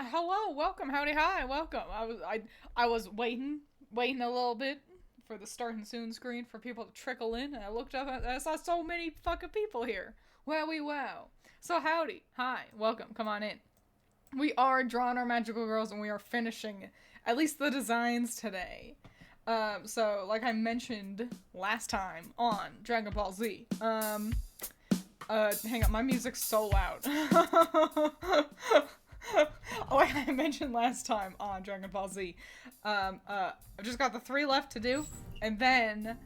Hello, welcome, howdy, hi, welcome. I was waiting a little bit for the starting soon screen for people to trickle in, and I looked up and I saw so many fucking people here. Wowie wow. So howdy, hi, welcome, come on in. We are drawing our magical girls, and we are finishing at least the designs today. So like I mentioned last time on Dragon Ball Z, hang on, my music's so loud. Like I mentioned last time on Dragon Ball Z, I've just got the 3 left to do, and then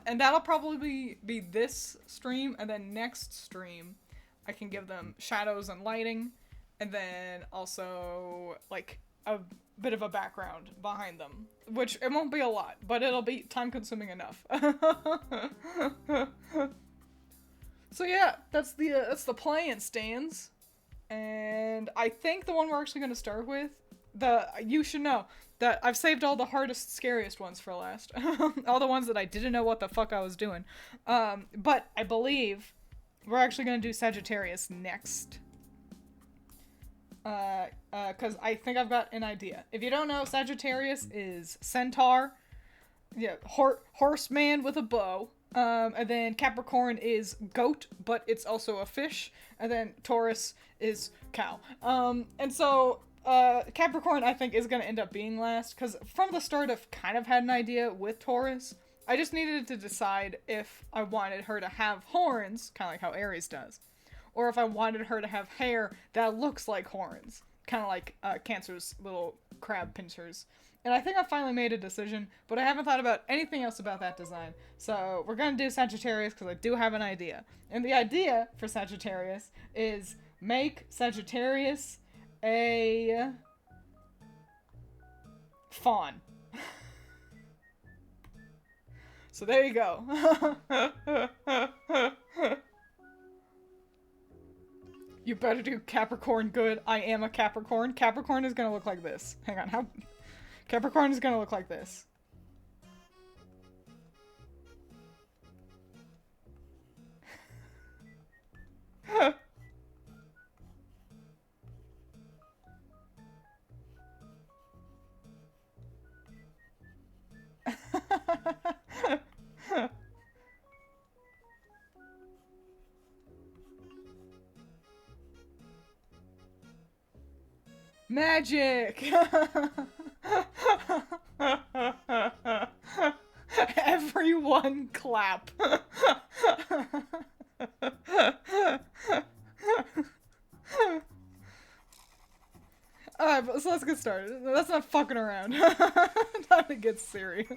and that'll probably be this stream, and then next stream, I can give them shadows and lighting, and then also like a bit of a background behind them, which it won't be a lot, but it'll be time-consuming enough. So yeah, that's the Plaays stands. And I think the one we're actually going to start with, you should know that I've saved all the hardest, scariest ones for last. All the ones that I didn't know what the fuck I was doing. But I believe we're actually going to do Sagittarius next. Because I think I've got an idea. If you don't know, Sagittarius is centaur, yeah, horseman with a bow. And then Capricorn is goat, but it's also a fish. And then Taurus is cow. And so, Capricorn, I think, is gonna end up being last, because from the start I've kind of had an idea with Taurus. I just needed to decide if I wanted her to have horns, kind of like how Aries does, or if I wanted her to have hair that looks like horns, kind of like, Cancer's little crab pincers. And I think I finally made a decision, but I haven't thought about anything else about that design. So we're going to do Sagittarius because I do have an idea. And the idea for Sagittarius is make Sagittarius a fawn. So there you go. You better do Capricorn good. I am a Capricorn. Capricorn is going to look like this. Hang on, how... Capricorn is gonna look like this. Magic! Everyone clap. Alright, so let's get started. That's not fucking around. Time to get serious.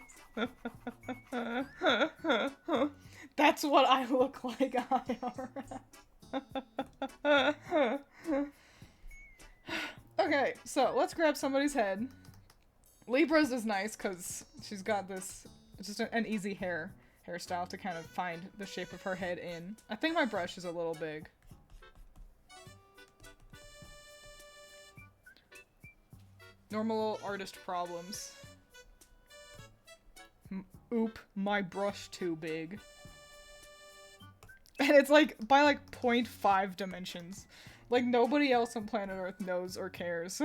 That's what I look like IRL. Okay, so let's grab somebody's head. Libra's is nice because she's got this, just an easy hairstyle to kind of find the shape of her head in. I think my brush is a little big. Normal artist problems. Oop, my brush too big. And it's like, by like 0.5 dimensions. Like nobody else on planet Earth knows or cares.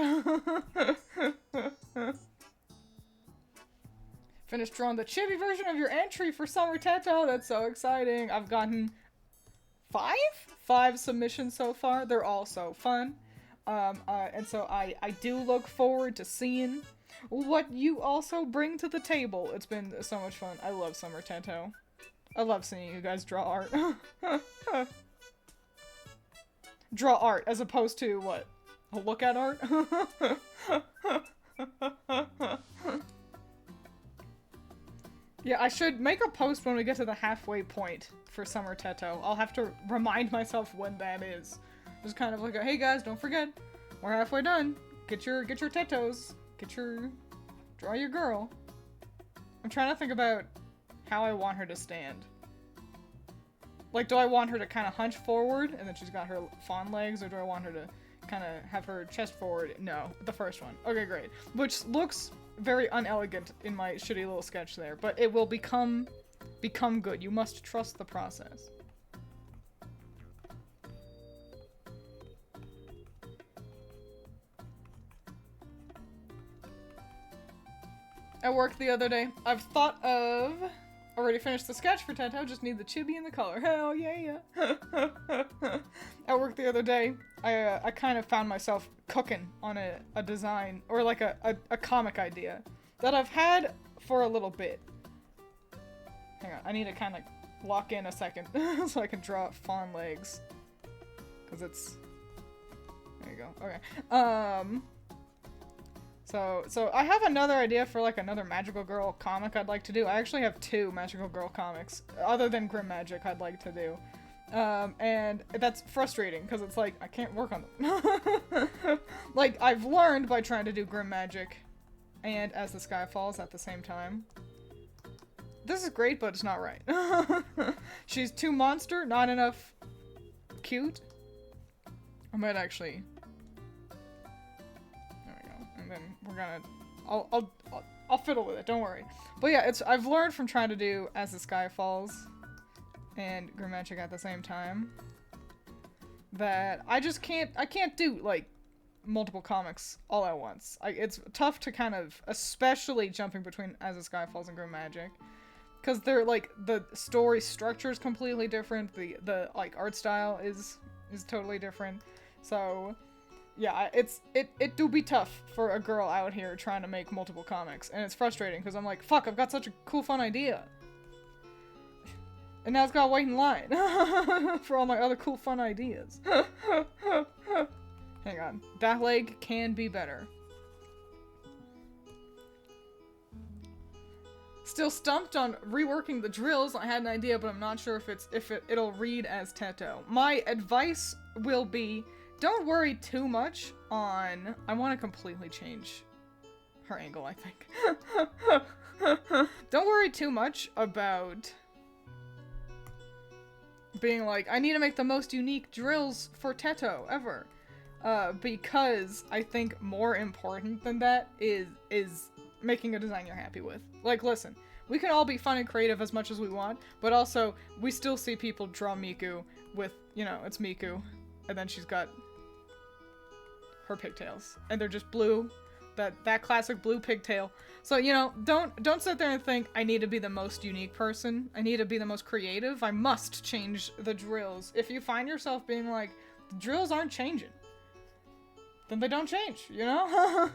Finished drawing the chibi version of your entry for Summer Teto. That's so exciting. I've gotten 5 submissions so far. They're all so fun. And so I do look forward to seeing what you also bring to the table. It's been so much fun. I love Summer Teto. I love seeing you guys draw art. Draw art as opposed to what? Look at art? Yeah, I should make a post when we get to the halfway point for Summer Teto. I'll have to remind myself when that is. Just kind of like, hey guys, don't forget, we're halfway done. Get your tetos. Draw your girl. I'm trying to think about how I want her to stand. Like, do I want her to kind of hunch forward and then she's got her fawn legs, or do I want her to kind of have her chest forward? No, the first one. Okay, great. Which looks very unelegant in my shitty little sketch there, but it will become good. You must trust the process. at work the other day. I've thought of... Already finished the sketch for Teto, just need the chibi and the color. Hell yeah. At work the other day, I kind of found myself cooking on a design, or like a comic idea that I've had for a little bit. Hang on, I need to kind of lock in a second so I can draw fawn legs. Because it's... There you go, okay. So I have another idea for like another magical girl comic I'd like to do. I actually have 2 magical girl comics other than Grim Magic I'd like to do. And that's frustrating because it's like I can't work on them. Like I've learned by trying to do Grim Magic and As the Sky Falls at the same time. This is great, but it's not right. She's too monster, not enough cute. I might actually... And then we're gonna, I'll fiddle with it, don't worry. But yeah, I've learned from trying to do As the Sky Falls and Grim Magic at the same time that I can't do, like, multiple comics all at once. It's tough to kind of, especially jumping between As the Sky Falls and Grim Magic, because they're, like, the story structure is completely different, the like, art style is totally different, so... Yeah, it do be tough for a girl out here trying to make multiple comics, and it's frustrating because I'm like, fuck, I've got such a cool, fun idea. And now it's gotta wait in line for all my other cool, fun ideas. Hang on. That leg can be better. Still stumped on reworking the drills. I had an idea, but I'm not sure if it'll read as Teto. My advice will be... Don't worry too much on... I want to completely change her angle, I think. Don't worry too much about being like, I need to make the most unique drills for Teto ever. Because I think more important than that is making a design you're happy with. Like, listen, we can all be fun and creative as much as we want, but also, we still see people draw Miku with, you know, it's Miku, and then she's got... her pigtails, and they're just blue, that classic blue pigtail. So, you know, don't sit there and think I need to be the most unique person, I need to be the most creative, I must change the drills. If you find yourself being like, the drills aren't changing, then they don't change, you know?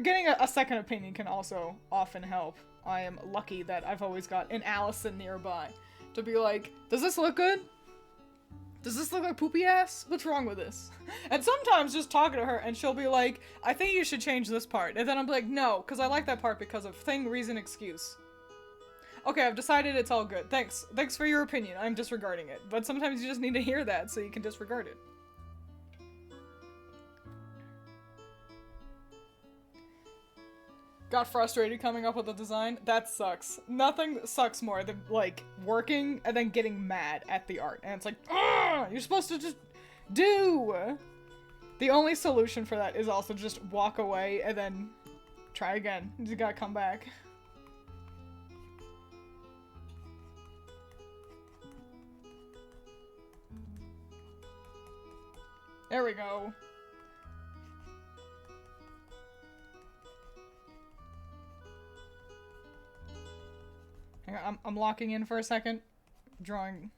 Getting a second opinion can also often help. I am lucky that I've always got an Allison nearby to be like, does this look good? Does this look like poopy ass? What's wrong with this? And sometimes just talking to her and she'll be like, I think you should change this part. And then I'm like, no, because I like that part because of thing, reason, excuse. Okay, I've decided it's all good. Thanks. Thanks for your opinion. I'm disregarding it. But sometimes you just need to hear that so you can disregard it. Got frustrated coming up with a design? That sucks. Nothing sucks more than, like, working and then getting mad at the art. And it's like, ugh, you're supposed to just do! The only solution for that is also just walk away and then try again. You just gotta come back. There we go. Hang on, I'm locking in for a second. Drawing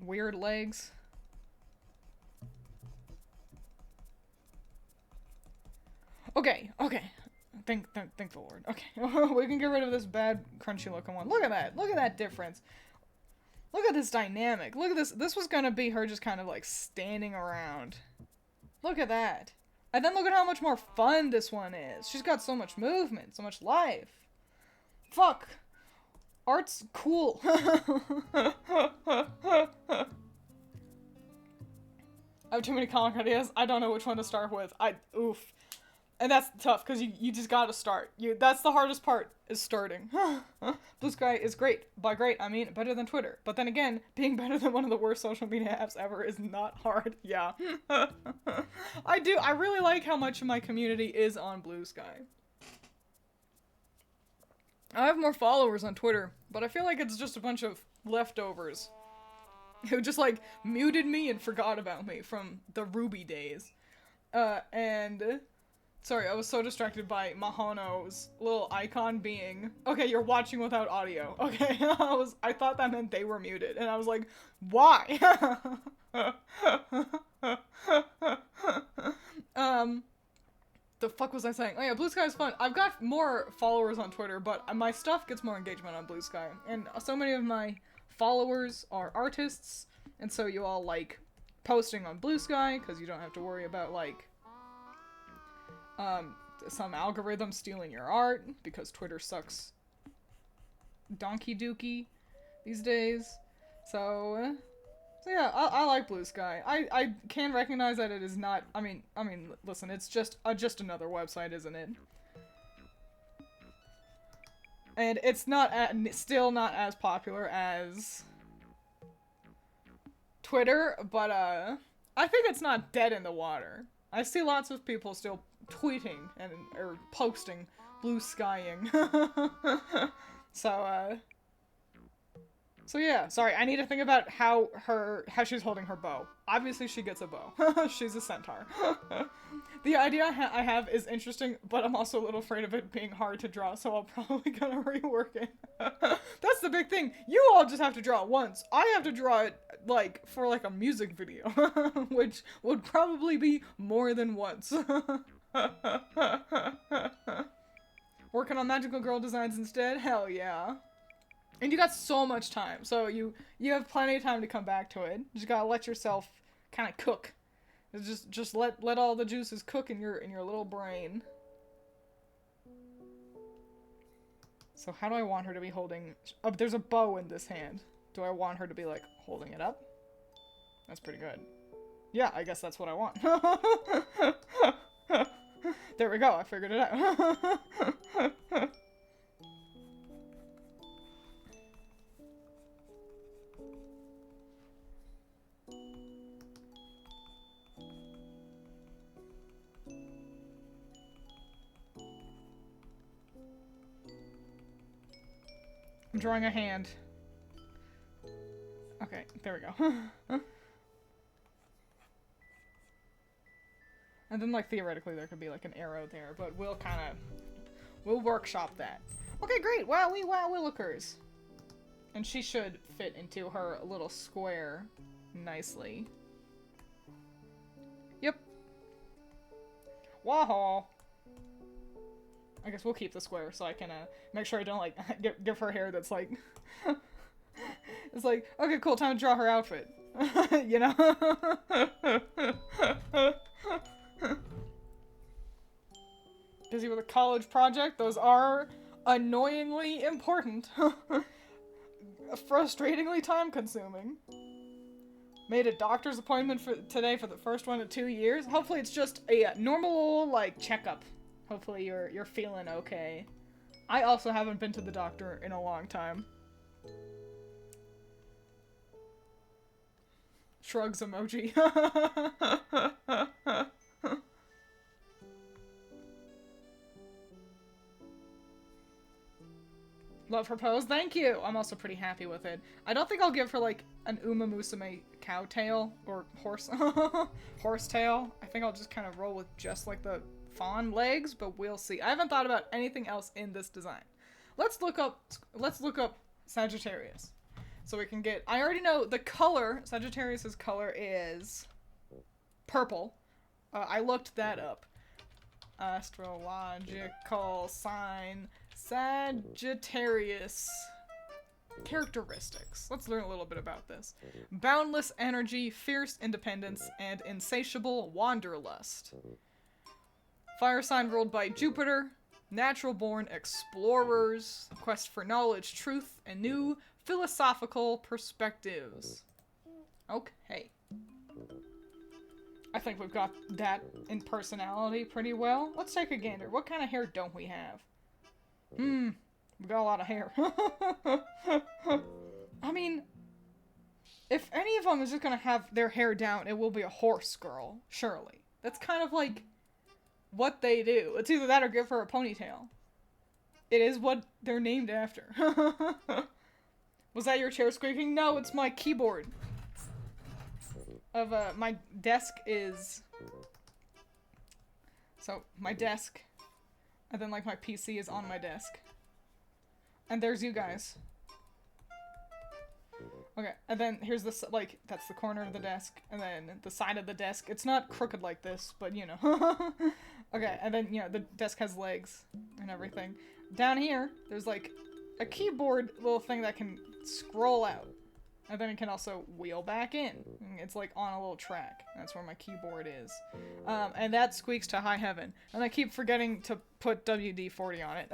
weird legs. Okay. Think forward. Okay, we can get rid of this bad crunchy looking one. Look at that. Look at that difference. Look at this dynamic. Look at this. This was gonna be her just kind of like standing around. Look at that. And then look at how much more fun this one is. She's got so much movement, so much life. Fuck. Art's cool. I have too many comic ideas. I don't know which one to start with. Oof. And that's tough, because you just gotta start. That's the hardest part, is starting. Blue Sky is great. By great, I mean better than Twitter. But then again, being better than one of the worst social media apps ever is not hard. Yeah. I really like how much of my community is on Blue Sky. I have more followers on Twitter, but I feel like it's just a bunch of leftovers who just, like, muted me and forgot about me from the Ruby days. And Sorry, I was so distracted by Mahano's little icon being, okay, you're watching without audio. Okay, I thought that meant they were muted, and I was like, why? The fuck was I saying? Oh yeah, Blue Sky is fun. I've got more followers on Twitter, but my stuff gets more engagement on Blue Sky, and so many of my followers are artists, and so you all like posting on Blue Sky, because you don't have to worry about, like, some algorithm stealing your art, because Twitter sucks donkey dookie these days. So yeah, I like Blue Sky. I can recognize that it is not, I mean, listen, it's just another website, isn't it? And it's not, still not as popular as Twitter, but, I think it's not dead in the water. I see lots of people still tweeting or posting blue skying. So yeah, sorry, I need to think about how she's holding her bow. Obviously she gets a bow. She's a centaur. The idea I have is interesting, but I'm also a little afraid of it being hard to draw, so I'm probably gonna rework it. That's the big thing. You all just have to draw it once. I have to draw it, like, for, like, a music video, which would probably be more than once. Working on magical girl designs instead? Hell yeah. And you got so much time, so you have plenty of time to come back to it. You just gotta let yourself kind of cook. Just let all the juices cook in your little brain. So how do I want her to be holding? Oh, there's a bow in this hand. Do I want her to be, like, holding it up? That's pretty good. Yeah, I guess that's what I want. There we go. I figured it out. I'm drawing a hand. Okay, there we go. And then, like, theoretically there could be, like, an arrow there, but we'll workshop that. Okay, great! Wow, Willikers! And she should fit into her little square nicely. Yep. Wow! I guess we'll keep the square so I can, make sure I don't, like, give her hair that's, like... It's like, okay, cool, time to draw her outfit. You know? Busy with a college project? Those are annoyingly important. Frustratingly time-consuming. Made a doctor's appointment for today for the first one in 2 years. Hopefully it's just a normal, like, checkup. Hopefully you're feeling okay. I also haven't been to the doctor in a long time. Shrugs emoji. Love her pose. Thank you! I'm also pretty happy with it. I don't think I'll give her, like, an Uma Musume cow tail or horse horse tail. I think I'll just kind of roll with just, like, the fawn legs, but we'll see. I haven't thought about anything else in this design. Let's look up Sagittarius. So we can get, I already know the color, Sagittarius's color is purple. I looked that up. Astrological sign Sagittarius. Characteristics. Let's learn a little bit about this. Boundless energy, fierce independence, and insatiable wanderlust. Fire sign ruled by Jupiter. Natural-born explorers. Quest for knowledge, truth, and new philosophical perspectives. Okay. I think we've got that in personality pretty well. Let's take a gander. What kind of hair don't we have? We got a lot of hair. I mean, if any of them is just gonna have their hair down, it will be a horse girl, surely. That's kind of like what they do. It's either that or give her a ponytail. It is what they're named after. Was that your chair squeaking? No, it's my keyboard. My desk is So, my desk. And then, like, my PC is on my desk. And there's you guys. Okay, and then here's this, like, that's the corner of the desk. And then the side of the desk. It's not crooked like this, but, you know. Okay, and then, you know, the desk has legs and everything. Down here, there's, like, a keyboard little thing that can scroll out. And then it can also wheel back in. It's like on a little track. That's where my keyboard is. And that squeaks to high heaven. And I keep forgetting to put WD-40 on it.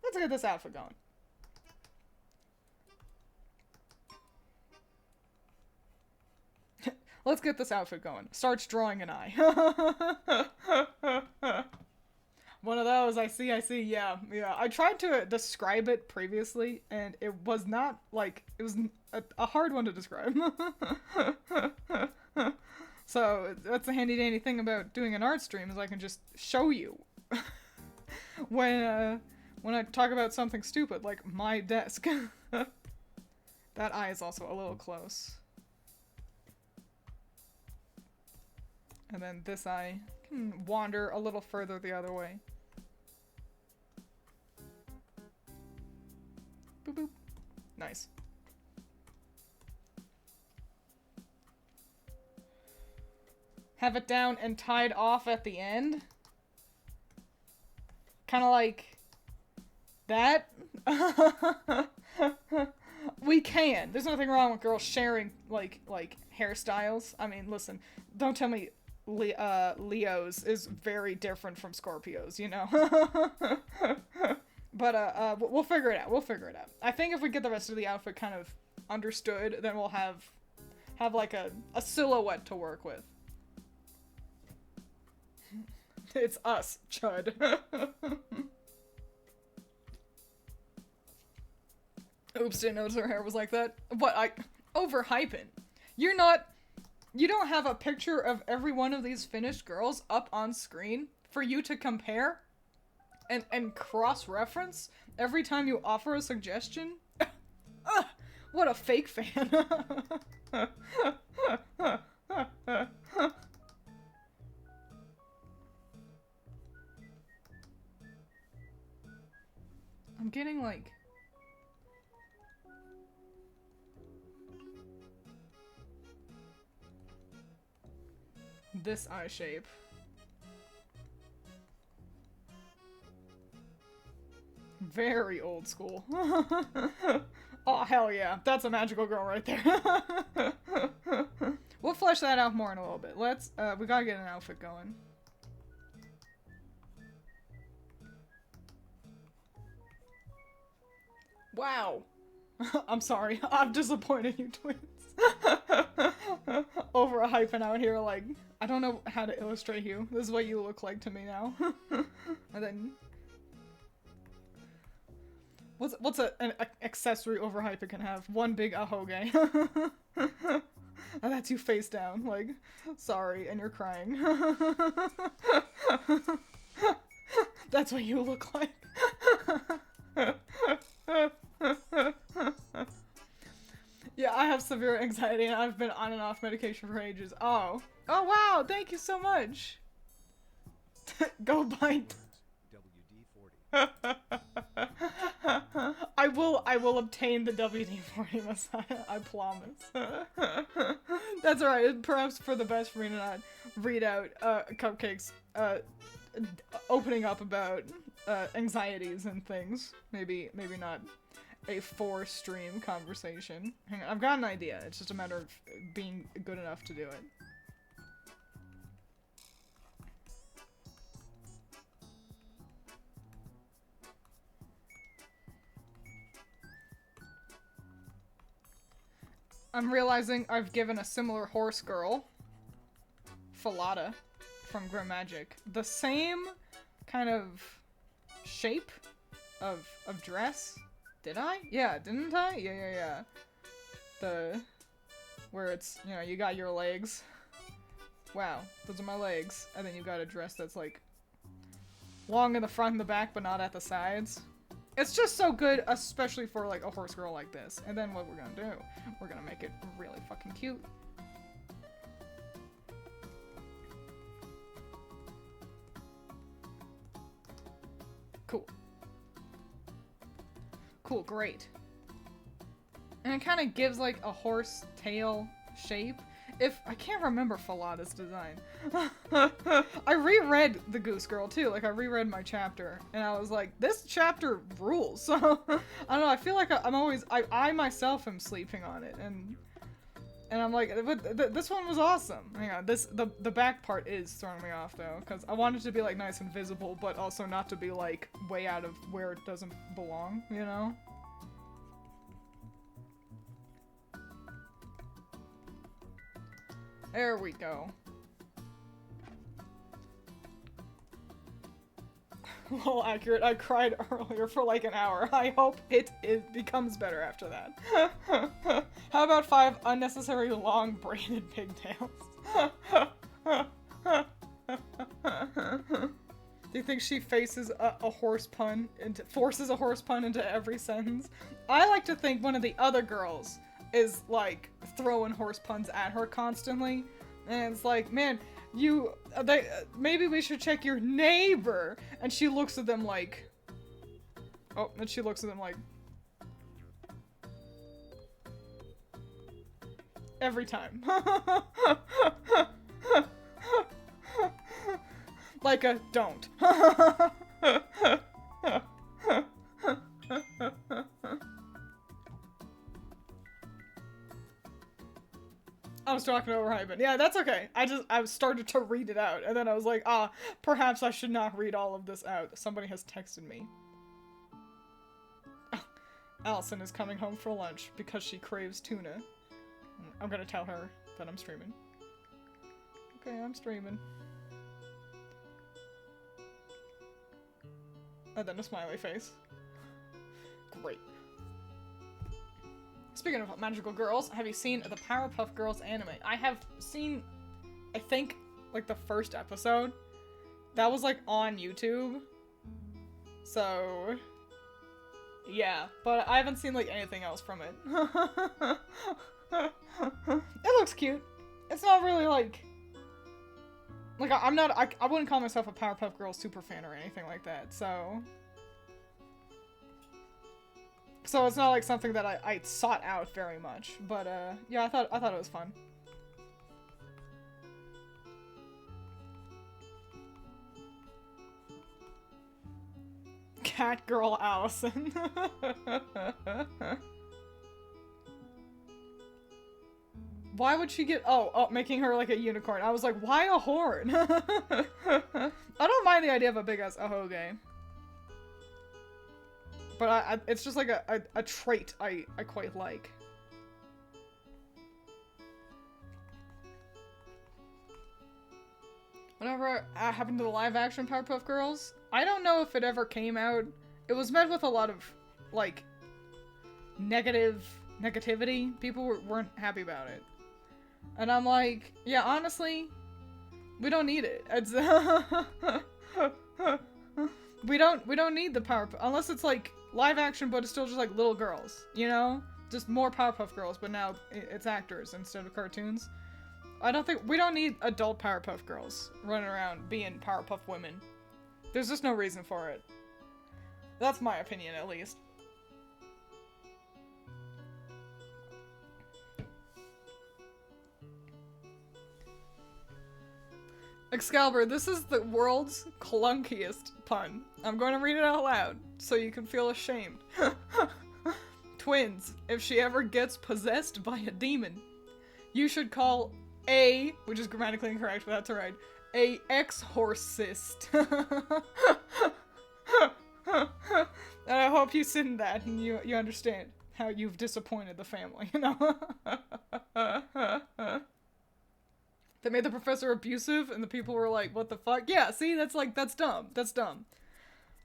Let's get this outfit going. Let's get this outfit going. Starts drawing an eye. One of those, I see, yeah. I tried to describe it previously, and it was not, like, it was a hard one to describe. So, that's the handy-dandy thing about doing an art stream, is I can just show you. When I talk about something stupid, like my desk. That eye is also a little close. And then this eye can wander a little further the other way. Boop boop. Nice. Have it down and tied off at the end. Kind of like that. We can. There's nothing wrong with girls sharing like hairstyles. I mean, listen, don't tell me Leos is very different from Scorpios, you know? But, we'll figure it out. We'll figure it out. I think if we get the rest of the outfit kind of understood, then we'll have like a silhouette to work with. It's us, Chud. Oops, didn't notice her hair was like that. What, overhyping. You don't have a picture of every one of these finished girls up on screen for you to compare and cross-reference every time you offer a suggestion? What a fake fan. I'm getting like... this eye shape. Very old school. Oh, hell yeah. That's a magical girl right there. We'll flesh that out more in a little bit. Let's, we gotta get an outfit going. Wow. I'm sorry. I've disappointed you, Twiins. Overhyping out here, like, I don't know how to illustrate you. This is what you look like to me now. And then... What's an accessory overhype it can have? One big ahoge. And that's you face down, like, sorry, and you're crying. That's what you look like. Yeah, I have severe anxiety and I've been on and off medication for ages. Oh. Oh wow, thank you so much. Go bite. I will obtain the WD-40 Messiah, I promise. That's alright, perhaps for the best for me to not read out Cupcake's opening up about anxieties and things. Maybe not a 4-stream conversation. Hang on, I've got an idea. It's just a matter of being good enough to do it. I'm realizing I've given a similar horse girl, Falada, from Grim Magic, the same kind of shape of dress. Did I? Yeah, didn't I? Yeah. Where it's, you know, you got your legs. Wow, those are my legs. And then you got a dress that's like long in the front and the back, but not at the sides. It's just so good, especially for like a horse girl like this. And then what we're gonna do, we're gonna make it really fucking cute. Cool. Cool, great. And it kind of gives like a horse tail shape. If I can't remember Falada's design. I reread The Goose Girl too. Like I reread my chapter and I was like, this chapter rules. So I don't know. I feel like I myself am sleeping on it, and I'm like, but this one was awesome. Hang on, the back part is throwing me off though, because I want it to be like nice and visible, but also not to be like way out of where it doesn't belong, you know? There we go. Well, accurate. I cried earlier for like an hour. I hope it becomes better after that. How about 5 unnecessary long braided pigtails? Do you think she faces a horse pun forces a horse pun into every sentence? I like to think one of the other girls is like throwing horse puns at her constantly, and it's like, man, maybe we should check your neighbor. And she looks at them like, oh, and she looks at them like, every time. Like a don't. I was talking overhyping. Yeah, that's okay. I started to read it out, and then I was like, perhaps I should not read all of this out. Somebody has texted me. Allison is coming home for lunch because she craves tuna. I'm gonna tell her that I'm streaming. Okay, I'm streaming. And then a smiley face. Great. Speaking of magical girls, have you seen the Powerpuff Girls anime? I have seen, I think, like the first episode. That was like on YouTube. So, yeah. But I haven't seen like anything else from it. It looks cute. It's not really like I wouldn't call myself a Powerpuff Girls super fan or anything like that, so it's not like something that I sought out very much, but yeah, I thought it was fun. Cat girl Allison. Why would she get making her like a unicorn? I was like, why a horn? I don't mind the idea of a big ass ahoge. But it's just like a trait I quite like. Whatever happened to the live action Powerpuff Girls? I don't know if it ever came out. It was met with a lot of, like, negativity. People weren't happy about it. And I'm like, yeah, honestly, we don't need it. It's we don't need the Powerpuff, unless it's like live action, but it's still just like little girls, you know? Just more Powerpuff Girls, but now it's actors instead of cartoons. We don't need adult Powerpuff Girls running around being Powerpuff women. There's just no reason for it. That's my opinion, at least. Excalibur, this is the world's clunkiest pun. I'm going to read it out loud, so you can feel ashamed. Twiins, if she ever gets possessed by a demon, you should call a, which is grammatically incorrect, but that's alright, a exorcist. And I hope you send that and you understand how you've disappointed the family, you know? They made the professor abusive and the people were like, what the fuck? Yeah, see, that's dumb. That's dumb.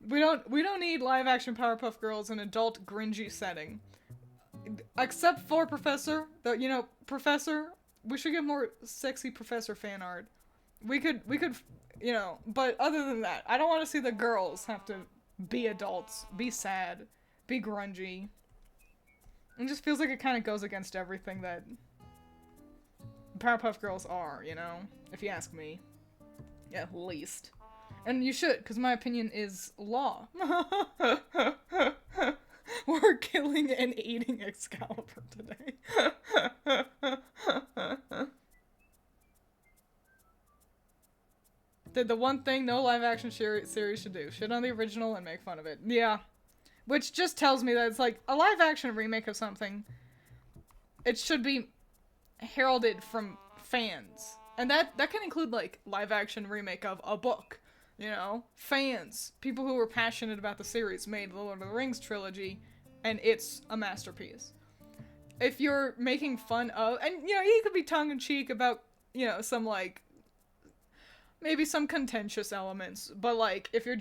We don't need live action Powerpuff Girls in an adult gringy setting. Except for Professor, Professor, we should get more sexy Professor fan art. We could, but other than that, I don't want to see the girls have to be adults, be sad, be grungy. It just feels like it kind of goes against everything that Powerpuff Girls are, you know? If you ask me. Yeah, at least. And you should, because my opinion is law. We're killing and eating Excalibur today. Did the one thing no live-action series should do. Shit on the original and make fun of it. Yeah. Which just tells me that it's like, a live-action remake of something, it should be heralded from fans. And that can include, like, live-action remake of a book. You know? Fans. People who were passionate about the series made the Lord of the Rings trilogy, and it's a masterpiece. If you're making fun of, and, you know, you could be tongue-in-cheek about, you know, some, like, maybe some contentious elements, but, like, if you're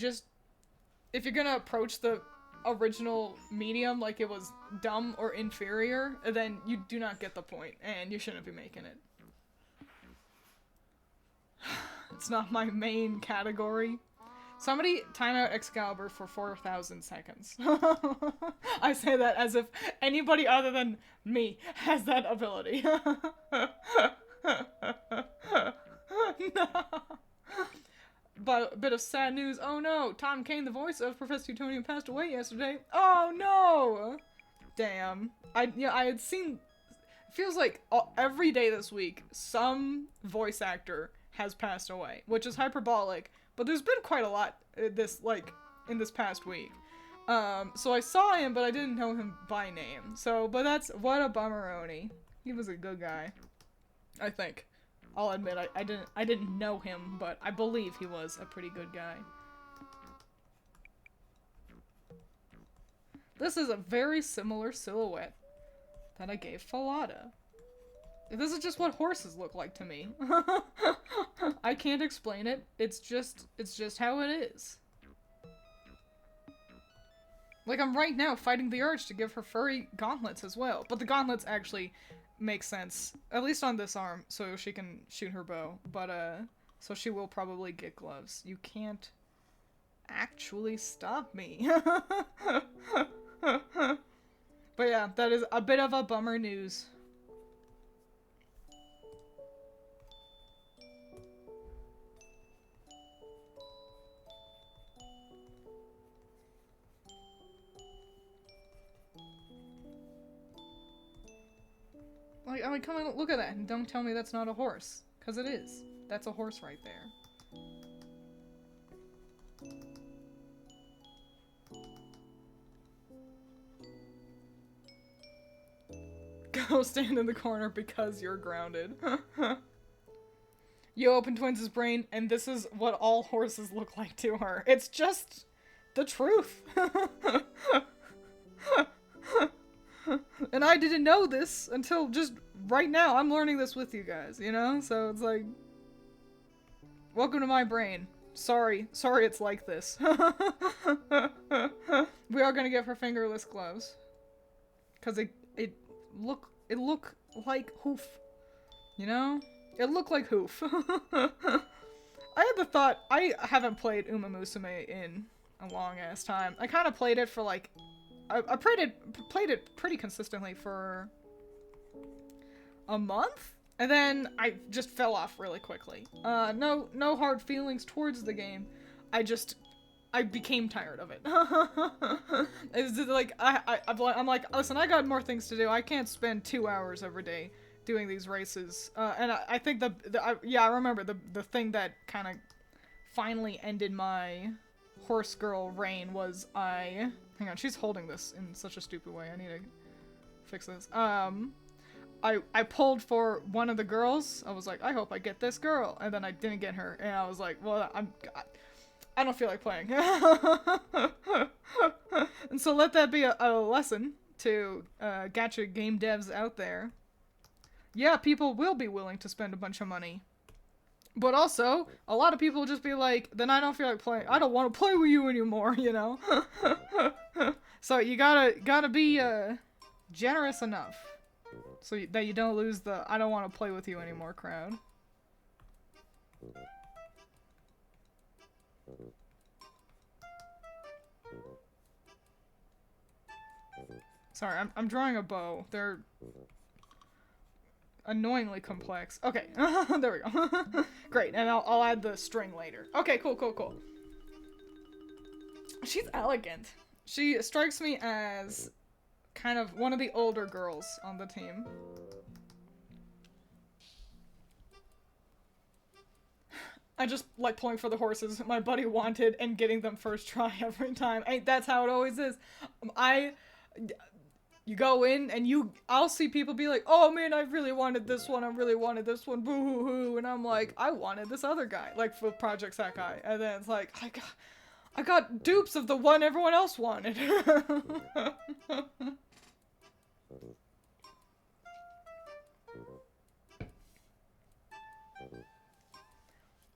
gonna approach the original medium like it was dumb or inferior, then you do not get the point, and you shouldn't be making it. It's not my main category. Somebody time out Excalibur for 4,000 seconds. I say that as if anybody other than me has that ability. No. But a bit of sad news. Oh no, Tom Kane, the voice of Professor Utonium, passed away yesterday. Oh no! Damn. I had seen. It feels like every day this week, some voice actor has passed away, which is hyperbolic. But there's been quite a lot in this past week. So I saw him, but I didn't know him by name. But what a bummeroni. He was a good guy, I think. I'll admit, I didn't know him, but I believe he was a pretty good guy. This is a very similar silhouette that I gave Falada. This is just what horses look like to me. I can't explain it. It's just how it is. Like, I'm right now fighting the urge to give her furry gauntlets as well, but the gauntlets actually makes sense, at least on this arm, so she can shoot her bow, but so she will probably get gloves. You can't actually stop me. But yeah, that is a bit of a bummer news. Like, I mean, come on, look at that, and don't tell me that's not a horse. Because it is. That's a horse right there. Go stand in the corner because you're grounded. You open Twiins' brain, and this is what all horses look like to her. It's just the truth. And I didn't know this until just right now. I'm learning this with you guys, you know? So it's like, welcome to my brain. Sorry it's like this. We are gonna give her fingerless gloves. Cause it look like hoof. You know? It looked like hoof. I had the thought, I haven't played Uma Musume in a long ass time. I kinda played it for like, I played it pretty consistently for a month, and then I just fell off really quickly. No hard feelings towards the game. I became tired of it. It's like, I'm like, listen, I got more things to do. I can't spend 2 hours every day doing these races. And I think I remember the thing that kind of finally ended my horse girl reign was hang on, she's holding this in such a stupid way. I need to fix this. I pulled for one of the girls. I was like, I hope I get this girl. And then I didn't get her. And I was like, well, I don't feel like playing. And so let that be a lesson to gacha game devs out there. Yeah, people will be willing to spend a bunch of money. But also, a lot of people will just be like, then I don't feel like playing. I don't want to play with you anymore, you know? So you gotta be generous enough so that you don't lose the I don't want to play with you anymore crowd. Sorry, I'm drawing a bow. They're annoyingly complex. Okay, there we go. Great, and I'll add the string later. Okay, cool, cool, cool. She's elegant. She strikes me as kind of one of the older girls on the team. I just like pulling for the horses my buddy wanted and getting them first try every time. That's how it always is. You go in and I'll see people be like, oh man, I really wanted this one, I really wanted this one, boo hoo hoo, and I'm like, I wanted this other guy, like for Project Sakai, and then it's like, I got dupes of the one everyone else wanted.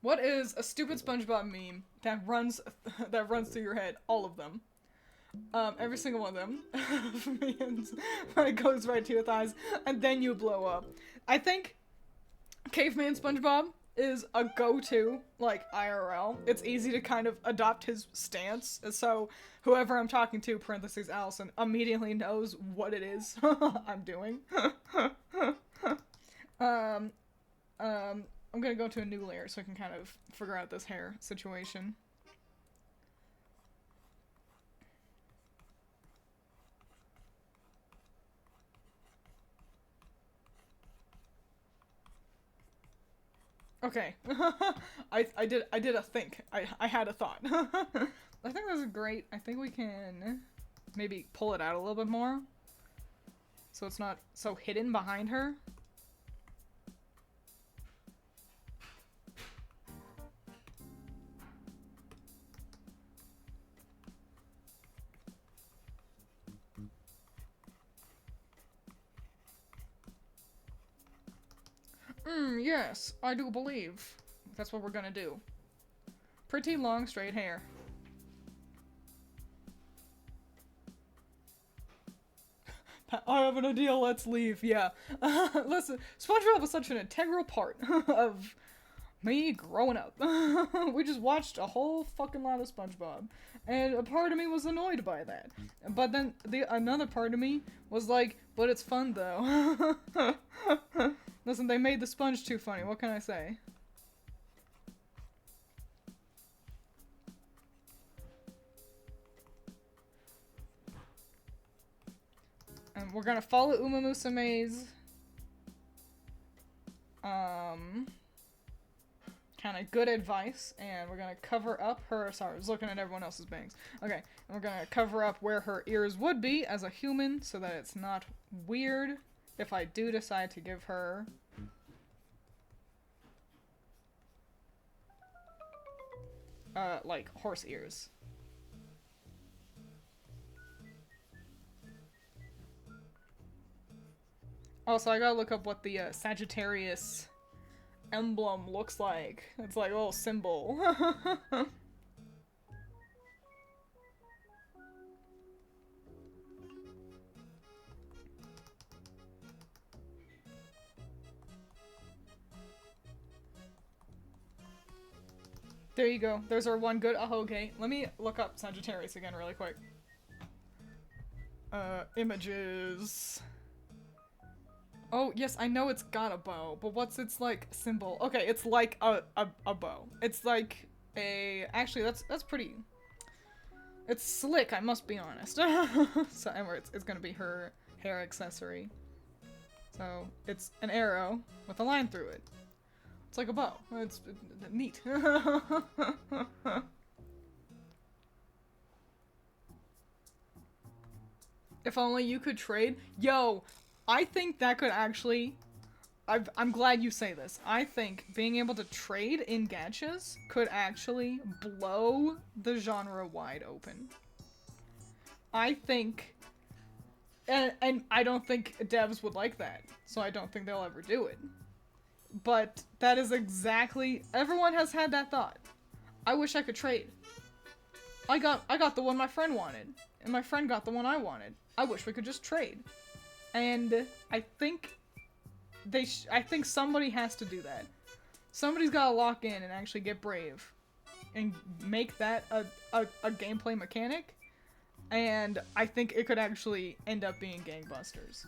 What is a stupid SpongeBob meme that runs through your head? All of them. Every single one of them. Means when it goes right to your thighs, and then you blow up. I think Caveman SpongeBob is a go-to, like, IRL. It's easy to kind of adopt his stance, so whoever I'm talking to, parentheses Allison, immediately knows what it is I'm doing. I'm gonna go to a new layer so I can kind of figure out this hair situation. Okay. I did a think. I had a thought. I think this is great. I think we can maybe pull it out a little bit more so it's not so hidden behind her. Yes, I do believe that's what we're gonna do. Pretty long, straight hair. I have an idea, let's leave, yeah. Listen, SpongeBob was such an integral part of me growing up. We just watched a whole fucking lot of SpongeBob, and a part of me was annoyed by that. But then another part of me was like, but it's fun though. Listen, they made the sponge too funny, what can I say? And we're gonna follow Uma Musume's kind of good advice, and we're gonna cover up her, sorry, I was looking at everyone else's bangs. Okay, and we're gonna cover up where her ears would be as a human so that it's not weird if I do decide to give her like horse ears. Also, I gotta look up what the Sagittarius emblem looks like. It's like a little symbol. There you go. There's our one good ahoge. Let me look up Sagittarius again really quick. Images. Oh, yes, I know it's got a bow, but what's its, like, symbol? Okay, it's like a bow. It's like a... Actually, that's pretty... It's slick, I must be honest. So, anyway, it's gonna be her hair accessory. So, it's an arrow with a line through it. It's like a bow. It's neat. If only you could trade. Yo, I think that could actually... I'm glad you say this. I think being able to trade in gachas could actually blow the genre wide open. I think... And I don't think devs would like that, so I don't think they'll ever do it. But that is exactly... Everyone has had that thought. I wish I could trade. I got the one my friend wanted, and my friend got the one I wanted. I wish we could just trade. And I think I think somebody has to do that. Somebody's gotta lock in and actually get brave and make that a gameplay mechanic. And I think it could actually end up being gangbusters.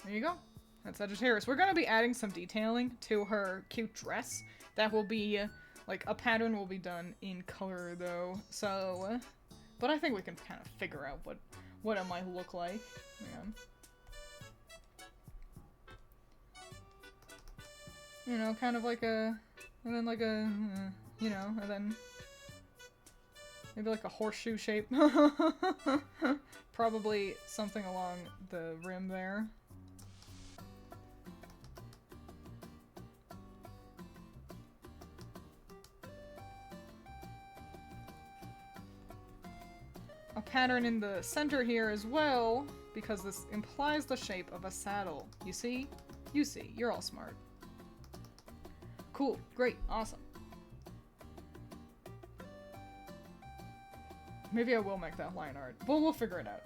There you go. That's Sagittarius. We're gonna be adding some detailing to her cute dress. That will be, like, a pattern will be done in color, though. So, but I think we can kind of figure out what it might look like. Yeah. You know, kind of like a, and then like a, you know, and then maybe like a horseshoe shape. Probably something along the rim there. A pattern in the center here as well, because this implies the shape of a saddle. You see? You see. You're all smart. Cool. Great. Awesome. Maybe I will make that line art, but we'll figure it out.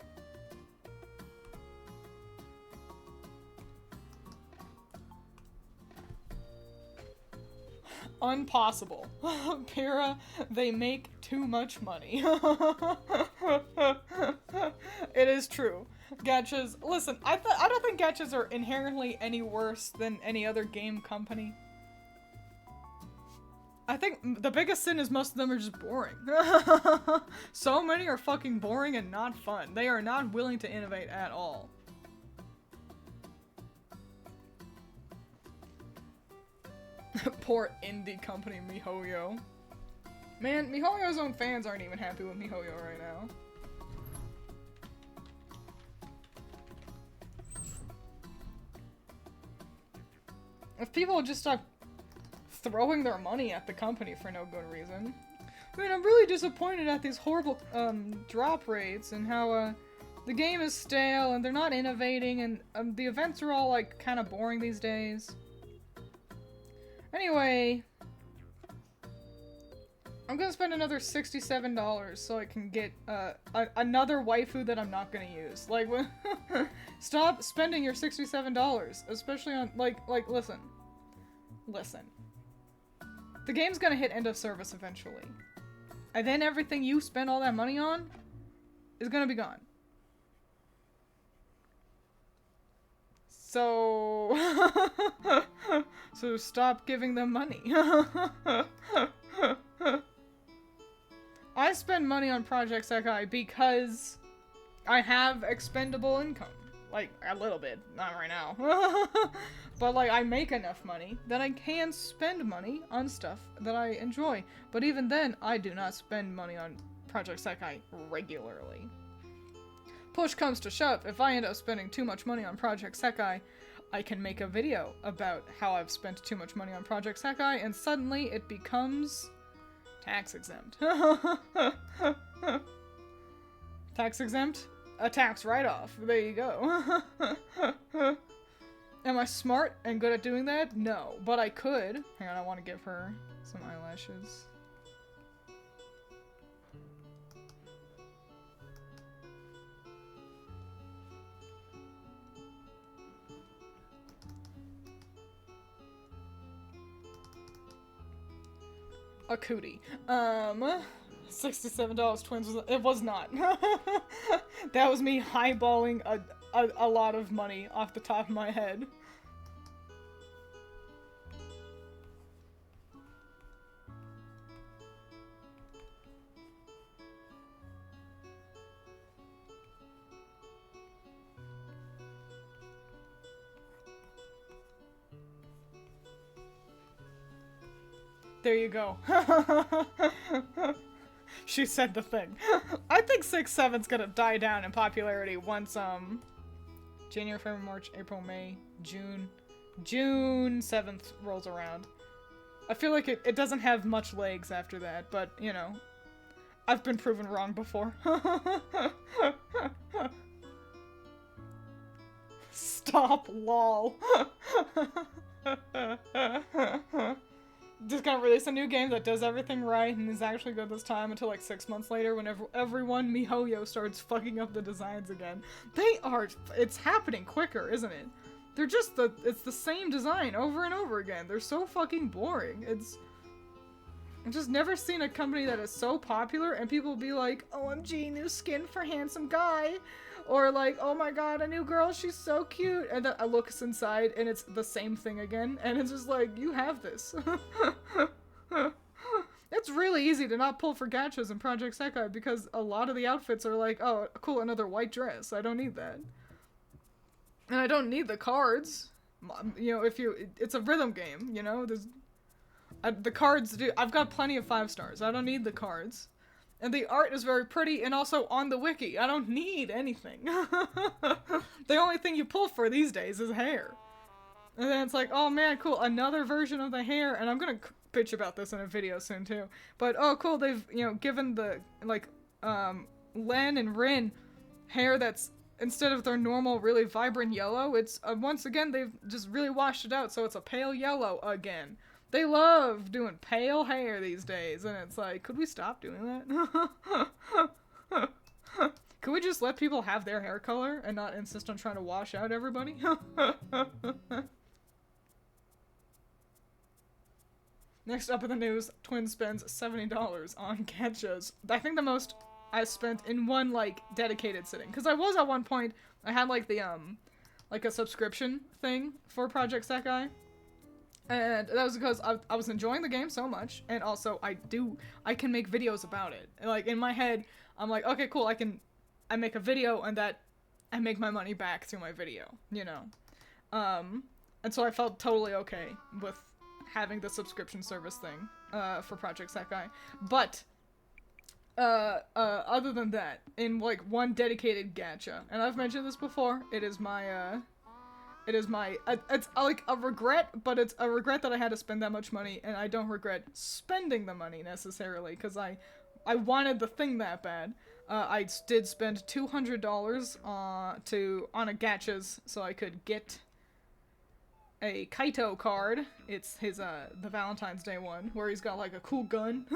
Unpossible. Pyrrha, they make too much money. It is true. Gachas, listen, I don't think gachas are inherently any worse than any other game company. I think the biggest sin is most of them are just boring. So many are fucking boring and not fun. They are not willing to innovate at all. Poor indie company MiHoYo. Man, MiHoYo's own fans aren't even happy with MiHoYo right now. If people would just stop throwing their money at the company for no good reason. I mean, I'm really disappointed at these horrible drop rates and how the game is stale and they're not innovating and the events are all like kind of boring these days. Anyway, I'm gonna spend another $67 so I can get another waifu that I'm not gonna use. Like, stop spending your $67, especially on like listen. The game's gonna hit end of service eventually, and then everything you spend all that money on is gonna be gone. So, so stop giving them money. I spend money on Project Sekai because I have expendable income. Like, a little bit. Not right now. But, like, I make enough money that I can spend money on stuff that I enjoy. But even then, I do not spend money on Project Sekai regularly. Push comes to shove, if I end up spending too much money on Project Sekai, I can make a video about how I've spent too much money on Project Sekai, and suddenly it becomes tax exempt. Tax exempt? A tax write-off. There you go. Am I smart and good at doing that? No, but I could. Hang on, I want to give her some eyelashes. A cootie. $67 Twiins it was not. That was me highballing a lot of money off the top of my head. There you go. She said the thing. I think 6-7's gonna die down in popularity once, January, February, March, April, May, June 7th rolls around. I feel like it doesn't have much legs after that, but, you know, I've been proven wrong before. Stop, lol. Just gonna release a new game that does everything right and is actually good this time until like 6 months later when everyone MiHoYo starts fucking up the designs again. It's happening quicker, isn't it? They're just it's the same design over and over again. They're so fucking boring. I've just never seen a company that is so popular and people be like, OMG, new skin for handsome guy. Or like, oh my god, a new girl, she's so cute. And then I look inside and it's the same thing again. And it's just like, you have this. It's really easy to not pull for gachas in Project Sekai because a lot of the outfits are like, oh, cool, another white dress. I don't need that. And I don't need the cards. You know, it's a rhythm game, you know? The cards do, I've got plenty of 5 stars. I don't need the cards. And the art is very pretty and also on the wiki. I don't need anything. The only thing you pull for these days is hair. And then it's like, oh man, cool, another version of the hair. And I'm gonna bitch about this in a video soon too. But oh cool, they've, you know, given the, like, Len and Rin hair that's, instead of their normal really vibrant yellow, it's, once again, they've just really washed it out, so it's a pale yellow again. They love doing pale hair these days, and it's like, could we stop doing that? Could we just let people have their hair color and not insist on trying to wash out everybody? Next up in the news, Twiins spends $70 on gachas. I think the most I spent in one, like, dedicated sitting. Because I was at one point, I had, like, the, like a subscription thing for Project Sekai. And that was because I was enjoying the game so much, and also I can make videos about it. And, like, in my head, I'm like, okay, cool, I make a video, and that, I make my money back through my video, you know? And so I felt totally okay with having the subscription service thing, for Project Sekai. But, other than that, in, like, one dedicated gacha, and I've mentioned this before, it's like a regret, but it's a regret that I had to spend that much money, and I don't regret spending the money necessarily, because I wanted the thing that bad. I did spend $200 on a gachas so I could get a Kaito card. It's his the Valentine's Day one where he's got like a cool gun.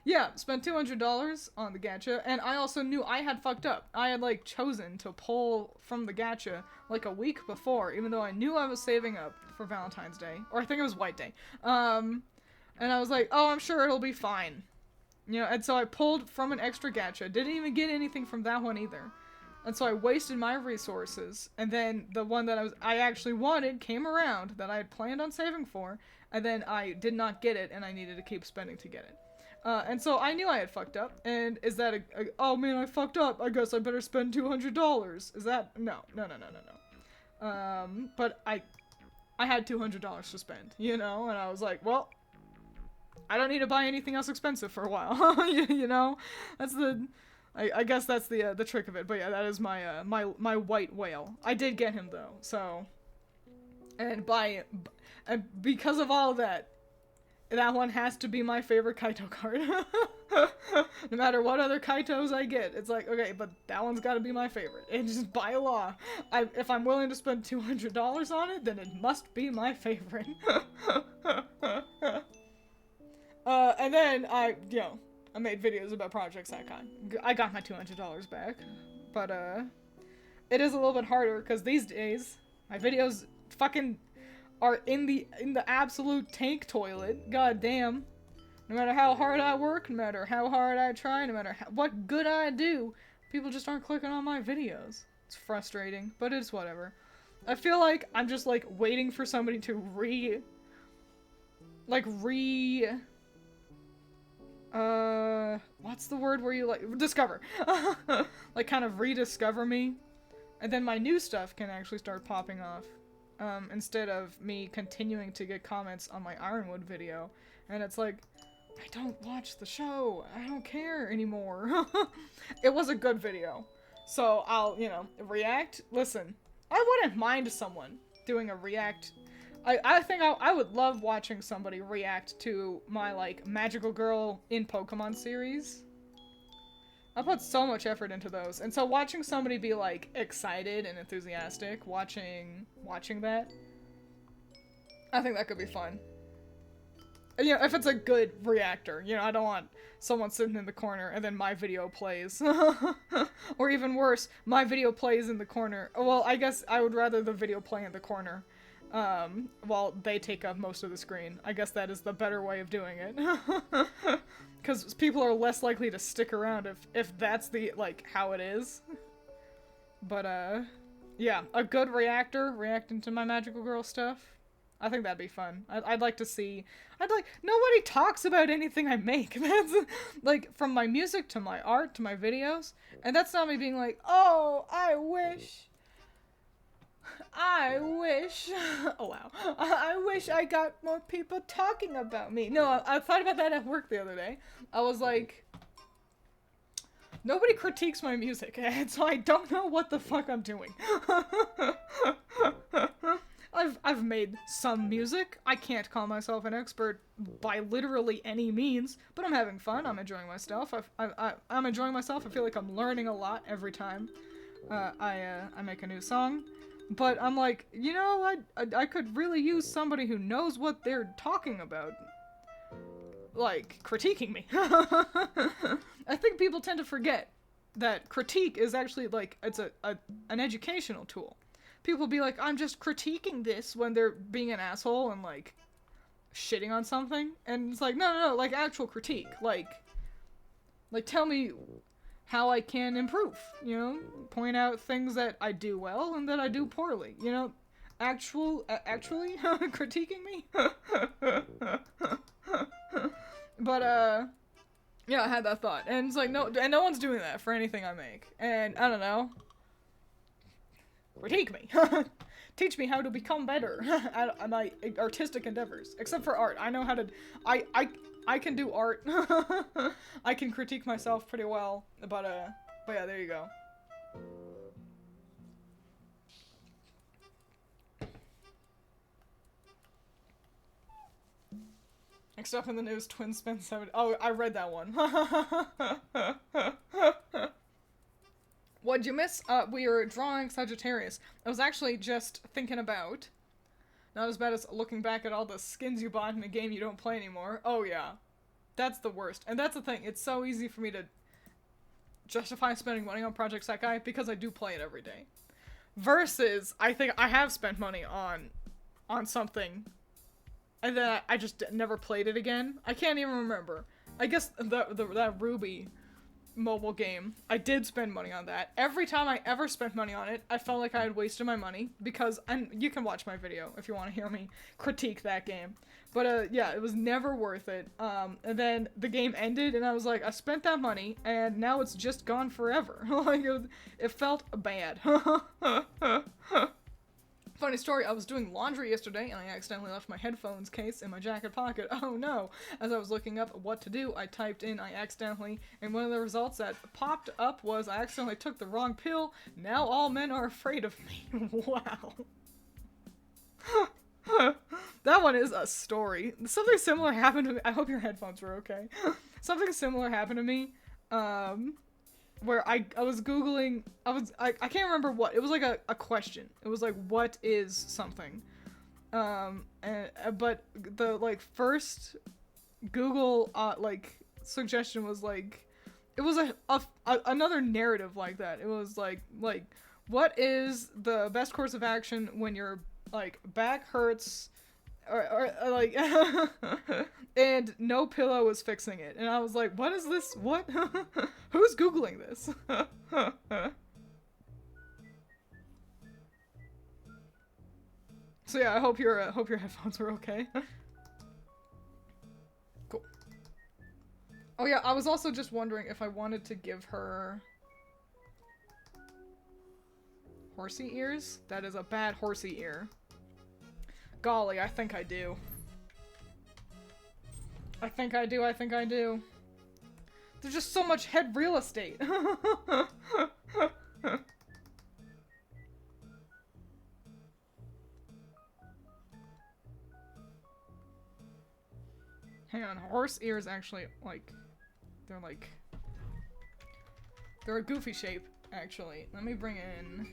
Yeah, spent $200 on the gacha, and I also knew I had fucked up. I had, like, chosen to pull from the gacha, like, a week before, even though I knew I was saving up for Valentine's Day. Or I think it was White Day. And I was like, oh, I'm sure it'll be fine. You know, and so I pulled from an extra gacha. Didn't even get anything from that one either. And so I wasted my resources, and then the one that I actually wanted came around, that I had planned on saving for, and then I did not get it, and I needed to keep spending to get it. And so I knew I had fucked up, and is that oh man, I fucked up, I guess I better spend $200. Is that, no. But I had $200 to spend, you know, and I was like, well, I don't need to buy anything else expensive for a while, you know, that's I guess that's the trick of it, but yeah, that is my, my white whale. I did get him though, so, and because of all that one has to be my favorite Kaito card. No matter what other Kaitos I get, it's like, okay, but that one's gotta be my favorite. And just by law, if I'm willing to spend $200 on it, then it must be my favorite. And then I made videos about Project Sekai. I got my $200 back. But, it is a little bit harder, because these days, my videos fucking are in the absolute tank toilet. God damn. No matter how hard I work, no matter how hard I try, no matter what good I do, people just aren't clicking on my videos. It's frustrating, but it's whatever. I feel like I'm just, like, waiting for somebody to what's the word where you, like, discover? Like, kind of rediscover me. And then my new stuff can actually start popping off. Instead of me continuing to get comments on my Ironwood video. And it's like, I don't watch the show. I don't care anymore. It was a good video. So I'll, react. Listen, I wouldn't mind someone doing a react. I think I would love watching somebody react to my, like, Magical Girl in Pokemon series. I put so much effort into those, and so watching somebody be, like, excited and enthusiastic watching that, I think that could be fun. You know, if it's a good reactor, I don't want someone sitting in the corner and then my video plays. Or even worse, my video plays in the corner. Well, I guess I would rather the video play in the corner. while they take up most of the screen. I guess that is the better way of doing it. Because people are less likely to stick around if that's the, like, how it is. But, yeah, a good reactor reacting to my magical girl stuff. I think that'd be fun. I'd like to see... Nobody talks about anything I make. That's, like, from my music to my art to my videos. And that's not me being like, oh, I wish... oh wow, I wish I got more people talking about me. No, I thought about that at work the other day. I was like, nobody critiques my music, and so I don't know what the fuck I'm doing. I've made some music. I can't call myself an expert by literally any means, but I'm having fun. I'm enjoying myself. I'm enjoying myself. I feel like I'm learning a lot every time I make a new song. But I'm like, you know, I could really use somebody who knows what they're talking about, like, critiquing me. I think people tend to forget that critique is actually, like, it's an educational tool. People be like, I'm just critiquing this when they're being an asshole and, like, shitting on something. And it's like, no, like, actual critique. Like, tell me how I can improve, you know? Point out things that I do well and that I do poorly, you know? Actually critiquing me? But, yeah, I had that thought. And it's like, no one's doing that for anything I make. And, I don't know. Critique me. Teach me how to become better at my artistic endeavors. Except for art. I know how to... I can do art. I can critique myself pretty well, but yeah, there you go. Next up in the news, Twiins spent 7... Oh, I read that one. What'd you miss? We were drawing Sagittarius. I was actually just thinking about... Not as bad as looking back at all the skins you bought in a game you don't play anymore. Oh yeah. That's the worst. And that's the thing. It's so easy for me to justify spending money on Project Sekai because I do play it every day. Versus, I think I have spent money on something and then I just never played it again. I can't even remember. I guess that Ruby mobile game, I did spend money on that. Every time I ever spent money on it, I felt like I had wasted my money because, and you can watch my video if you want to hear me critique that game. But yeah, it was never worth it. And then the game ended and I was like, I spent that money and now it's just gone forever. Like it felt bad. Funny story, I was doing laundry yesterday and I accidentally left my headphones case in my jacket pocket. Oh no! As I was looking up what to do, I typed in I accidentally, and one of the results that popped up was I accidentally took the wrong pill. Now all men are afraid of me. Wow. That one is a story. Something similar happened to me. I hope your headphones were okay. Something similar happened to me. Where I was Googling, I can't remember what, it was like a question. It was like, what is something? But the, like, first Google, like, suggestion was like, it was another narrative like that. It was like, what is the best course of action when your, like, back hurts, or like, and no pillow is fixing it. And I was like, what is this? What? Who's Googling this? So yeah, I hope your headphones were okay. Cool. Oh yeah, I was also just wondering if I wanted to give her horsey ears. That is a bad horsey ear. Golly, I think I do. I think I do. There's just so much head real estate. Hang on, horse ears actually, like, they're a goofy shape, actually. Let me bring in...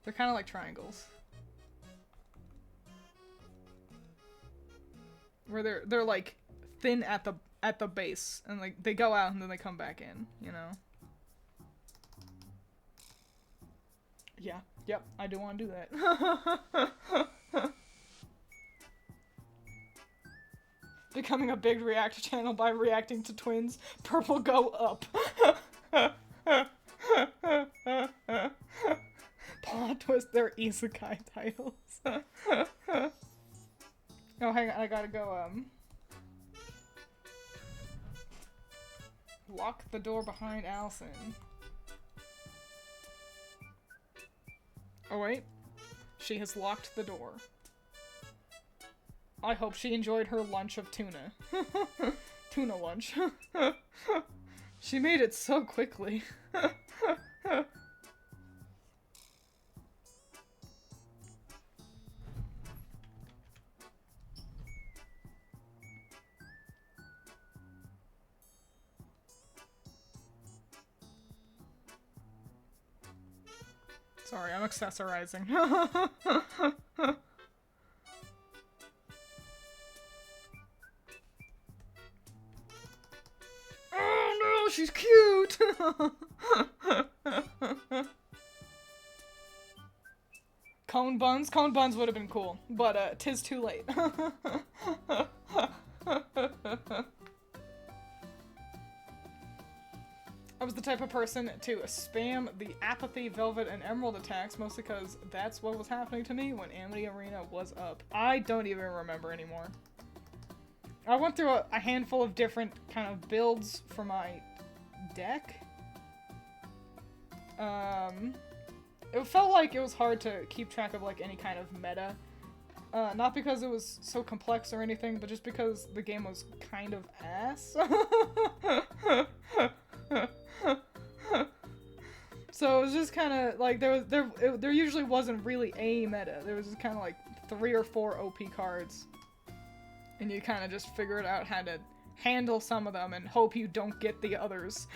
They're kind of like triangles. Where they're like thin at the base and like they go out and then they come back in, you know. Yeah, yep, I do want to do that. Becoming a big react channel by reacting to Twiins. Purple go up. Plot twist, they're isekai titles. Oh, hang on, I gotta go, lock the door behind Allison. Oh, wait. She has locked the door. I hope she enjoyed her lunch of tuna. Tuna lunch. She made it so quickly. Sorry, I'm accessorizing. Oh no, she's cute! Cone buns? Cone buns would have been cool, but 'tis too late. I was the type of person to spam the apathy, velvet, and emerald attacks, mostly because that's what was happening to me when Amity Arena was up. I don't even remember anymore. I went through a handful of different kind of builds for my deck. It felt like it was hard to keep track of like any kind of meta. Not because it was so complex or anything, but just because the game was kind of ass. So it was just kind of like there usually wasn't really a meta. There was just kind of like 3 or 4 OP cards, and you kind of just figured out how to handle some of them and hope you don't get the others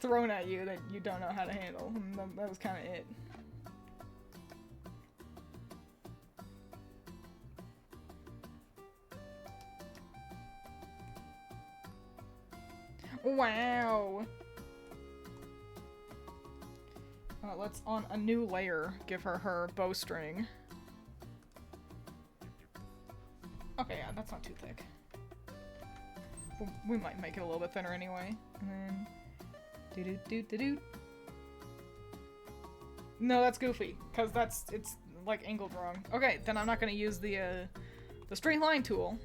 thrown at you that you don't know how to handle. And that was kind of it. Wow. Let's, on a new layer, give her her bowstring. Okay, yeah, that's not too thick. We might make it a little bit thinner anyway. And then... doo-doo-doo-doo-doo. No, that's goofy, because it's, like, angled wrong. Okay, then I'm not gonna use the straight line tool.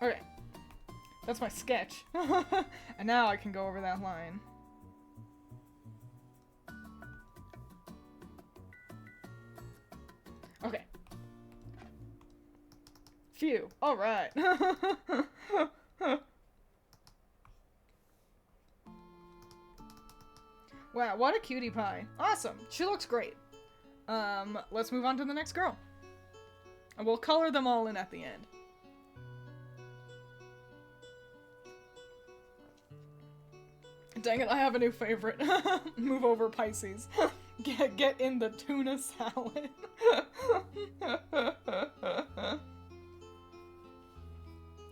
Okay, that's my sketch. And now I can go over that line. Okay. Phew, alright. Wow, what a cutie pie. Awesome, she looks great. Let's move on to the next girl. And we'll color them all in at the end. Dang it, I have a new favorite. Move over, Pisces. Get in the tuna salad.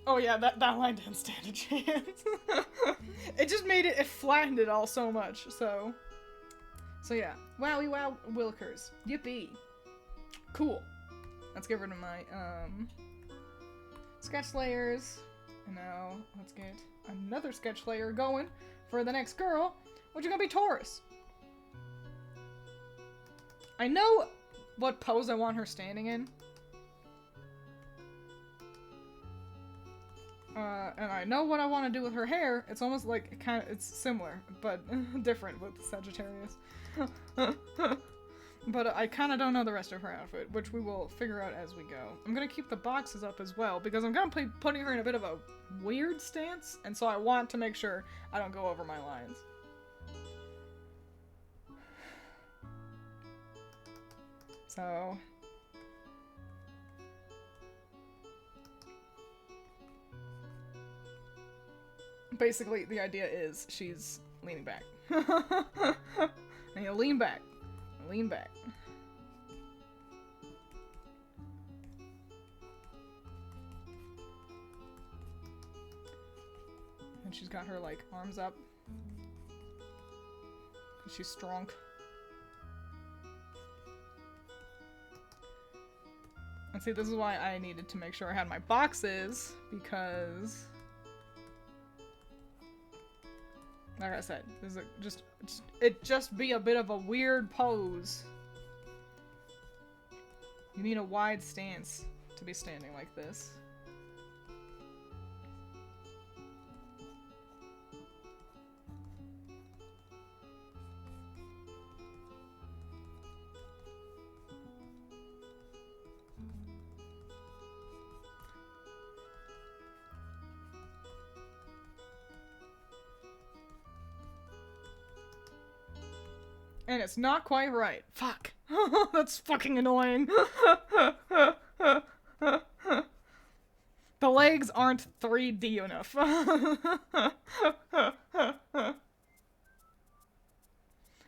Oh yeah, that line didn't stand a chance. It just made it flattened it all so much, so yeah. Wowie wow Wilkers. Yippee. Cool. Let's get rid of my, sketch layers. And now, let's get another sketch layer going for the next girl, which is gonna be Taurus. I know what pose I want her standing in. And I know what I want to do with her hair. It's almost like, it's similar, but different with Sagittarius. But I kind of don't know the rest of her outfit, which we will figure out as we go. I'm gonna keep the boxes up as well, because I'm gonna be putting her in a bit of a weird stance, and so I want to make sure I don't go over my lines. So... basically, the idea is she's leaning back. And you lean back. Lean back. And she's got her, like, arms up. She's strong. And see, this is why I needed to make sure I had my boxes, because... like I said, this is it just be a bit of a weird pose. You need a wide stance to be standing like this. And it's not quite right. Fuck. That's fucking annoying. The legs aren't 3D enough.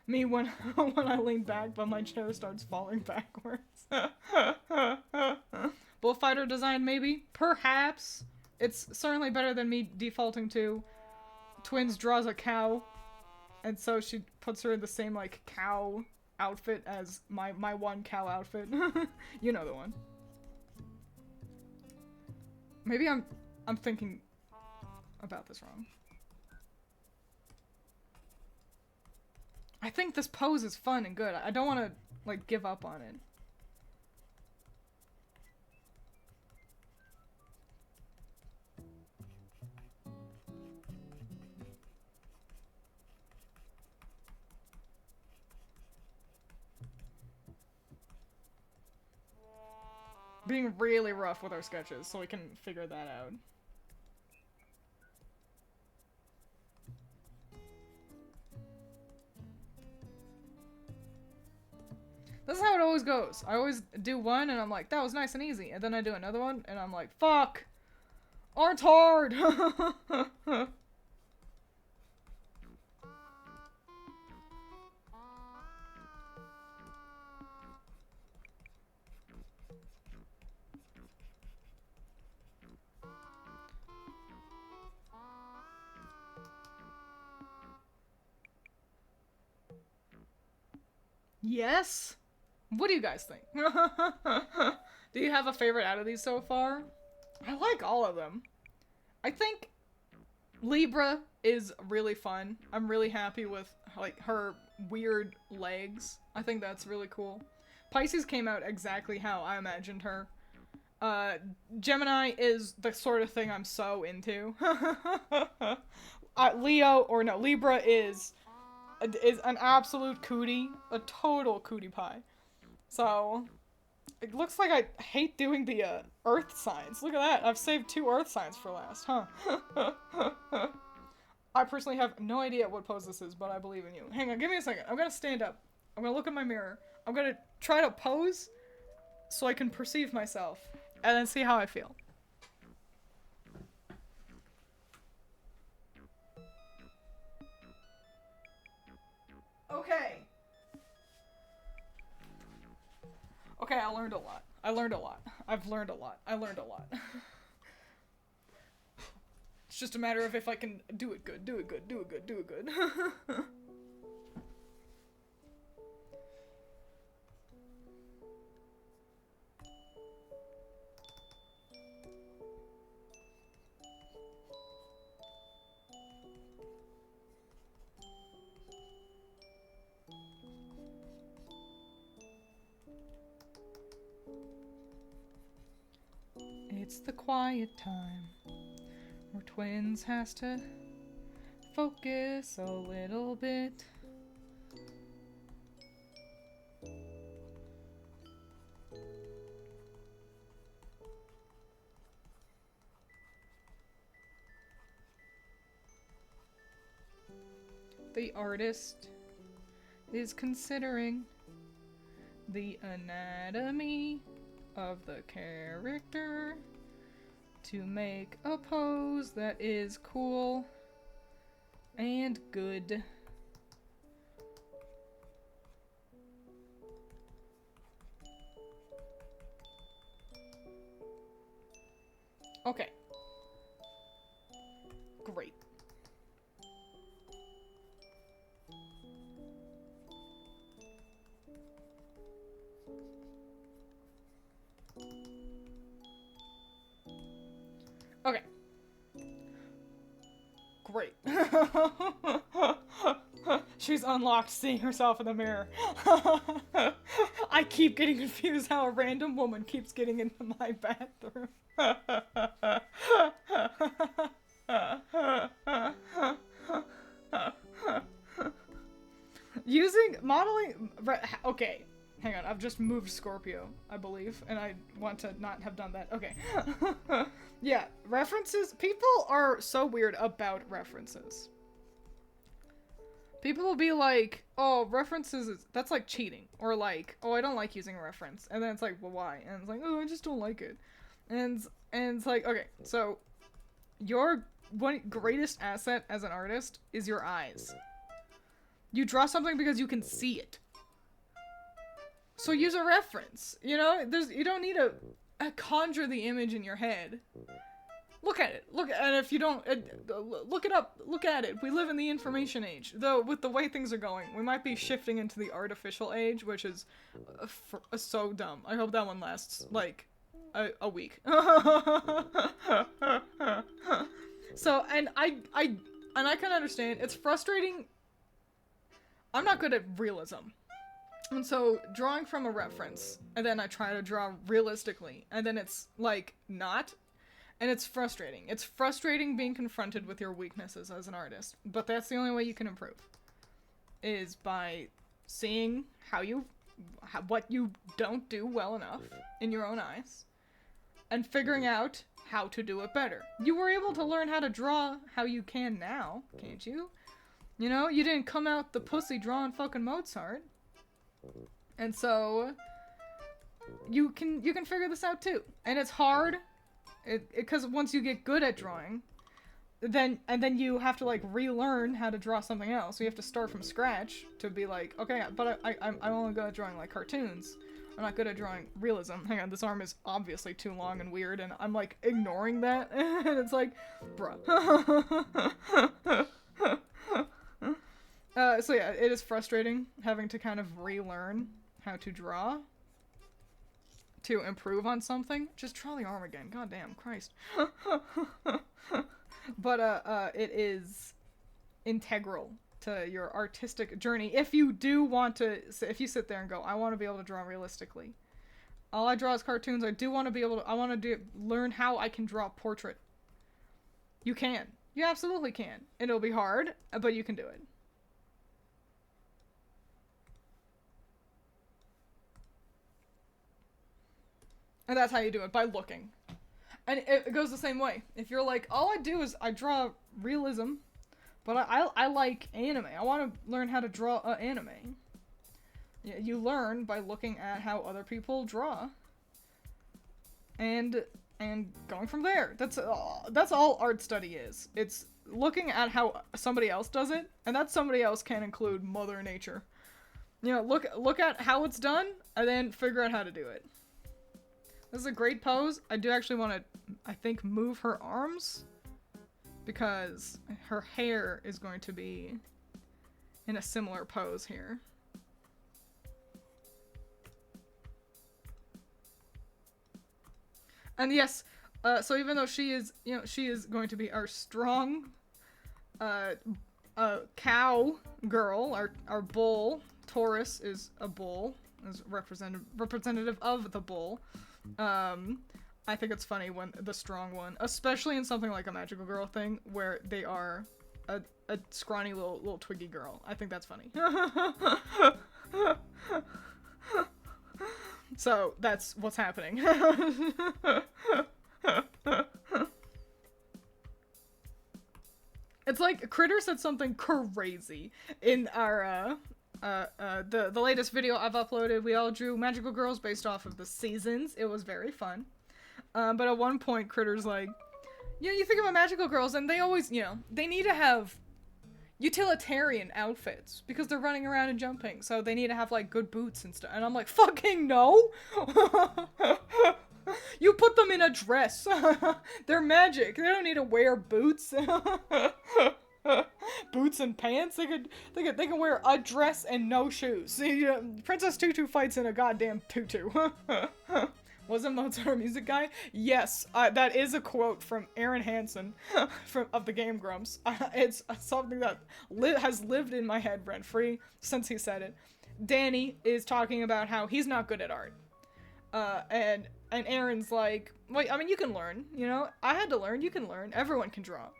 Me when I lean back, but my chair starts falling backwards. Bullfighter design, maybe? Perhaps. It's certainly better than me defaulting to Twiins draws a cow. And so she puts her in the same, like, cow outfit as my one cow outfit. You know the one. Maybe I'm thinking about this wrong. I think this pose is fun and good. I don't want to, like, give up on it. Being really rough with our sketches so we can figure that out. This is how it always goes. I always do one and I'm like, that was nice and easy. And then I do another one and I'm like, fuck! Art's hard! Yes? What do you guys think? Do you have a favorite out of these so far? I like all of them. I think Libra is really fun. I'm really happy with, like, her weird legs. I think that's really cool. Pisces came out exactly how I imagined her. Gemini is the sort of thing I'm so into. Libra is an absolute cootie. A total cootie pie. So, it looks like I hate doing the, earth signs. Look at that. I've saved 2 earth signs for last, huh? I personally have no idea what pose this is, but I believe in you. Hang on, give me a second. I'm gonna stand up. I'm gonna look in my mirror. I'm gonna try to pose so I can perceive myself. And then see how I feel. Okay. Okay, I learned a lot. I've learned a lot. It's just a matter of if I can do it good. It's the quiet time where Twiins has to focus a little bit. The artist is considering the anatomy of the character to make a pose that is cool and good. Okay. Great. great. She's unlocked seeing herself in the mirror. I keep getting confused how a random woman keeps getting into my bathroom. Modeling, okay, hang on, I've just moved Scorpio, I believe, and I want to not have done that. Okay. Yeah, references, people are so weird about references. People will be like, oh, references, that's like cheating. Or like, oh, I don't like using a reference. And then it's like, well, why? And it's like, oh, I just don't like it. And it's like, okay, so your greatest asset as an artist is your eyes. You draw something because you can see it. So use a reference. You know, you don't need to conjure the image in your head. Look at it. And if you don't, look it up. Look at it. We live in the information age. Though, with the way things are going, we might be shifting into the artificial age, which is so dumb. I hope that one lasts, like, a week. So, and I can understand. It's frustrating. I'm not good at realism. And so, drawing from a reference, and then I try to draw realistically, and then it's, like, not. And it's frustrating. It's frustrating being confronted with your weaknesses as an artist. But that's the only way you can improve. Is by seeing what you don't do well enough in your own eyes. And figuring out how to do it better. You were able to learn how to draw how you can now, can't you? You know, you didn't come out the pussy drawing fucking Mozart. And so, you can figure this out too. And it's hard. Because once you get good at drawing, then you have to like relearn how to draw something else. So you have to start from scratch to be like, okay, but I'm only good at drawing like cartoons. I'm not good at drawing realism. Hang on, this arm is obviously too long and weird, and I'm like ignoring that, and it's like, bruh. So yeah, it is frustrating having to kind of relearn how to draw. To improve on something, just draw the arm again. God damn, Christ. But it is integral to your artistic journey. If you do want to, if you sit there and go, I want to be able to draw realistically. All I draw is cartoons. I do want to be able to. I want to learn how I can draw a portrait. You can. You absolutely can. It'll be hard, but you can do it. And that's how you do it, by looking. And it goes the same way. If you're like, all I do is I draw realism, but I like anime. I want to learn how to draw anime. Yeah, you learn by looking at how other people draw. And going from there. That's all art study is. It's looking at how somebody else does it, and that somebody else can include Mother Nature. You know, look at how it's done, and then figure out how to do it. This is a great pose. I do actually want to, I think, move her arms because her hair is going to be in a similar pose here. And yes, so even though she is, you know, she is going to be our strong cow girl, our bull. Taurus is a bull, is representative of the bull. I think it's funny when the strong one, especially in something like a magical girl thing, where they are a scrawny little twiggy girl. I think that's funny. So that's what's happening. It's like Critter said something crazy in our the latest video I've uploaded. We all drew magical girls based off of the seasons. It was very fun. But at one point, Critter's like, you know, you think about magical girls, and they always, you know, they need to have utilitarian outfits because they're running around and jumping, so they need to have like good boots and stuff. And I'm like, fucking no. You put them in a dress. They're magic. They don't need to wear boots. Boots and pants. They can wear a dress and no shoes. See, Princess Tutu fights in a goddamn tutu. Was it Mozart a music guy? Yes, that is a quote from Aaron Hansen of the Game Grumps. It's something that has lived in my head rent-free since he said it. Danny is talking about how he's not good at art. And Aaron's like, wait, I mean, you can learn, you know? I had to learn, you can learn. Everyone can draw.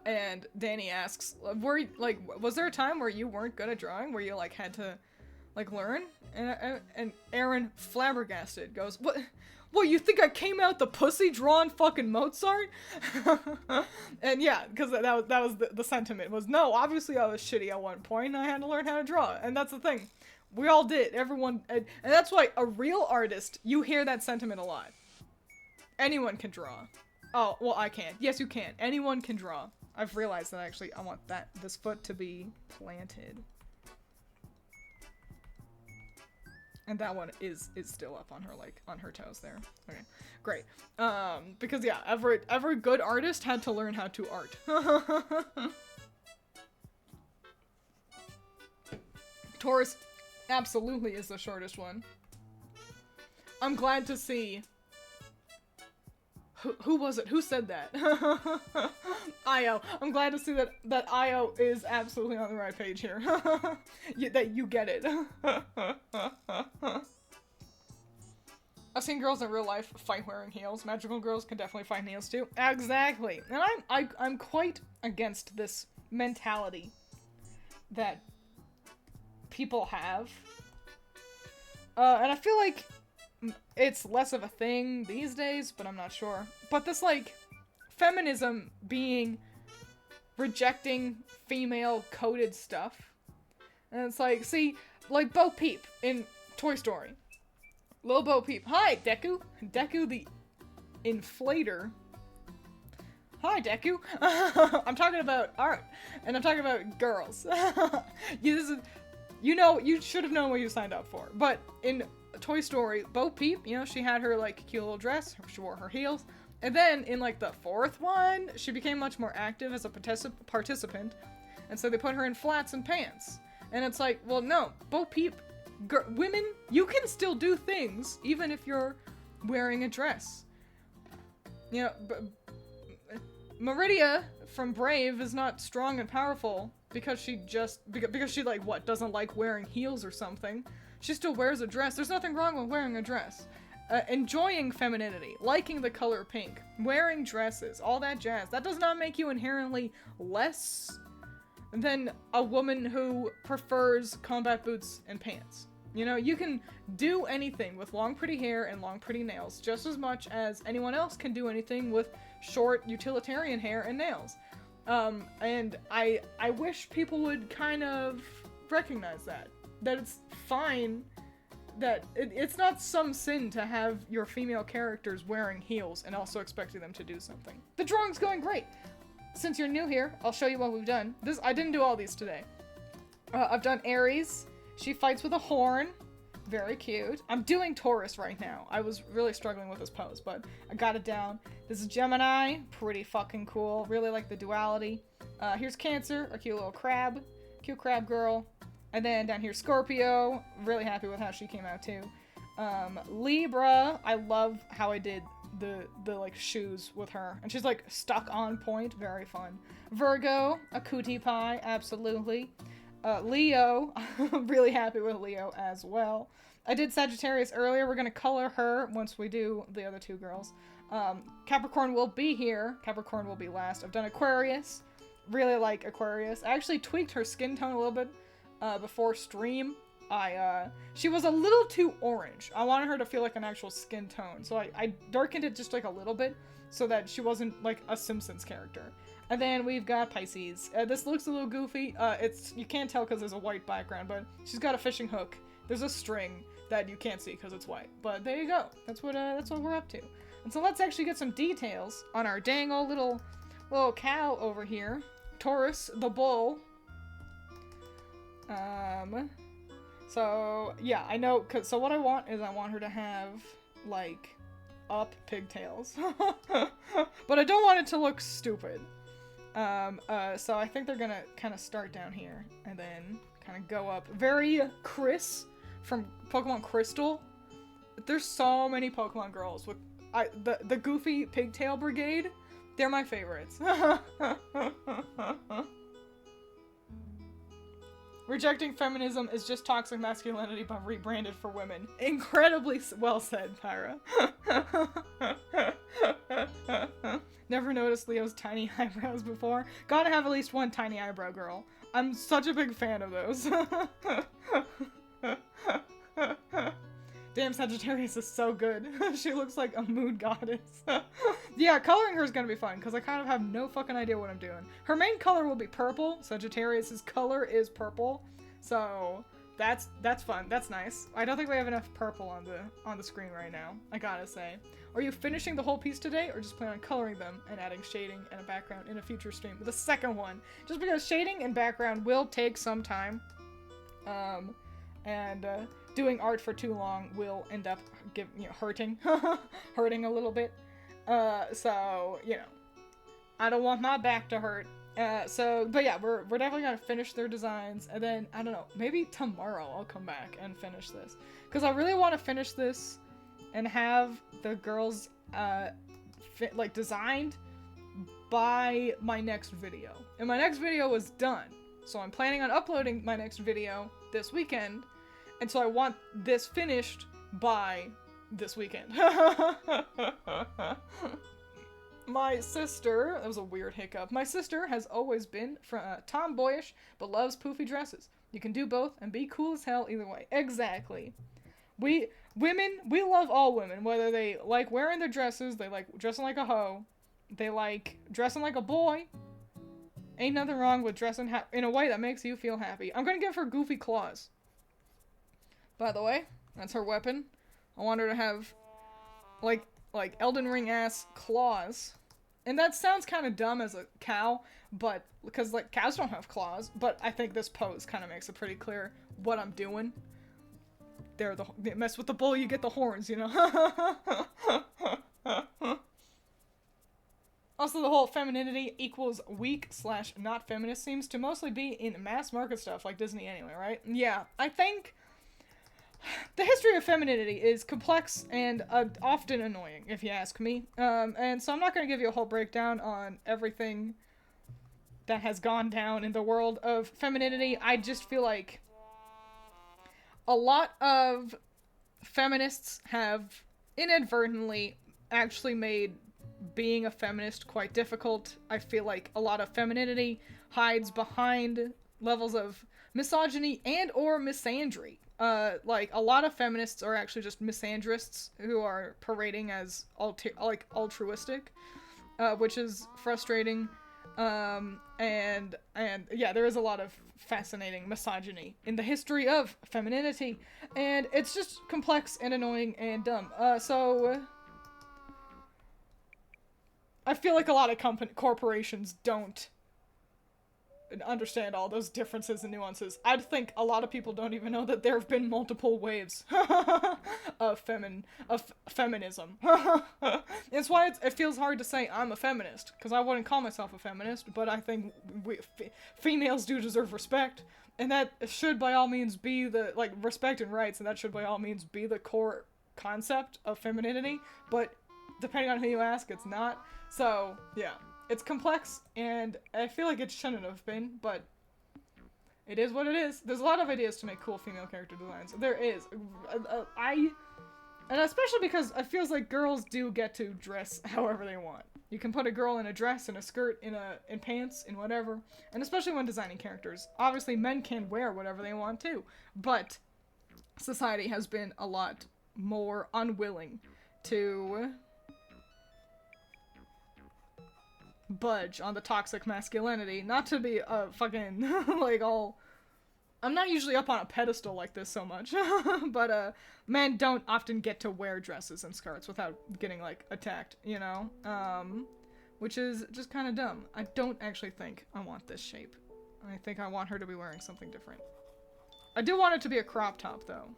And Danny asks, was there a time where you weren't good at drawing? Where you, like, had to, like, learn? And Aaron, flabbergasted, goes, What, you think I came out the pussy drawing fucking Mozart? And yeah, because that was the sentiment, was, no, obviously I was shitty at one point, and I had to learn how to draw. And that's the thing. We all did. Everyone, and that's why a real artist, you hear that sentiment a lot. Anyone can draw. Oh, well, I can't. Yes, you can. Anyone can draw. I've realized that actually I want this foot to be planted. And that one is still up on her, like, on her toes there. Okay, great. Because yeah, every good artist had to learn how to art. Taurus absolutely is the shortest one. I'm glad to see. Who was it? Who said that? Io. I'm glad to see that Io is absolutely on the right page here. That you get it. I've seen girls in real life fight wearing heels. Magical girls can definitely fight in heels too. Exactly. And I'm quite against this mentality that people have. And I feel like it's less of a thing these days, but I'm not sure. But this, like, feminism being rejecting female-coded stuff. And it's like, see, like Bo Peep in Toy Story. Lil Bo Peep. Hi, Deku. Deku the inflator. Hi, Deku. I'm talking about art. And I'm talking about girls. You should have known what you signed up for. But in Toy Story, Bo Peep, you know, she had her, like, cute little dress, she wore her heels, and then in, like, the fourth one, she became much more active as a participant, and so they put her in flats and pants, and it's like, well, no, Bo Peep, women, you can still do things, even if you're wearing a dress. You know, Meridia from Brave is not strong and powerful because she like, what, doesn't like wearing heels or something. She still wears a dress. There's nothing wrong with wearing a dress. Enjoying femininity, liking the color pink, wearing dresses, all that jazz. That does not make you inherently less than a woman who prefers combat boots and pants. You know, you can do anything with long pretty hair and long pretty nails just as much as anyone else can do anything with short utilitarian hair and nails. And I wish people would kind of recognize that it's fine, that it's not some sin to have your female characters wearing heels and also expecting them to do something. The drawing's going great. Since you're new here, I'll show you what we've done. I didn't do all these today. I've done Aries. She fights with a horn. Very cute. I'm doing Taurus right now. I was really struggling with this pose, but I got it down. This is Gemini. Pretty fucking cool. Really like the duality. Here's Cancer, a cute little crab. Cute crab girl. And then down here, Scorpio. Really happy with how she came out too. Libra. I love how I did the like shoes with her. And she's like stuck on point. Very fun. Virgo. A cutie pie. Absolutely. Leo. Really happy with Leo as well. I did Sagittarius earlier. We're going to color her once we do the other two girls. Capricorn will be here. Capricorn will be last. I've done Aquarius. Really like Aquarius. I actually tweaked her skin tone a little bit before stream. She was a little too orange. I wanted her to feel like an actual skin tone. So I darkened it just like a little bit so that she wasn't like a Simpsons character. And then we've got Pisces. This looks a little goofy. You can't tell because there's a white background, but she's got a fishing hook. There's a string that you can't see because it's white. But there you go. That's what we're up to. And so let's actually get some details on our dang old little cow over here. Taurus, the bull. So yeah, I know. So what I want her to have like up pigtails, but I don't want it to look stupid. So I think they're gonna kind of start down here and then kind of go up. Very Chris from Pokemon Crystal. there's so many Pokemon girls with the goofy pigtail brigade. They're my favorites. Rejecting feminism is just toxic masculinity but rebranded for women. Incredibly well said, Pyra. Never noticed Leo's tiny eyebrows before. Gotta have at least one tiny eyebrow girl. I'm such a big fan of those. Damn, Sagittarius is so good. She looks like a mood goddess. Yeah, coloring her is gonna be fun, because I kind of have no fucking idea what I'm doing. Her main color will be purple. Sagittarius's color is purple. So, that's fun. That's nice. I don't think we have enough purple on the screen right now, I gotta say. Are you finishing the whole piece today, or just plan on coloring them and adding shading and a background in a future stream? The second one. Just because shading and background will take some time. Doing art for too long will end up hurting. Hurting a little bit. So, I don't want my back to hurt. But yeah, we're definitely gonna finish their designs, and then, I don't know, maybe tomorrow I'll come back and finish this. Because I really want to finish this and have the girls, designed by my next video. And my next video was done. So I'm planning on uploading my next video this weekend, and so I want this finished by this weekend. My sister, that was a weird hiccup. My sister has always been tomboyish, but loves poofy dresses. You can do both and be cool as hell either way. Exactly. We love all women, whether they like wearing their dresses, they like dressing like a hoe, they like dressing like a boy. Ain't nothing wrong with dressing in a way that makes you feel happy. I'm gonna give her goofy claws. By the way, that's her weapon. I want her to have, like Elden Ring ass claws. And that sounds kind of dumb as a cow, but because cows don't have claws, but I think this pose kind of makes it pretty clear what I'm doing. They mess with the bull, you get the horns, Also, the whole femininity equals weak/not feminist seems to mostly be in mass market stuff like Disney anyway, right? Yeah, I think the history of femininity is complex and often annoying, if you ask me. And so I'm not going to give you a whole breakdown on everything that has gone down in the world of femininity. I just feel like a lot of feminists have inadvertently actually made being a feminist quite difficult. I feel like a lot of femininity hides behind levels of misogyny and or misandry. A lot of feminists are actually just misandrists who are parading as altruistic, which is frustrating. And yeah, there is a lot of fascinating misogyny in the history of femininity, and it's just complex and annoying and dumb. So I feel like a lot of corporations don't understand all those differences and nuances. I'd think a lot of people don't even know that there have been multiple waves of feminism. It's why it feels hard to say I'm a feminist, because I wouldn't call myself a feminist, but I think females do deserve respect, and that should by all means be the, respect and rights, and that should by all means be the core concept of femininity, but depending on who you ask, it's not. So, yeah. It's complex, and I feel like it shouldn't have been, but it is what it is. There's a lot of ideas to make cool female character designs. There is. And especially because it feels like girls do get to dress however they want. You can put a girl in a dress, in a skirt, in pants, in whatever. And especially when designing characters. Obviously, men can wear whatever they want too, but society has been a lot more unwilling to budge on the toxic masculinity. Not to be fucking I'm not usually up on a pedestal like this so much, but men don't often get to wear dresses and skirts without getting attacked, which is just kind of dumb. I don't actually think I want this shape. I think I want her to be wearing something different. I do want it to be a crop top though.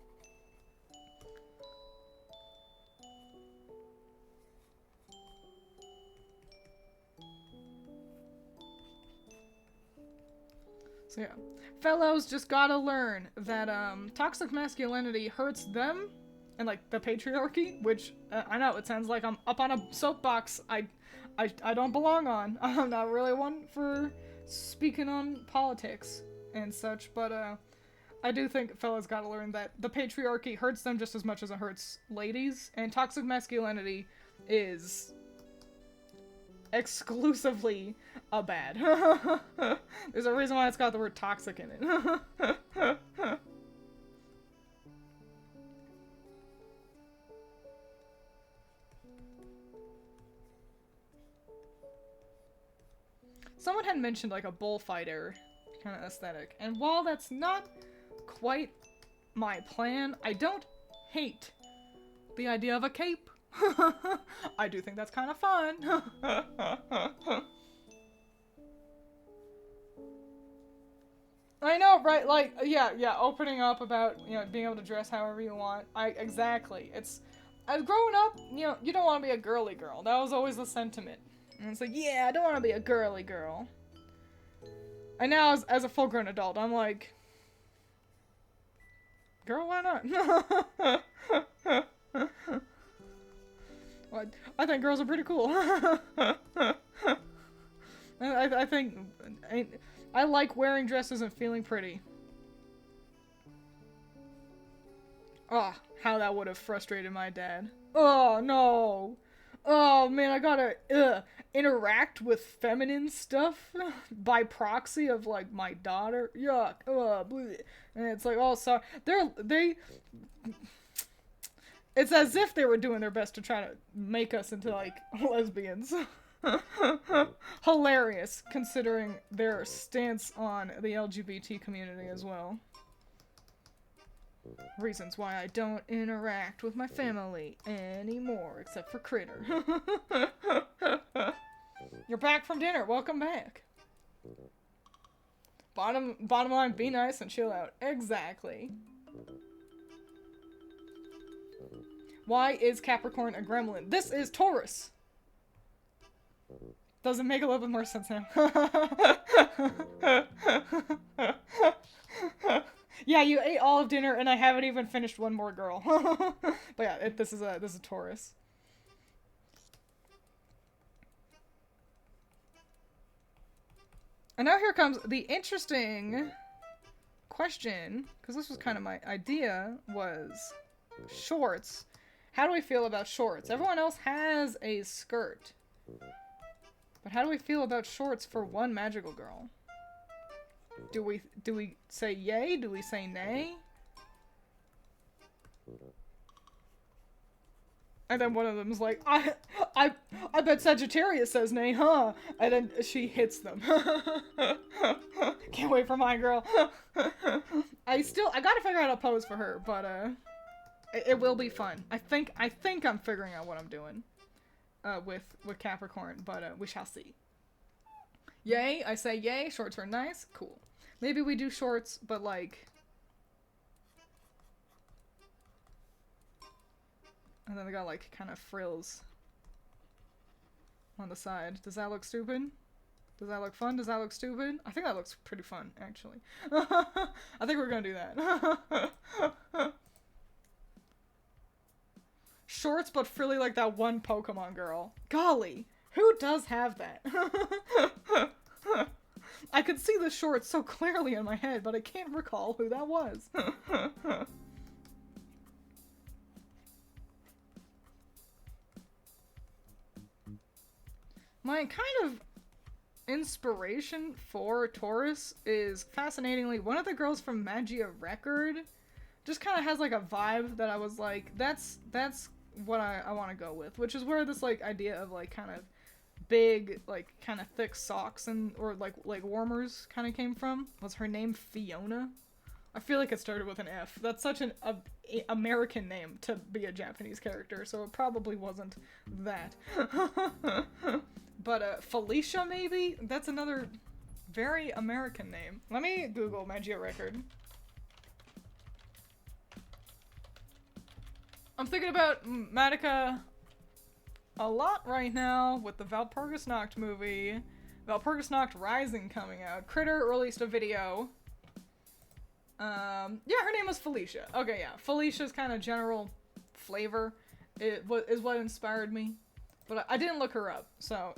So yeah, fellows just gotta learn that toxic masculinity hurts them and like the patriarchy, which I know it sounds like I'm up on a soapbox I don't belong on. I'm not really one for speaking on politics and such, but I do think fellas gotta learn that the patriarchy hurts them just as much as it hurts ladies, and toxic masculinity is exclusively a bad. There's a reason why it's got the word toxic in it. Someone had mentioned like a bullfighter kind of aesthetic, and while that's not quite my plan, I don't hate the idea of a cape. I do think that's kind of fun. I know, right? Like, yeah, opening up about, you know, being able to dress however you want. Exactly. It's, as growing up, you know, you don't want to be a girly girl. That was always the sentiment. And it's like, yeah, I don't want to be a girly girl. And now, as a full-grown adult, I'm like, girl, why not? Well, I think girls are pretty cool. I think I like wearing dresses and feeling pretty. Oh, how that would have frustrated my dad. Oh, no. Oh, man, I gotta interact with feminine stuff by proxy of, like, my daughter. Yuck. Bleh. And it's like, oh, sorry. It's as if they were doing their best to try to make us into, like, lesbians. Hilarious, considering their stance on the LGBT community as well. Reasons why I don't interact with my family anymore, except for Critter. You're back from dinner. Welcome back. Bottom line, be nice and chill out. Exactly. Why is Capricorn a gremlin? This is Taurus. Does it make a little bit more sense now? Yeah, you ate all of dinner and I haven't even finished one more girl. But yeah, this is a Taurus. And now here comes the interesting question, because this was kind of my idea, was shorts. How do we feel about shorts? Everyone else has a skirt. But how do we feel about shorts for one magical girl? Do we say yay? Do we say nay? And then one of them is like, I bet Sagittarius says nay, huh? And then she hits them. Can't wait for my girl. I gotta figure out a pose for her, but it will be fun. I think I'm figuring out what I'm doing with Capricorn, but we shall see. Yay, I say yay, shorts are nice, cool. Maybe we do shorts, but like... And then they got like kind of frills on the side. Does that look stupid? Does that look fun? Does that look stupid? I think that looks pretty fun, actually. I think we're gonna do that. Shorts, but frilly like that one Pokemon girl. Golly, who does have that? I could see the shorts so clearly in my head, but I can't recall who that was. My kind of inspiration for Taurus is, fascinatingly, one of the girls from Magia Record just kind of has like a vibe that I was like, that's what I want to go with, which is where this like idea of like kind of big, like kind of thick socks and or like warmers kind of came from. Was her name Fiona? I feel like it started with an F. That's such an American name to be a Japanese character, so it probably wasn't that. But Felicia, maybe? That's another very American name. Let me Google Magia Record. I'm thinking about Madoka a lot right now with the Valpurgis Nacht movie. Valpurgis Nacht Rising coming out. Critter released a video. Yeah, her name was Felicia. Okay, yeah. Felicia's kind of general flavor is what inspired me. But I didn't look her up, so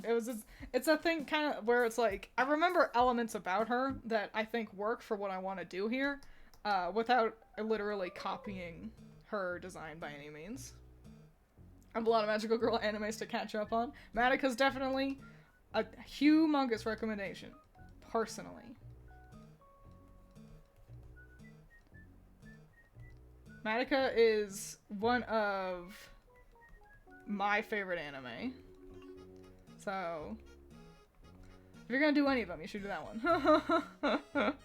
it's a thing kind of where it's like, I remember elements about her that I think work for what I want to do here, without literally copying her design by any means. I have a lot of magical girl animes to catch up on. Madoka's definitely a humongous recommendation, personally. Madoka is one of my favorite anime. So, if you're gonna do any of them, you should do that one.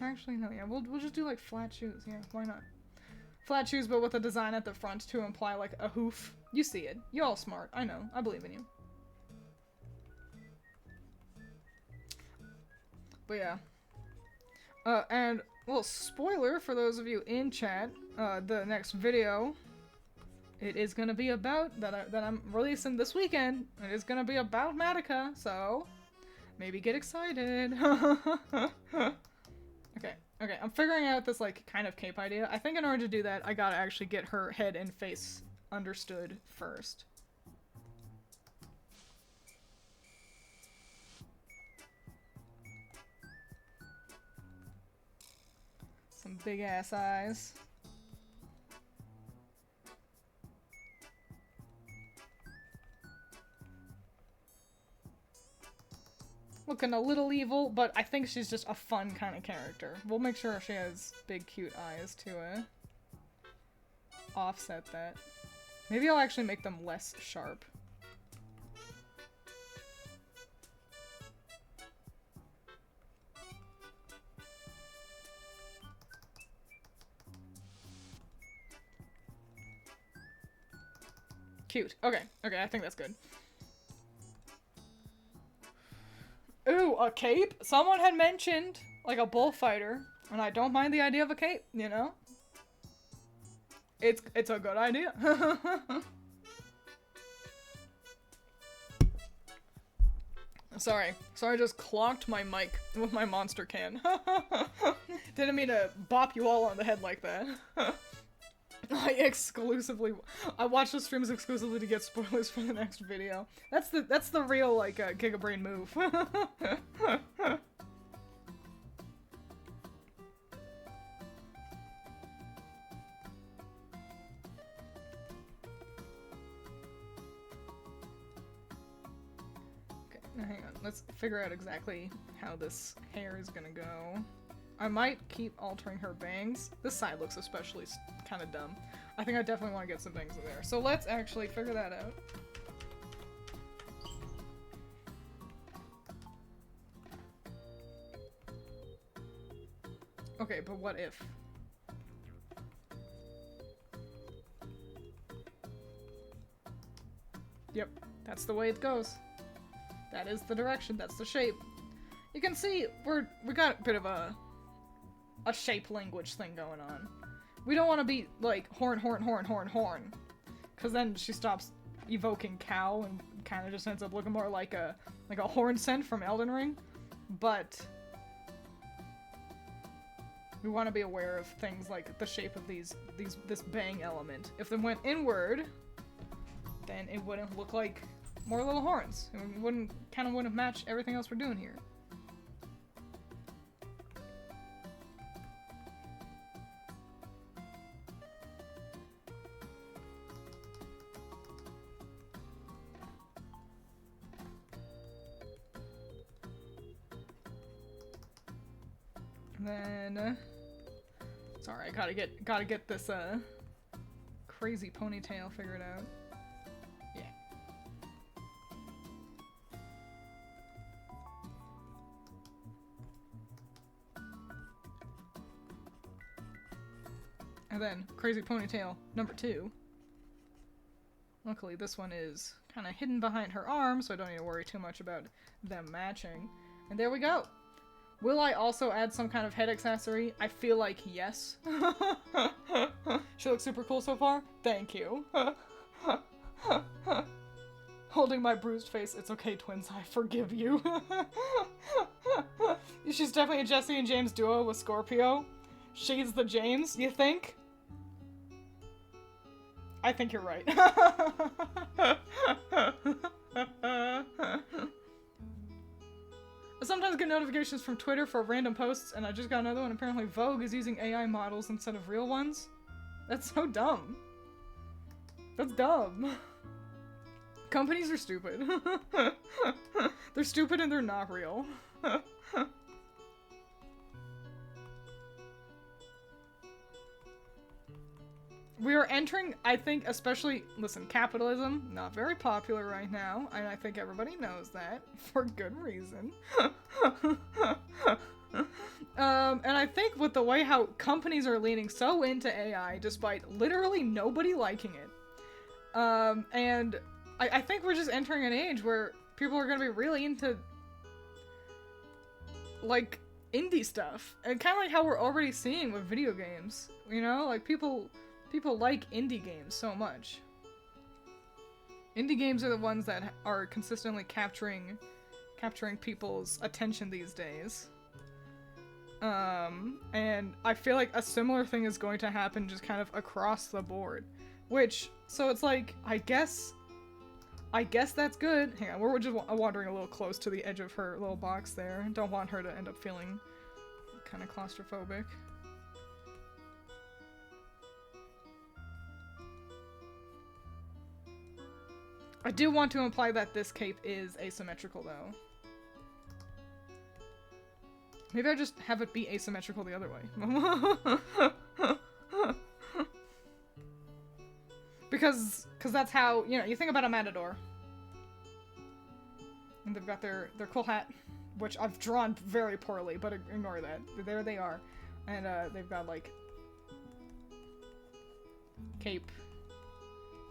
Actually, no, yeah, we'll just do like flat shoes. Yeah, why not? Flat shoes, but with a design at the front to imply like a hoof. You see it. You're all smart. I know. I believe in you. But yeah. And, well, spoiler for those of you in chat, the next video, it is gonna be about, that I'm releasing this weekend, it is gonna be about Madoka, so maybe get excited. Okay, I'm figuring out this, like, kind of cape idea. I think in order to do that, I gotta actually get her head and face understood first. Some big ass eyes. Looking a little evil, but I think she's just a fun kind of character. We'll make sure she has big cute eyes to offset that. Maybe I'll actually make them less sharp. Cute. Okay, I think that's good. Ooh, a cape? Someone had mentioned, like, a bullfighter, and I don't mind the idea of a cape, you know? It's a good idea. Sorry, I just clonked my mic with my monster can. Didn't mean to bop you all on the head like that. I watch the streams exclusively to get spoilers for the next video. That's the real, like, Giga Brain move. Okay, now hang on. Let's figure out exactly how this hair is gonna go. I might keep altering her bangs. This side looks especially kind of dumb. I think I definitely want to get some bangs in there. So let's actually figure that out. Okay, but what if? Yep, that's the way it goes. That is the direction, that's the shape. You can see we got a bit of a shape language thing going on. We don't want to be like horn, because then she stops evoking cow and kind of just ends up looking more like a horn scent from Elden Ring. But we want to be aware of things like the shape of this bang element. If they went inward, then it wouldn't look like more little horns. It wouldn't match everything else we're doing here. Then, sorry, I gotta get this crazy ponytail figured out. Yeah. And then crazy ponytail number 2. Luckily, this one is kind of hidden behind her arm, so I don't need to worry too much about them matching. And there we go. Will I also add some kind of head accessory? I feel like yes. She looks super cool so far. Thank you. Holding my bruised face. It's okay, twins. I forgive you. She's definitely a Jesse and James duo with Scorpio. She's the James, you think? I think you're right. I sometimes get notifications from Twitter for random posts, and I just got another one. Apparently Vogue is using AI models instead of real ones. That's so dumb. That's dumb. Companies are stupid. They're stupid and they're not real. We are entering, I think, especially, listen, capitalism, not very popular right now, and I think everybody knows that, for good reason. And I think with the way how companies are leaning so into AI, despite literally nobody liking it, and I think we're just entering an age where people are gonna be really into, like, indie stuff, and kind of like how we're already seeing with video games, you know? Like, people like indie games so much. Indie games are the ones that are consistently capturing people's attention these days. And I feel like a similar thing is going to happen just kind of across the board. Which, so it's like, I guess that's good. Hang on, we're just wandering a little close to the edge of her little box there. Don't want her to end up feeling kind of claustrophobic. I do want to imply that this cape is asymmetrical, though. Maybe I just have it be asymmetrical the other way. Because that's how, you know, you think about a matador. And they've got their cool hat, which I've drawn very poorly, but ignore that. There they are. And they've got, like, cape.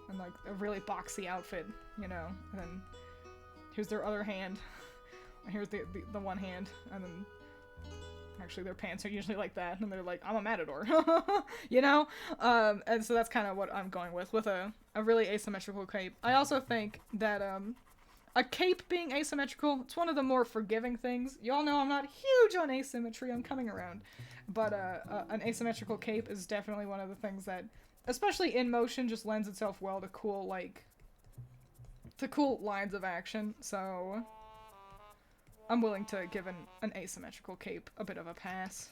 And, like, a really boxy outfit, you know, and then here's their other hand, and here's the one hand, and then actually their pants are usually like that, and they're like, I'm a matador, you know, and so that's kind of what I'm going with a really asymmetrical cape. I also think that, a cape being asymmetrical, it's one of the more forgiving things. Y'all know I'm not huge on asymmetry, I'm coming around, but, an asymmetrical cape is definitely one of the things that, especially in motion, just lends itself well to cool, like, to cool lines of action, so I'm willing to give an asymmetrical cape a bit of a pass.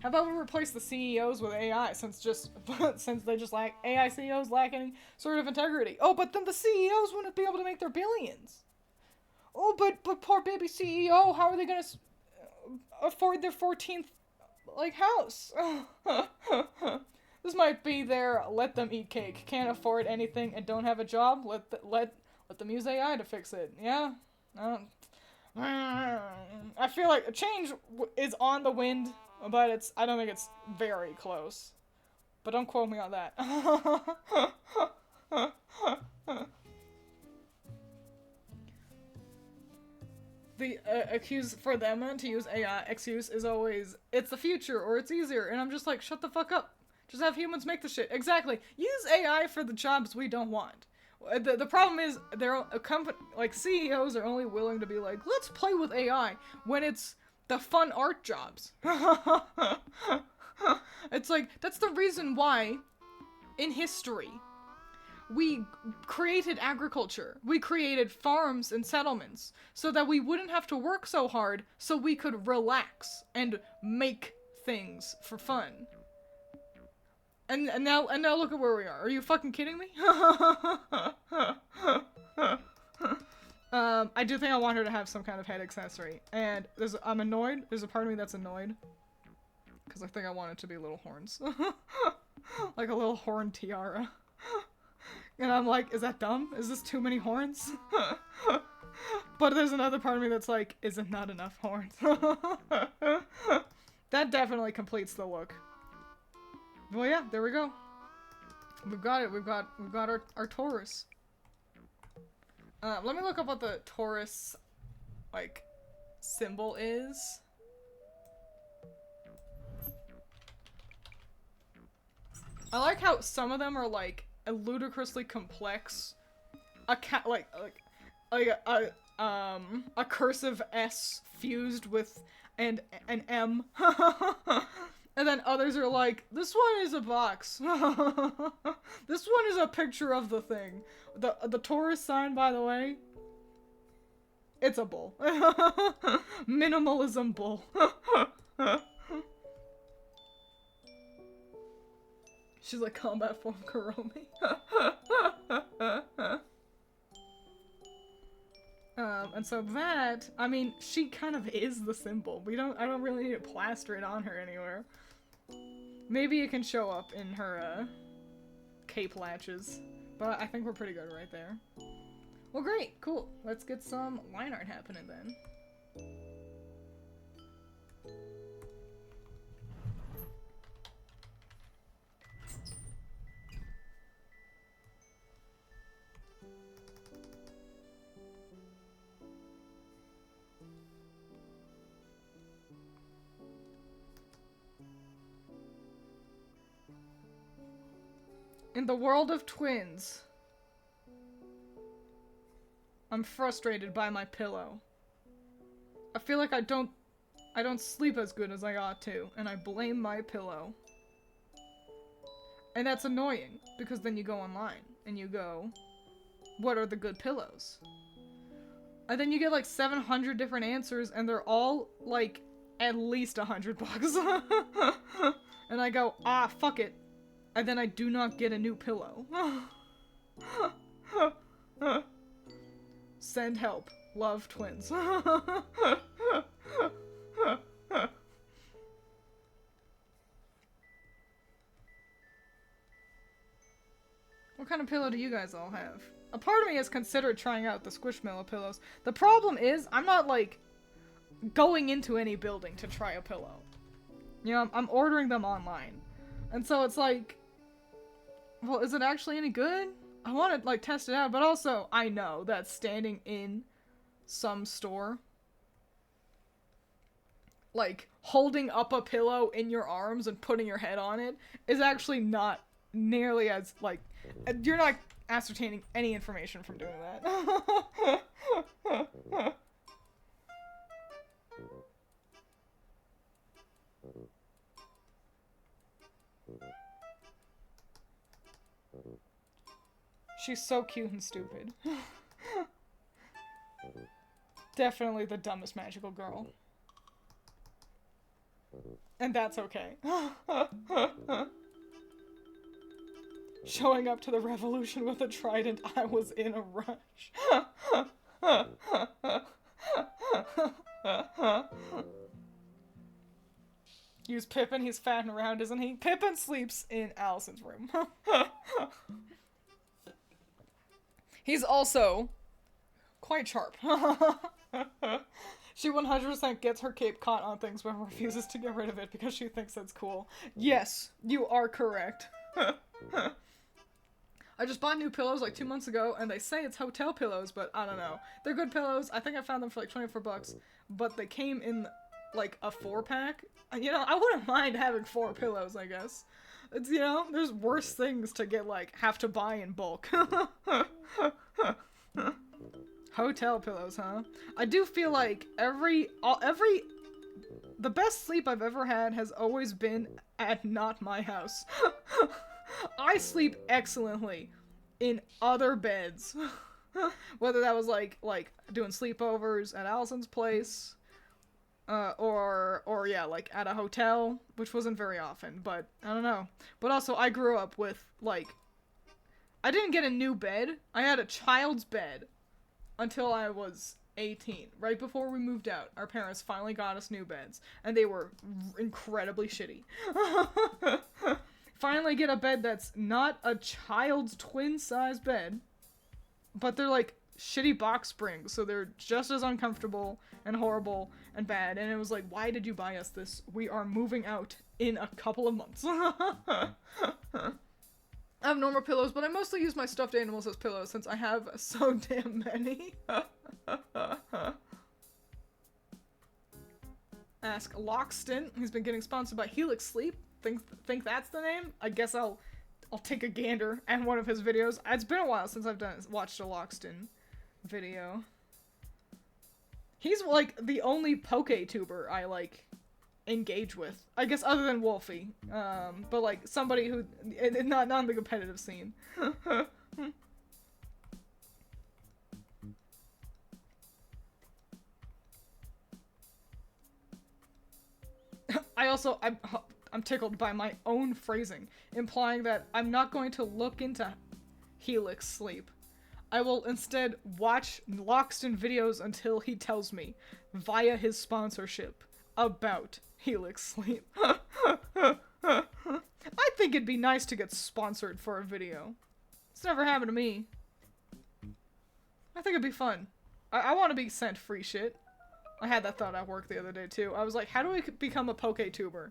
How about we replace the CEOs with AI, since they just lack, AI CEOs lack any sort of integrity. Oh, but then the CEOs wouldn't be able to make their billions. Oh, but poor baby CEO, how are they gonna afford their 14th, like, house? This might be their let them eat cake. Can't afford anything and don't have a job. Let them use AI to fix it. Yeah. I feel like a change is on the wind, but I don't think it's very close. But don't quote me on that. The excuse for them to use AI excuse is always, it's the future or it's easier, and I'm just like, shut the fuck up. Just have humans make the shit. Exactly. Use AI for the jobs we don't want. The problem is, like, CEOs are only willing to be like, let's play with AI when it's the fun art jobs. It's like, that's the reason why, in history, we created agriculture. We created farms and settlements so that we wouldn't have to work so hard, so we could relax and make things for fun. And now look at where we are. Are you fucking kidding me? I do think I want her to have some kind of head accessory. And I'm annoyed. There's a part of me that's annoyed. Because I think I want it to be little horns. Like a little horn tiara. And I'm like, is that dumb? Is this too many horns? But there's another part of me that's like, is it not enough horns? That definitely completes the look. Well, yeah, there we go. We've got it. We've got our Taurus. Let me look up what the Taurus, like, symbol is. I like how some of them are like ludicrously complex. A cursive S fused with an M. And then others are like, this one is a box. This one is a picture of the thing. The Taurus sign, by the way, it's a bull. Minimalism bull. She's like, combat form Kuromi. And so that, I mean, she kind of is the symbol. I don't really need to plaster it on her anywhere. Maybe it can show up in her, cape latches. But I think we're pretty good right there. Well, great, cool. Let's get some line art happening then. In the world of Twiins, I'm frustrated by my pillow. I feel like I don't sleep as good as I ought to, and I blame my pillow. And that's annoying, because then you go online, and you go, what are the good pillows? And then you get like 700 different answers, and they're all like at least $100. And I go, ah, fuck it. And then I do not get a new pillow. Send help. Love, Twiins. What kind of pillow do you guys all have? A part of me has considered trying out the Squishmallow pillows. The problem is, I'm not, like, going into any building to try a pillow. You know, I'm ordering them online. And so it's like, well, is it actually any good? I want to, like, test it out, but also, I know that standing in some store, like, holding up a pillow in your arms and putting your head on it is actually not nearly as, like, you're not ascertaining any information from doing that. She's so cute and stupid. Definitely the dumbest magical girl. And that's okay. Showing up to the revolution with a trident, I was in a rush. Use Pippin, he's fatting around, isn't he? Pippin sleeps in Allison's room. He's also quite sharp. She 100% gets her cape caught on things but refuses to get rid of it because she thinks it's cool. Yes, you are correct. I just bought new pillows like 2 months ago, and they say it's hotel pillows, but I don't know. They're good pillows. I think I found them for like 24 bucks, but they came in like a 4-pack. You know, I wouldn't mind having 4 pillows, I guess. It's, you know, there's worse things to get, like, have to buy in bulk. Hotel pillows, huh? I do feel like the best sleep I've ever had has always been at not my house. I sleep excellently in other beds. Whether that was like doing sleepovers at Allison's place, or yeah, like at a hotel, which wasn't very often, but I don't know. But also, I grew up with, like, I didn't get a new bed. I had a child's bed until I was 18. Right before we moved out, our parents finally got us new beds, and they were incredibly shitty. Finally get a bed that's not a child's twin-size bed, but they're like shitty box springs, so they're just as uncomfortable and horrible and bad. And it was like, why did you buy us this? We are moving out in a couple of months. I have normal pillows, but I mostly use my stuffed animals as pillows since I have so damn many. Ask Lockston. He's been getting sponsored by Helix Sleep. Think that's the name? I guess I'll I'll take a gander at one of his videos. It's been a while since I've watched a Loxton video. He's like the only PokeTuber I like engage with, I guess, other than Wolfie. But like somebody who not in the competitive scene. I'm tickled by my own phrasing, implying that I'm not going to look into Helix sleep. I will instead watch Loxton videos until he tells me, via his sponsorship, about Helix sleep. I think it'd be nice to get sponsored for a video. It's never happened to me. I think it'd be fun. I want to be sent free shit. I had that thought at work the other day too. I was like, how do I become a PokeTuber?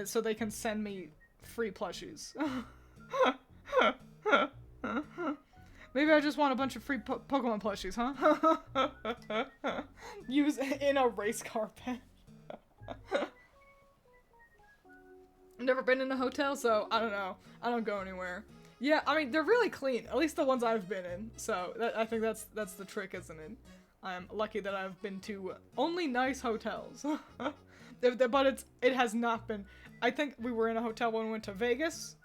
So they can send me free plushies. Maybe I just want a bunch of free Pokemon plushies, huh? Use in a race car pen. I've never been in a hotel, so I don't know. I don't go anywhere. Yeah, I mean, they're really clean. At least the ones I've been in. So I think that's the trick, isn't it? I'm lucky that I've been to only nice hotels. But it has not been. I think we were in a hotel when we went to Vegas.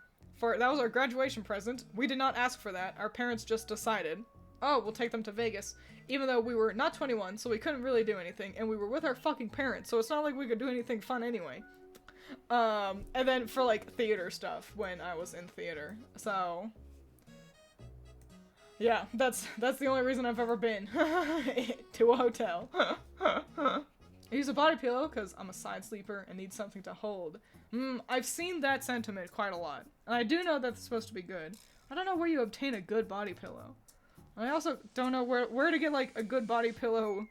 That was our graduation present. We did not ask for that. Our parents just decided, oh, we'll take them to Vegas. Even though we were not 21, so we couldn't really do anything. And we were with our fucking parents, so it's not like we could do anything fun anyway. And then for like theater stuff when I was in theater. So yeah, that's the only reason I've ever been to a hotel. I use a body pillow because I'm a side sleeper and need something to hold. I've seen that sentiment quite a lot. And I do know that's supposed to be good. I don't know where you obtain a good body pillow. I also don't know where to get like a good body pillow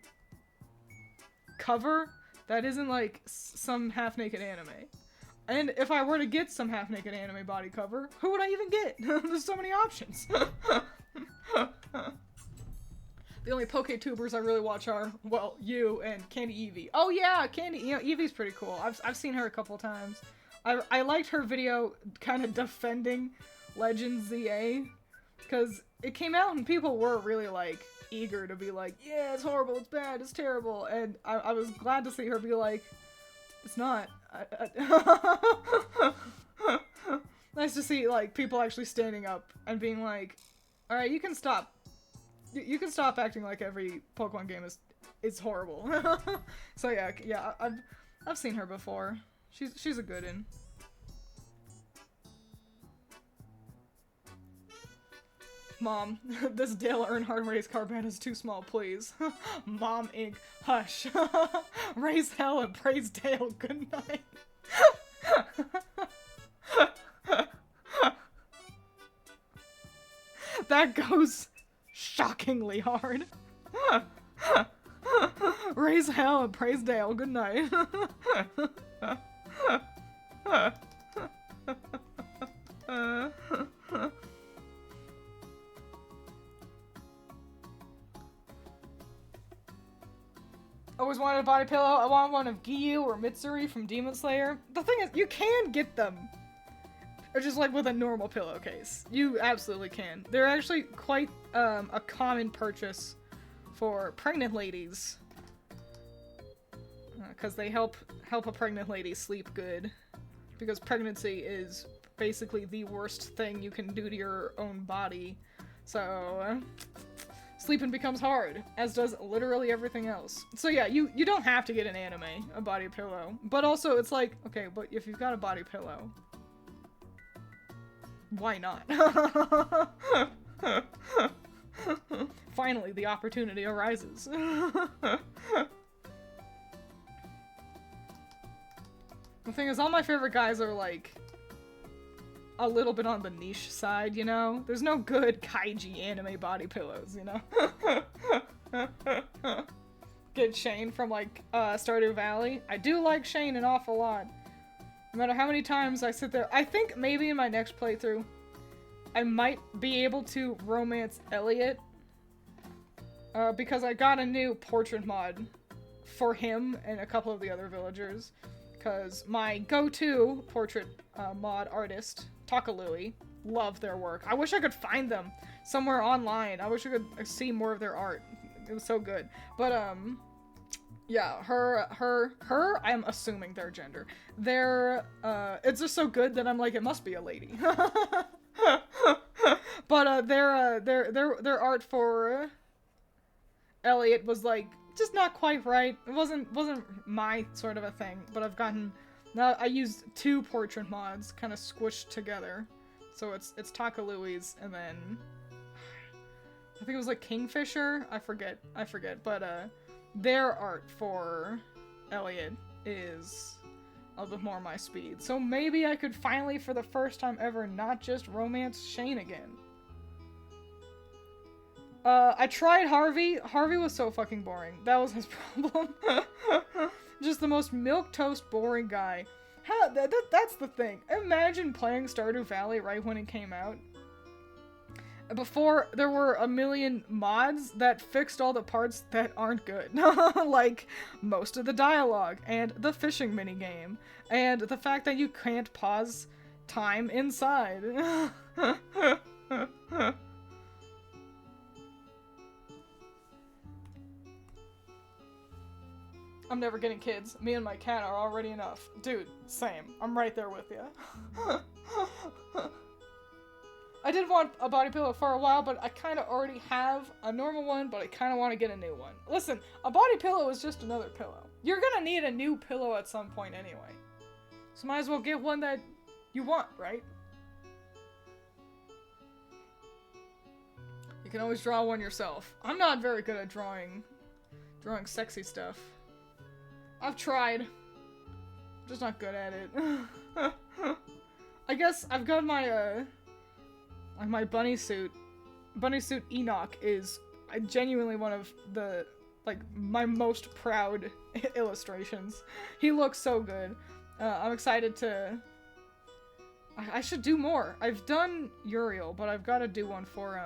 cover that isn't like some half-naked anime. And if I were to get some half-naked anime body cover, who would I even get? There's so many options. The only PokeTubers I really watch are, well, you and Candy Eevee. Oh yeah, Candy, Eevee's pretty cool. I've seen her a couple times. I liked her video kind of defending Legend ZA, because it came out and people were really like eager to be like, yeah, it's horrible, it's bad, it's terrible, and I was glad to see her be like, it's not. Nice to see like people actually standing up and being like, all right, you can stop. You can stop acting like every Pokemon game is horrible. So yeah, I've seen her before. She's a good one. Mom, this Dale Earnhardt race car band is too small, please. Mom Inc. Hush. Raise hell and praise Dale. Good night. That goes shockingly hard. Raise hell and praise Dale. Good night. Always wanted a body pillow. I want one of Giyu or Mitsuri from Demon Slayer. The thing is, you can get them. Or just like with a normal pillowcase. You absolutely can. They're actually quite a common purchase for pregnant ladies. Because they help a pregnant lady sleep good. Because pregnancy is basically the worst thing you can do to your own body. So sleeping becomes hard, as does literally everything else. So yeah, you don't have to get an anime, a body pillow. But also it's like, okay, but if you've got a body pillow, why not? Finally, the opportunity arises. The thing is, all my favorite guys are like a little bit on the niche side, you know? There's no good kaiji anime body pillows, you know? Get Shane from like Stardew Valley. I do like Shane an awful lot. No matter how many times I sit there, I think maybe in my next playthrough, I might be able to romance Elliot. Because I got a new portrait mod for him and a couple of the other villagers. Because my go-to portrait mod artist, Takalui, love their work. I wish I could find them somewhere online. I wish I could see more of their art. It was so good. But, yeah, her, I'm assuming their gender. It's just so good that I'm like, it must be a lady. But, their art for Elliot was, like, just not quite right. It wasn't my sort of a thing, but now I used 2 portrait mods kind of squished together. So it's Takalui's, and then I think it was like Kingfisher. I forget, but their art for Elliot is a little bit more my speed. So maybe I could finally, for the first time ever, not just romance Shane again. I tried Harvey. Harvey was so fucking boring. That was his problem. Just the most milquetoast boring guy. That's the thing. Imagine playing Stardew Valley right when it came out. Before there were a million mods that fixed all the parts that aren't good. Like most of the dialogue, and the fishing minigame, and the fact that you can't pause time inside. I'm never getting kids. Me and my cat are already enough. Dude, same. I'm right there with you. I did want a body pillow for a while, but I kind of already have a normal one, but I kind of want to get a new one. Listen, a body pillow is just another pillow. You're gonna need a new pillow at some point anyway. So might as well get one that you want, right? You can always draw one yourself. I'm not very good at drawing sexy stuff. I've tried. I'm just not good at it. I guess I've got my, my bunny suit. Bunny suit Enoch is genuinely one of the, like, my most proud illustrations. He looks so good. I'm excited to... I should do more. I've done Uriel, but I've got to do one for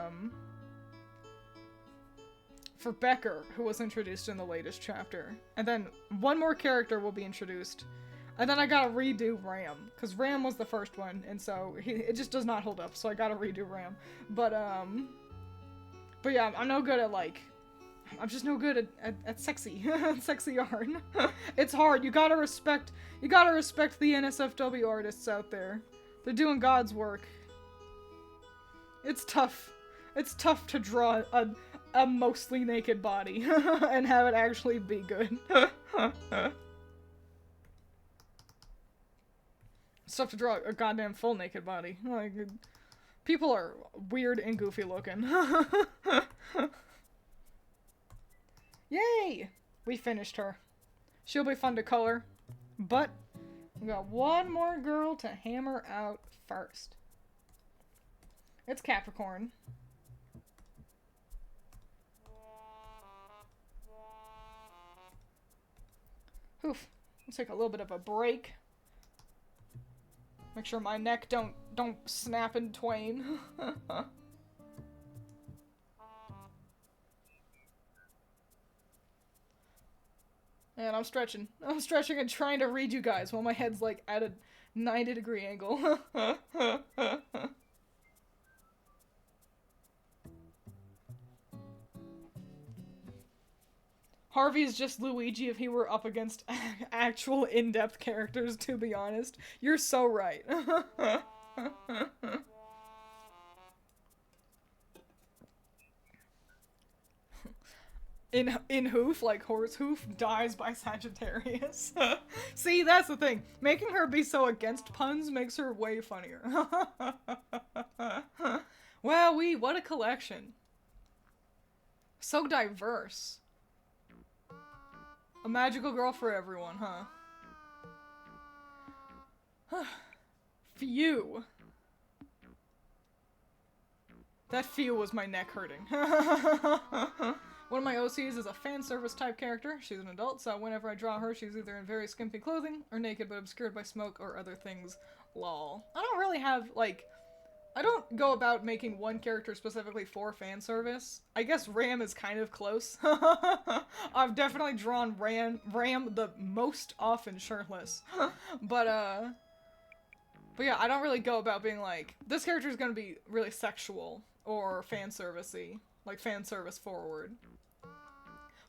Becker, who was introduced in the latest chapter. And then one more character will be introduced. And then I gotta redo Ram, because Ram was the first one, and so it just does not hold up, so I gotta redo Ram. But yeah, I'm no good at, like, I'm just no good at sexy, sexy art. It's hard, you gotta respect the NSFW artists out there. They're doing God's work. It's tough to draw a mostly naked body, and have it actually be good. It's tough to draw a goddamn full naked body. Like, people are weird and goofy looking. Yay! We finished her. She'll be fun to color. But we got one more girl to hammer out first. It's Capricorn. Oof. Let's take a little bit of a break. Make sure my neck don't snap in twain. And I'm stretching. I'm stretching and trying to read you guys while my head's like at a 90-degree angle. Harvey's just Luigi if he were up against actual in-depth characters, to be honest. You're so right. In Hoof, like Horse Hoof, dies by Sagittarius. See, that's the thing. Making her be so against puns makes her way funnier. Wowee, what a collection. So diverse. A magical girl for everyone, huh? Phew. That phew was my neck hurting. One of my OCs is a fan service type character. She's an adult, so whenever I draw her, she's either in very skimpy clothing or naked but obscured by smoke or other things. Lol. I don't really have, like... I don't go about making one character specifically for fan service. I guess Ram is kind of close. I've definitely drawn Ram the most often shirtless. But, But yeah, I don't really go about being like, this character is gonna be really sexual or fan servicey, like fan service forward.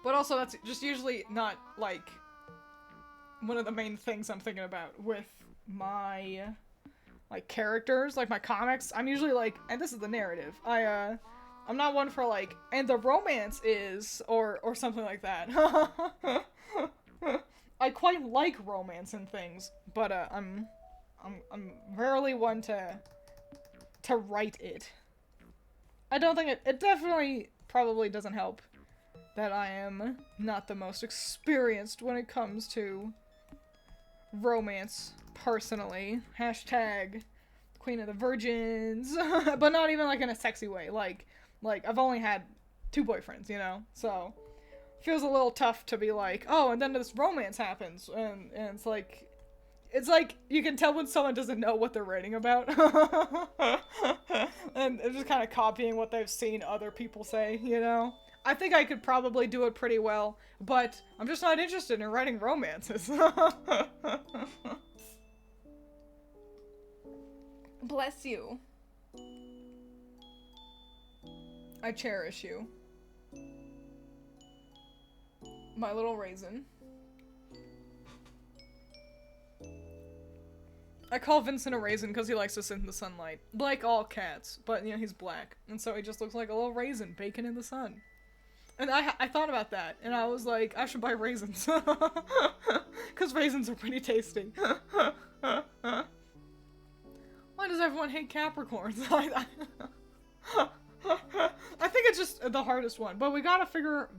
But also that's just usually not like one of the main things I'm thinking about with my like characters, like my comics. I'm usually like, and this is the narrative. I'm not one for like, and the romance is or something like that. I quite like romance and things, but I'm rarely one to write it. I don't think it definitely probably doesn't help that I am not the most experienced when it comes to romance, personally. Hashtag Queen of the Virgins. But not even like in a sexy way. Like I've only had 2 boyfriends, you know? So feels a little tough to be like, oh, and then this romance happens, and it's like you can tell when someone doesn't know what they're writing about. And they're just kind of copying what they've seen other people say, you know? I think I could probably do it pretty well, but I'm just not interested in writing romances. Bless you. I cherish you. My little raisin. I call Vincent a raisin because he likes to sit in the sunlight. Like all cats, but, you know, he's black. And so he just looks like a little raisin baking in the sun. And I thought about that, and I was like, I should buy raisins. Because raisins are pretty tasty. Why does everyone hate Capricorns? I think it's just the hardest one, but we gotta figure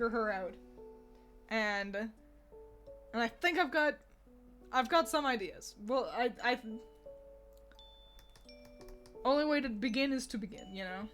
her out. And I think I've got some ideas. Well, I only way to begin is to begin, you know?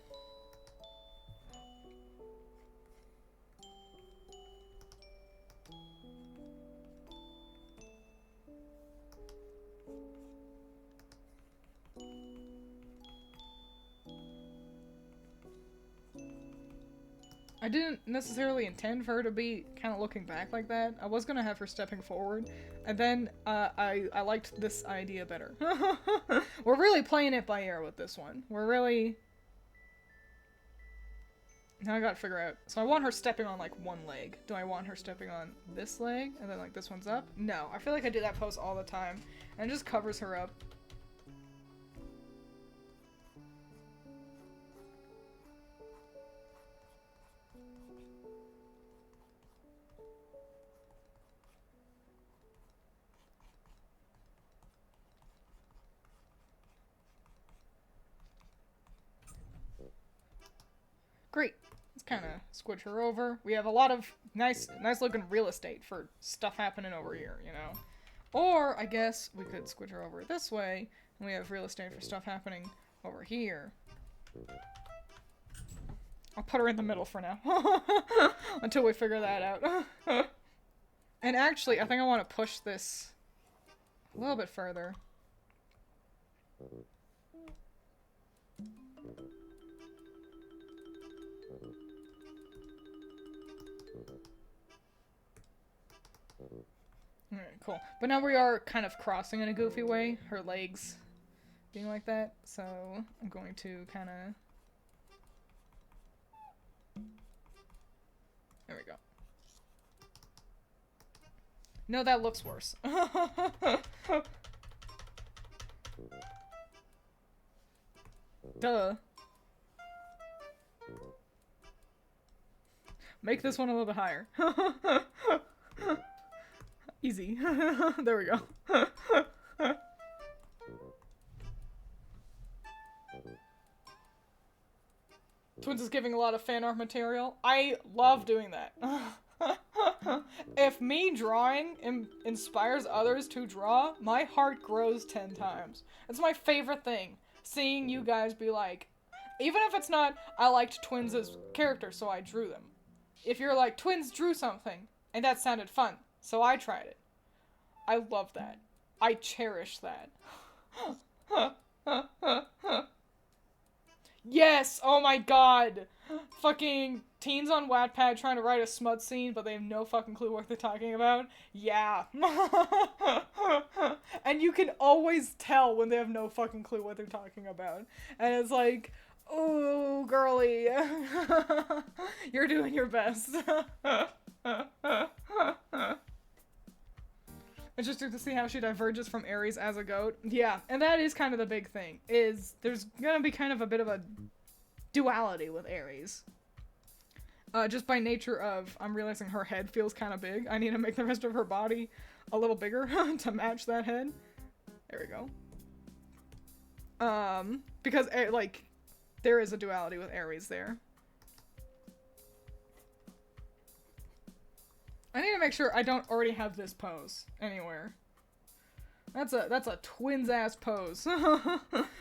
I didn't necessarily intend for her to be kind of looking back like that. I was gonna have her stepping forward, and then I liked this idea better. We're really playing it by ear with this one. We're really... Now I gotta figure out. So I want her stepping on like one leg. Do I want her stepping on this leg, and then like this one's up? No, I feel like I do that pose all the time, and it just covers her up. Great. Let's kind of squidge her over. We have a lot of nice looking real estate for stuff happening over here, you know? Or, I guess, we could squidge her over this way, and we have real estate for stuff happening over here. I'll put her in the middle for now. Until we figure that out. And actually, I think I want to push this a little bit further. Alright, cool. But now we are kind of crossing in a goofy way, her legs being like that, so I'm going to kind of... There we go. No, that looks worse. Duh. Make this one a little bit higher. Easy. There we go. Twiins is giving a lot of fan art material. I love doing that. If me drawing inspires others to draw, my heart grows 10 times. It's my favorite thing. Seeing you guys be like, even if it's not, I liked Twiins' character, so I drew them. If you're like, Twiins drew something, and that sounded fun, so I tried it. I love that. I cherish that. Yes! Oh my god! Fucking teens on Wattpad trying to write a smut scene, but they have no fucking clue what they're talking about. Yeah. And you can always tell when they have no fucking clue what they're talking about. And it's like, ooh, girly. You're doing your best. Interesting to see how she diverges from Aries as a goat. Yeah, and that is kind of the big thing, is there's gonna be kind of a bit of a duality with Aries. Just by nature of, I'm realizing her head feels kind of big. I need to make the rest of her body a little bigger to match that head. There we go. Because, like, there is a duality with Aries there. I need to make sure I don't already have this pose anywhere. That's a twins ass pose.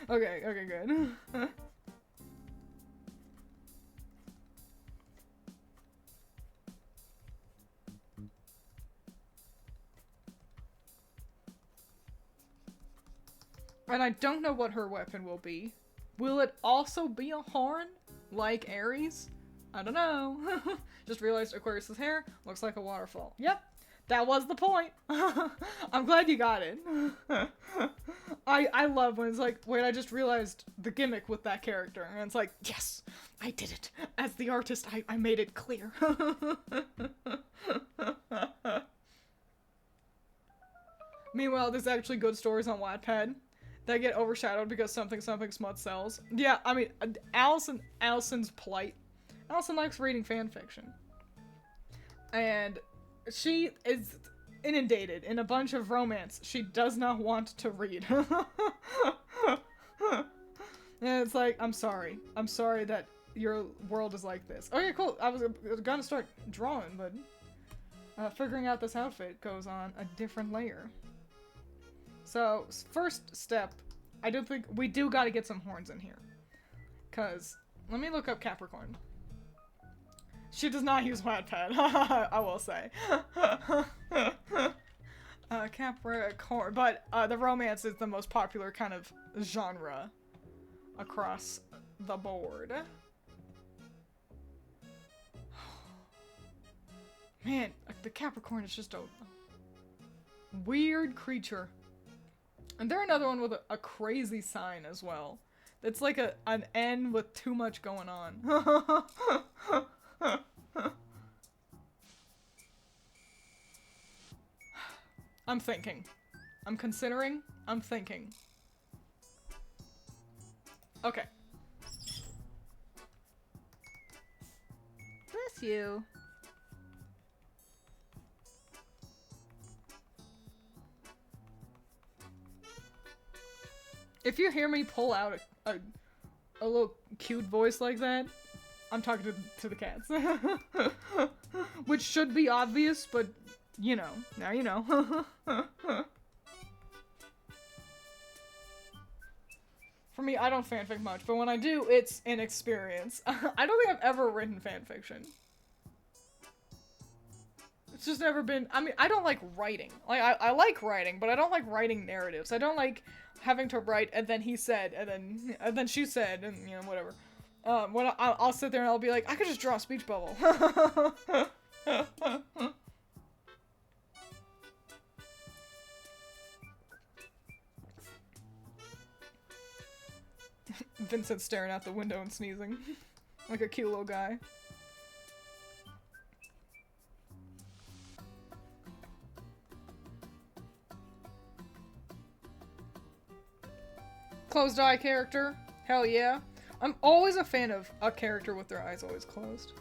Okay, good. And I don't know what her weapon will be. Will it also be a horn, like Aries? I don't know. Just realized Aquarius's hair looks like a waterfall. Yep, that was the point. I'm glad you got it. I love when it's like, wait, I just realized the gimmick with that character. And it's like, yes, I did it. As the artist, I made it clear. Meanwhile, there's actually good stories on Wattpad that get overshadowed because something smut sells. Yeah, I mean, Allison's plight. Allison likes reading fan fiction. And she is inundated in a bunch of romance she does not want to read. And it's like, I'm sorry. I'm sorry that your world is like this. Okay, cool. I was gonna start drawing, but figuring out this outfit goes on a different layer. So, first step, I don't think, we do gotta get some horns in here. Cause, let me look up Capricorn. She does not use Wattpad, I will say. Capricorn, but the romance is the most popular kind of genre across the board. Man, the Capricorn is just a weird creature. And they're another one with a crazy sign as well. It's like an N with too much going on. I'm thinking. I'm considering. I'm thinking. Okay. Bless you. If you hear me pull out a little cute voice like that, I'm talking to the cats. Which should be obvious, but, you know, now you know. For me, I don't fanfic much, but when I do, it's an experience. I don't think I've ever written fanfiction. It's just never been, I mean, I don't like writing. Like, I like writing, but I don't like writing narratives. I don't like having to write, and then he said, and then she said, and, you know, whatever. When I'll sit there and I'll be like, I could just draw a speech bubble. Vincent staring out the window and sneezing. Like a cute little guy. Closed eye character. Hell yeah. I'm always a fan of a character with their eyes always closed.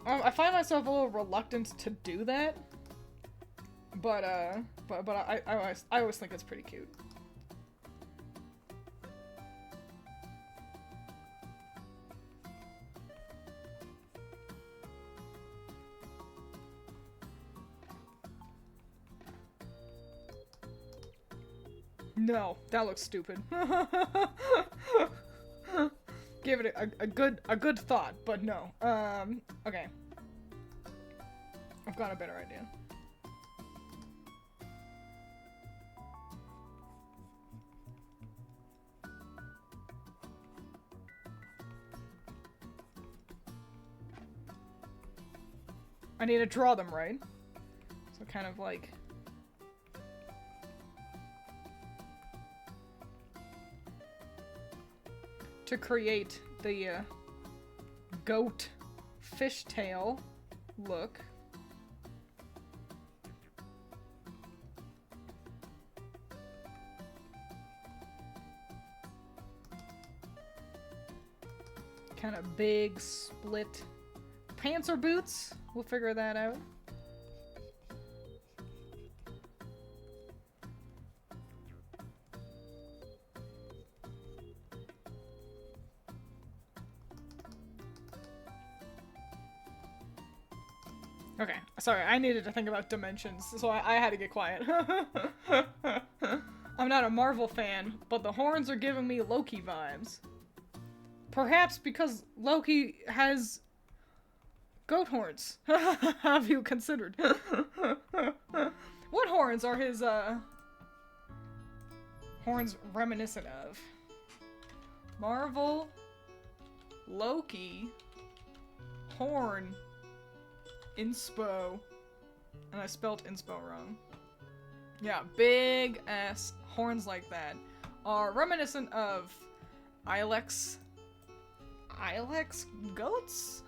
I find myself a little reluctant to do that. But I always think it's pretty cute. No, that looks stupid. Give it a good thought, but no. Okay. I've got a better idea. I need to draw them right. So kind of like... to create the goat fishtail look. Kind of big split pants or boots. We'll figure that out. Okay, sorry, I needed to think about dimensions, so I had to get quiet. I'm not a Marvel fan, but the horns are giving me Loki vibes. Perhaps because Loki has goat horns. Have you considered? What horns are his, horns reminiscent of? Marvel, Loki, horn, inspo. And I spelled inspo wrong. Yeah, big ass horns like that are reminiscent of Ilex goats?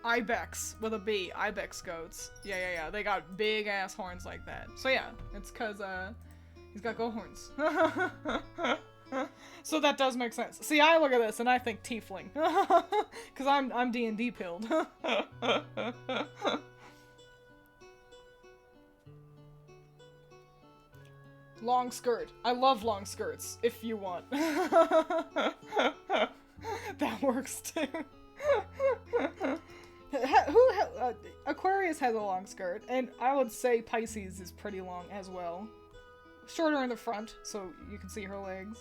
Ibex with a B. Ibex goats. Yeah. They got big ass horns like that. So yeah, it's cause he's got goat horns. So that does make sense. See, I look at this and I think tiefling. Cause I'm D&D pilled. Long skirt. I love long skirts, if you want. That works too. Aquarius has a long skirt, and I would say Pisces is pretty long as well. Shorter in the front, so you can see her legs.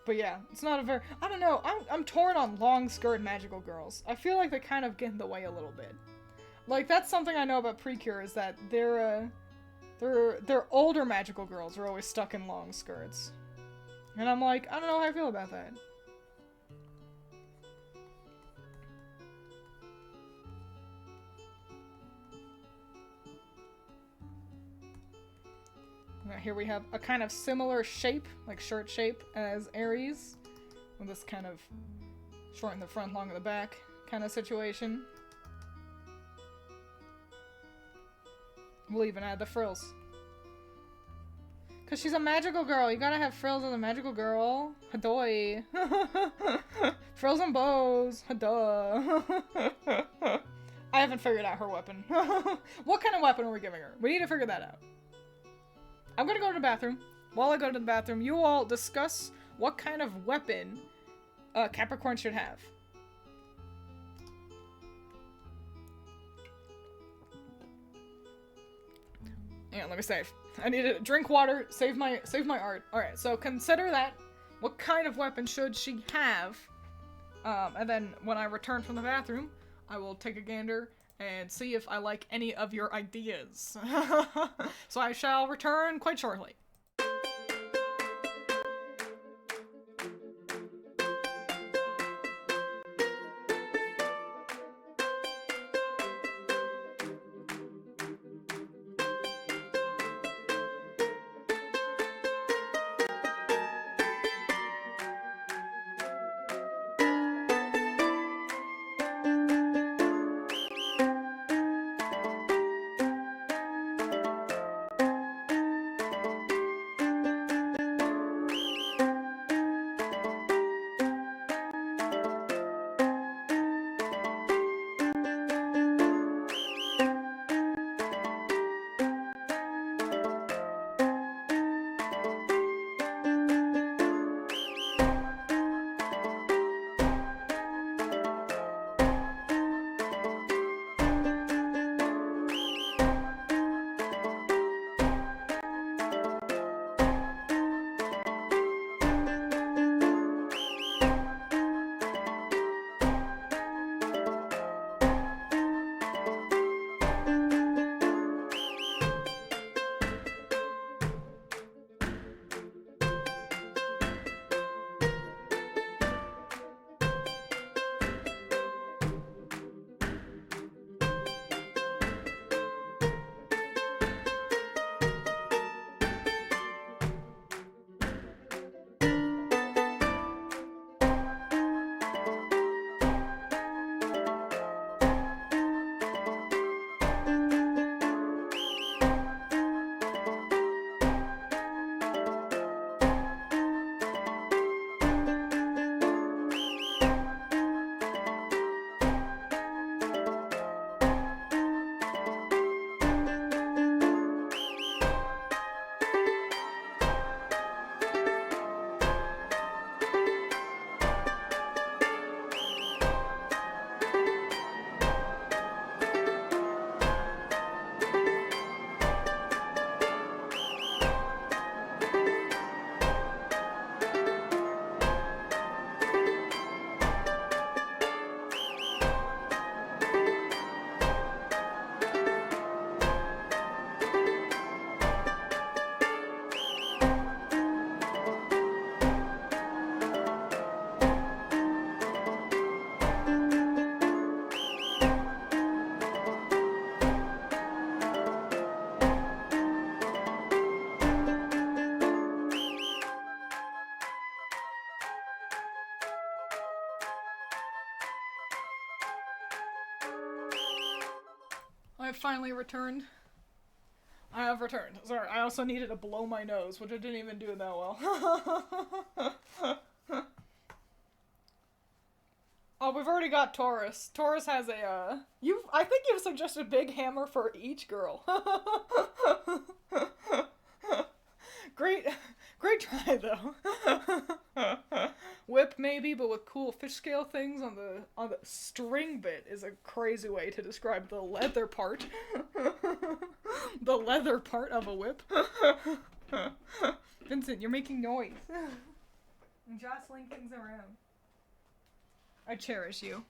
But yeah, it's not a very... I don't know, I'm torn on long skirt magical girls. I feel like they kind of get in the way a little bit. Like, that's something I know about Precure, is that they're older magical girls are always stuck in long skirts. And I'm like, I don't know how I feel about that. Now here we have a kind of similar shape, like shirt shape, as Aries. With this kind of short in the front, long in the back kind of situation. We'll even add the frills. Cause she's a magical girl. You gotta have frills as a magical girl. Hadoy. Frills and bows. Haduh. I haven't figured out her weapon. What kind of weapon are we giving her? We need to figure that out. I'm gonna go to the bathroom. While I go to the bathroom, you all discuss what kind of weapon Capricorn should have. Yeah, let me save. I need to drink water, save my art. Alright, so consider that. What kind of weapon should she have? And then when I return from the bathroom, I will take a gander and see if I like any of your ideas. So I shall return quite shortly. I finally returned. I have returned. Sorry, I also needed to blow my nose, which I didn't even do that well. Oh, we've already got Taurus. Taurus has a, I think you've suggested big hammer for each girl. Great try, though. Whip, maybe, but with cool fish scale things on the string bit is a crazy way to describe the leather part. The leather part of a whip. Vincent, you're making noise. I'm jostling things around. I cherish you.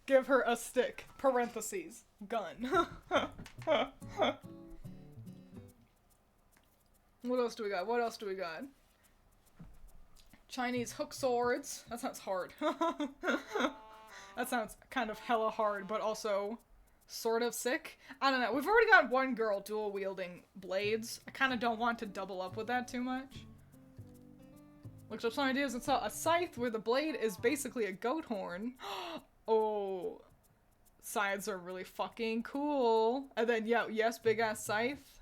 Give her a stick. Parentheses. Gun. What else do we got? What else do we got? Chinese hook swords. That sounds hard. That sounds kind of hella hard, but also sort of sick. I don't know. We've already got one girl dual wielding blades. I kind of don't want to double up with that too much. Looked up some ideas and saw a scythe where the blade is basically a goat horn. Oh, scythes are really fucking cool. And then, yeah, yes, big ass scythe.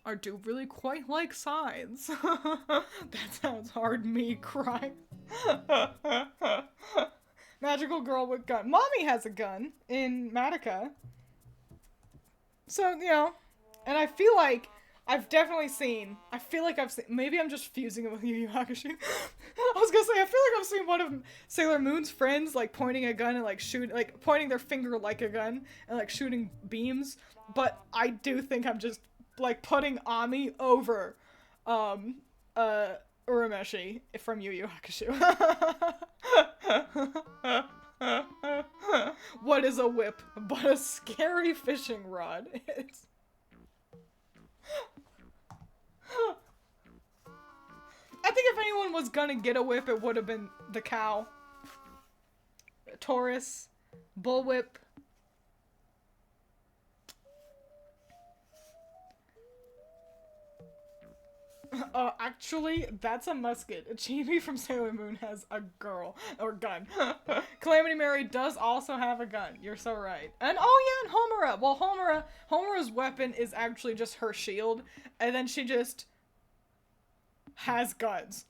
I do really quite like scythes. That sounds hard, me crying. Magical girl with gun. Mommy has a gun in Madoka. So, you know, and I feel like I've definitely seen, maybe I'm just fusing it with Yu Yu Hakusho. I was gonna say, I feel like I've seen one of Sailor Moon's friends, like, pointing a gun and, like, pointing their finger like a gun and, like, shooting beams, but I do think I'm just, like, putting Ami over, Urameshi from Yu Yu Hakusho. What is a whip but a scary fishing rod? It's... I think if anyone was gonna get a whip, it would have been the cow. Taurus. Bullwhip. Actually, that's a musket. Chibi from Sailor Moon has a girl, or gun. Calamity Mary does also have a gun. You're so right. And oh yeah, and Homura. Well, Homura's weapon is actually just her shield, and then she just has guns.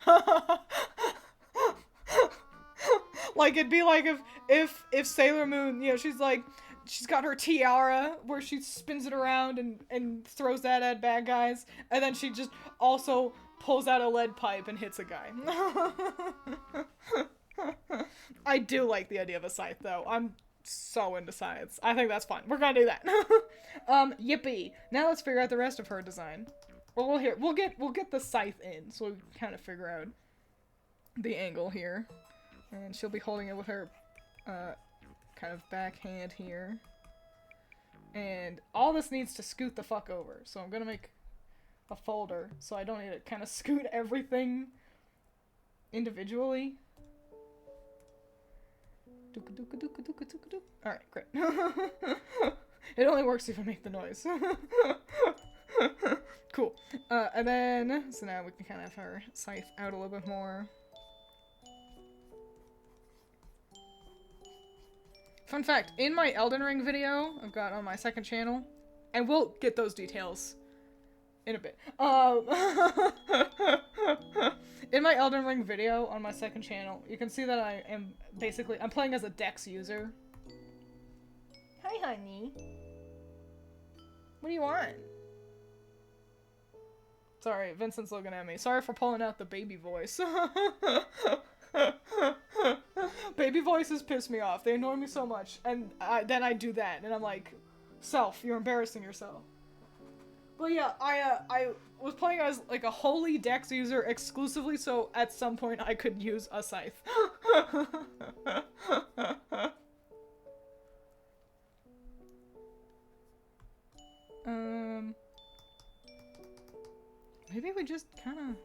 Like, it'd be like if Sailor Moon, you know, she's got her tiara where she spins it around and throws that at bad guys, and then she just also pulls out a lead pipe and hits a guy. I do like the idea of a scythe, though. I'm so into scythes. I think that's fun. We're gonna do that. Yippee. Now let's figure out the rest of her design. Well, we'll get the scythe in, so we can kind of figure out the angle here. And she'll be holding it with her, kind of backhand here. And all this needs to scoot the fuck over. So I'm gonna make a folder so I don't need to kind of scoot everything individually. Alright, great. It only works if I make the noise. Cool. And then, so now we can kind of have our scythe out a little bit more. Fun fact, in my Elden Ring video I've got on my second channel, and we'll get those details in a bit. In my Elden Ring video on my second channel, you can see that I'm playing as a Dex user. Hi, honey. What do you want? Sorry, Vincent's looking at me. Sorry for pulling out the baby voice. Baby voices piss me off. They annoy me so much. And then I do that, and I'm like, self, you're embarrassing yourself. But yeah, I was playing as, like, a holy Dex user exclusively, so at some point I could use a scythe. Maybe we just kind of...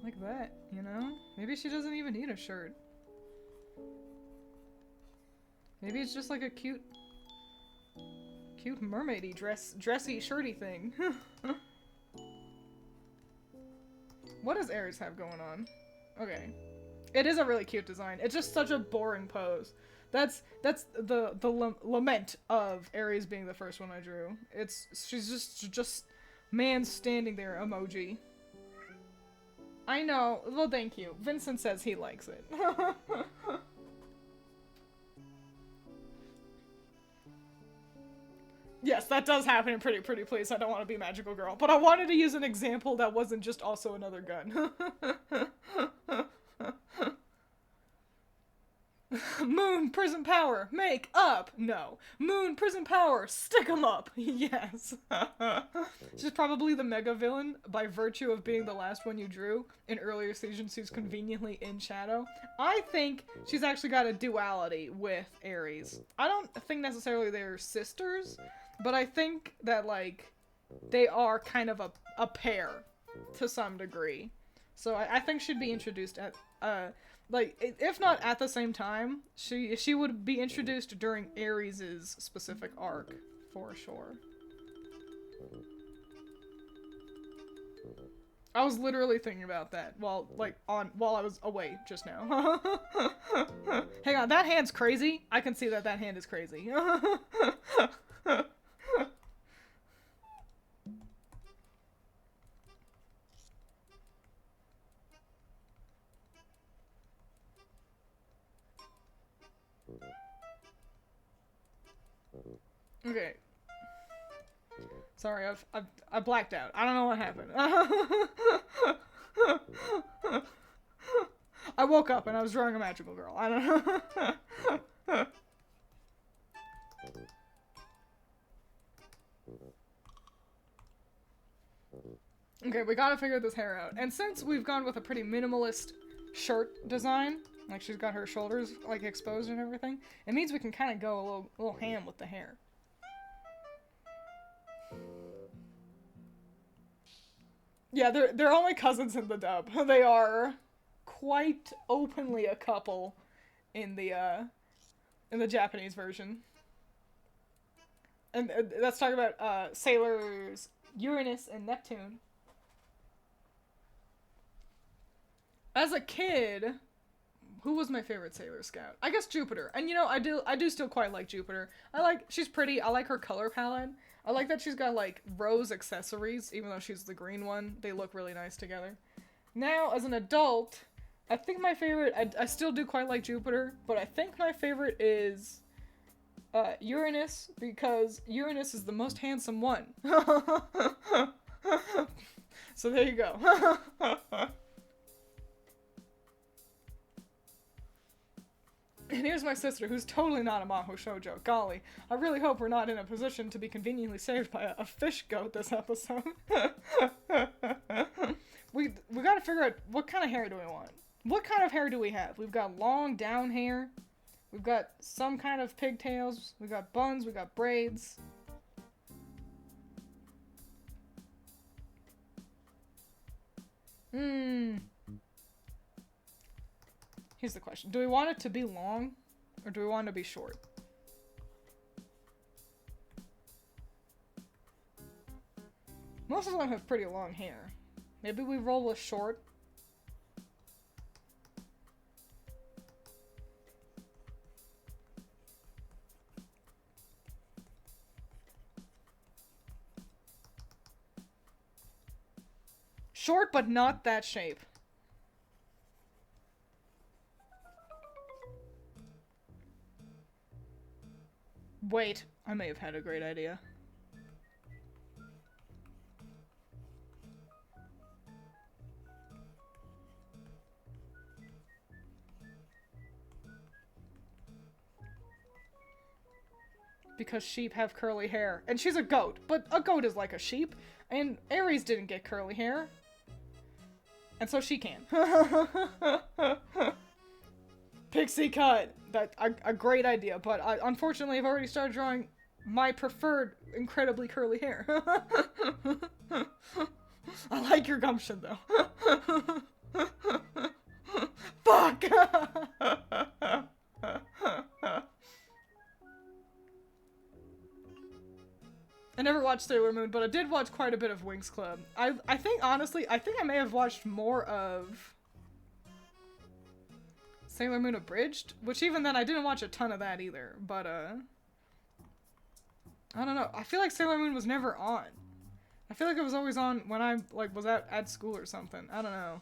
like that, you know? Maybe she doesn't even need a shirt. Maybe it's just like a cute mermaidy dressy shirty thing. What does Aries have going on? Okay. It is a really cute design. It's just such a boring pose. That's the lament of Aries being the first one I drew. She's just man standing there emoji. I know. Well, thank you. Vincent says he likes it. Yes, that does happen in Pretty Pretty Please. I don't want to be Magical Girl, but I wanted to use an example that wasn't just also another gun. Moon, prison power, make up. No. Moon, prison power, stick 'em up. Yes. She's probably the mega villain by virtue of being the last one you drew in earlier seasons who's conveniently in shadow. I think she's actually got a duality with Aries. I don't think necessarily they're sisters, but I think that, like, they are kind of a pair to some degree. So I think she'd be introduced at, like, if not at the same time, she would be introduced during Aries' specific arc, for sure. I was literally thinking about that while I was away just now. Hang on, that hand's crazy. I can see that hand is crazy. Okay. Sorry, I blacked out. I don't know what happened. I woke up and I was drawing a magical girl. I don't know. Okay, we gotta figure this hair out. And since we've gone with a pretty minimalist shirt design, like she's got her shoulders like exposed and everything, it means we can kind of go a little ham with the hair. Yeah, they're only cousins in the dub. They are quite openly a couple in the Japanese version. And let's talk about sailors Uranus and Neptune. As a kid, who was my favorite Sailor Scout? I guess Jupiter. And you know, I do still quite like Jupiter. She's pretty. I like her color palette. I like that she's got, like, rose accessories, even though she's the green one. They look really nice together. Now, as an adult, I think my favorite, I still do quite like Jupiter, but I think my favorite is Uranus, because Uranus is the most handsome one. So there you go. And here's my sister, who's totally not a Maho Shoujo. Golly, I really hope we're not in a position to be conveniently saved by a fish goat this episode. We gotta figure out, what kind of hair do we want? What kind of hair do we have? We've got long down hair. We've got some kind of pigtails. We've got buns. We've got braids. Here's the question. Do we want it to be long, or do we want it to be short? Most of them have pretty long hair. Maybe we roll with short. Short, but not that shape. Wait, I may have had a great idea. Because sheep have curly hair. And she's a goat, but a goat is like a sheep. And Aries didn't get curly hair. And so she can. Pixie cut! A great idea, but unfortunately I've already started drawing my preferred incredibly curly hair. I like your gumption though. Fuck! I never watched Sailor Moon, but I did watch quite a bit of Winx Club. I think, honestly, I think I may have watched more of Sailor Moon Abridged, which even then I didn't watch a ton of that either, but, I don't know. I feel like Sailor Moon was never on. I feel like it was always on when I, like, was at school or something. I don't know.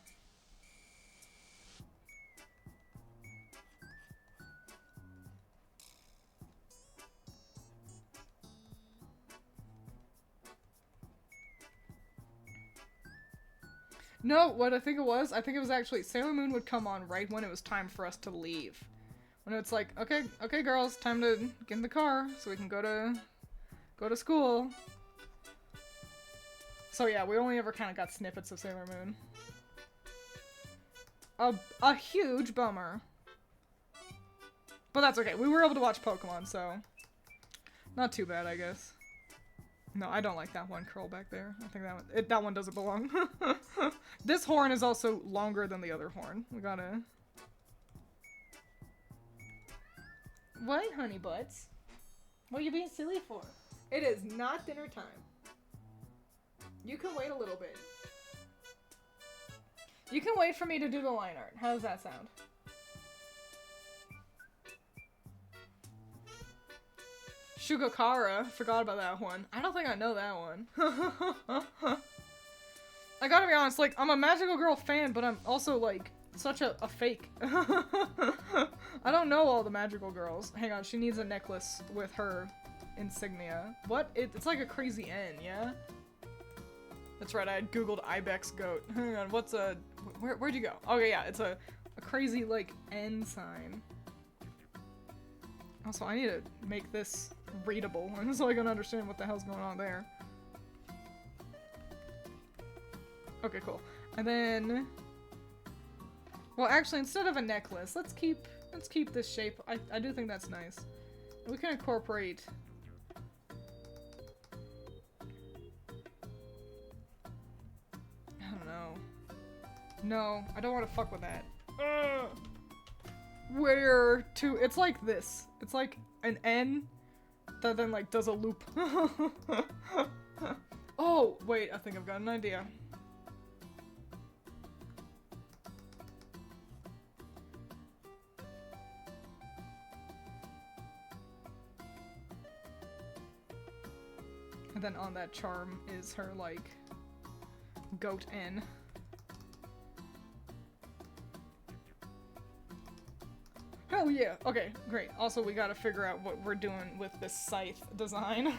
No, what I think it was actually Sailor Moon would come on right when it was time for us to leave. When it's like, okay girls, time to get in the car so we can go to school. So yeah, we only ever kind of got snippets of Sailor Moon. A huge bummer. But that's okay. We were able to watch Pokemon, so not too bad, I guess. No, I don't like that one curl back there. I think that one doesn't belong. This horn is also longer than the other horn. We gotta... What, honey butts? What are you being silly for? It is not dinner time. You can wait a little bit. You can wait for me to do the line art. How does that sound? Shugakara. Forgot about that one. I don't think I know that one. I gotta be honest, like, I'm a Magical Girl fan, but I'm also, like, such a fake. I don't know all the Magical Girls. Hang on, she needs a necklace with her insignia. What? It's like a crazy N, yeah? That's right, I had googled Ibex goat. Hang on, what's a... Where'd you go? Okay, yeah, it's a crazy, like, N sign. Also, I need to make this readable so I can understand what the hell's going on there. Okay, cool. And then... Well, actually, instead of a necklace, let's keep this shape. I do think that's nice. We can incorporate... I don't know. No, I don't want to fuck with that. Where to... It's like this. It's like an N that then, like, does a loop. Oh, wait, I think I've got an idea. And then on that charm is her, like, goat N. Hell yeah! Okay, great. Also, we gotta figure out what we're doing with this scythe design.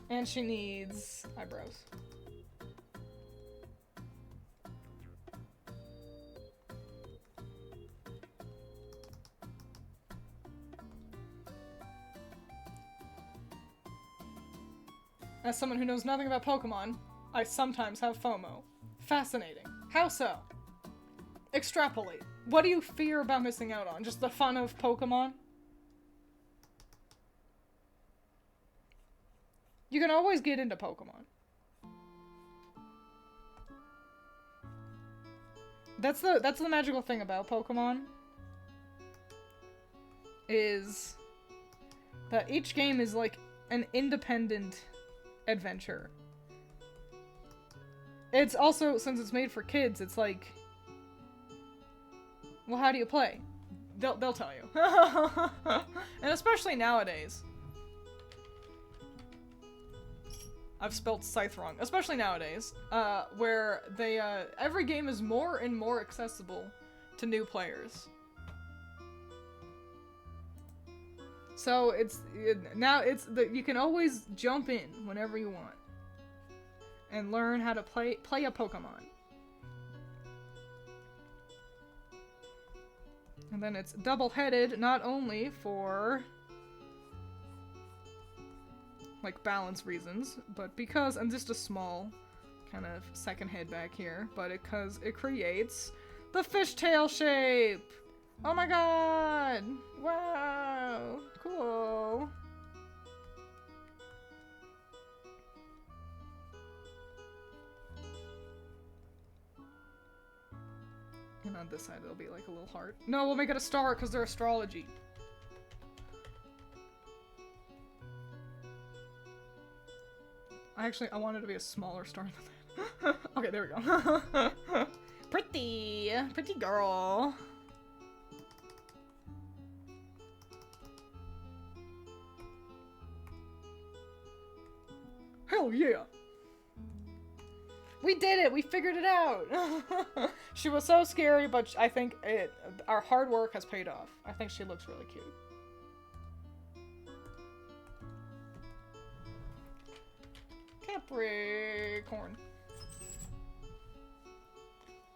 And she needs eyebrows. As someone who knows nothing about Pokemon, I sometimes have FOMO. Fascinating. How so? Extrapolate. What do you fear about missing out on? Just the fun of Pokemon? You can always get into Pokemon. That's the magical thing about Pokemon. Is that each game is like an independent adventure. It's also, since it's made for kids, it's like, well, how do you play? They'll tell you. And especially nowadays. I've spelled scythe wrong. Especially nowadays, where they, every game is more and more accessible to new players. So now you can always jump in whenever you want and learn how to play a Pokemon. And then it's double-headed, not only for like balance reasons, but because, and just a small kind of second head back here, but because it creates the fishtail shape. Oh my god! Wow! Cool! And on this side it'll be like a little heart. No, we'll make it a star because they're astrology. I want it to be a smaller star than that. Okay, there we go. Pretty girl. Hell yeah. We did it! We figured it out! She was so scary, but I think our hard work has paid off. I think she looks really cute. Capricorn.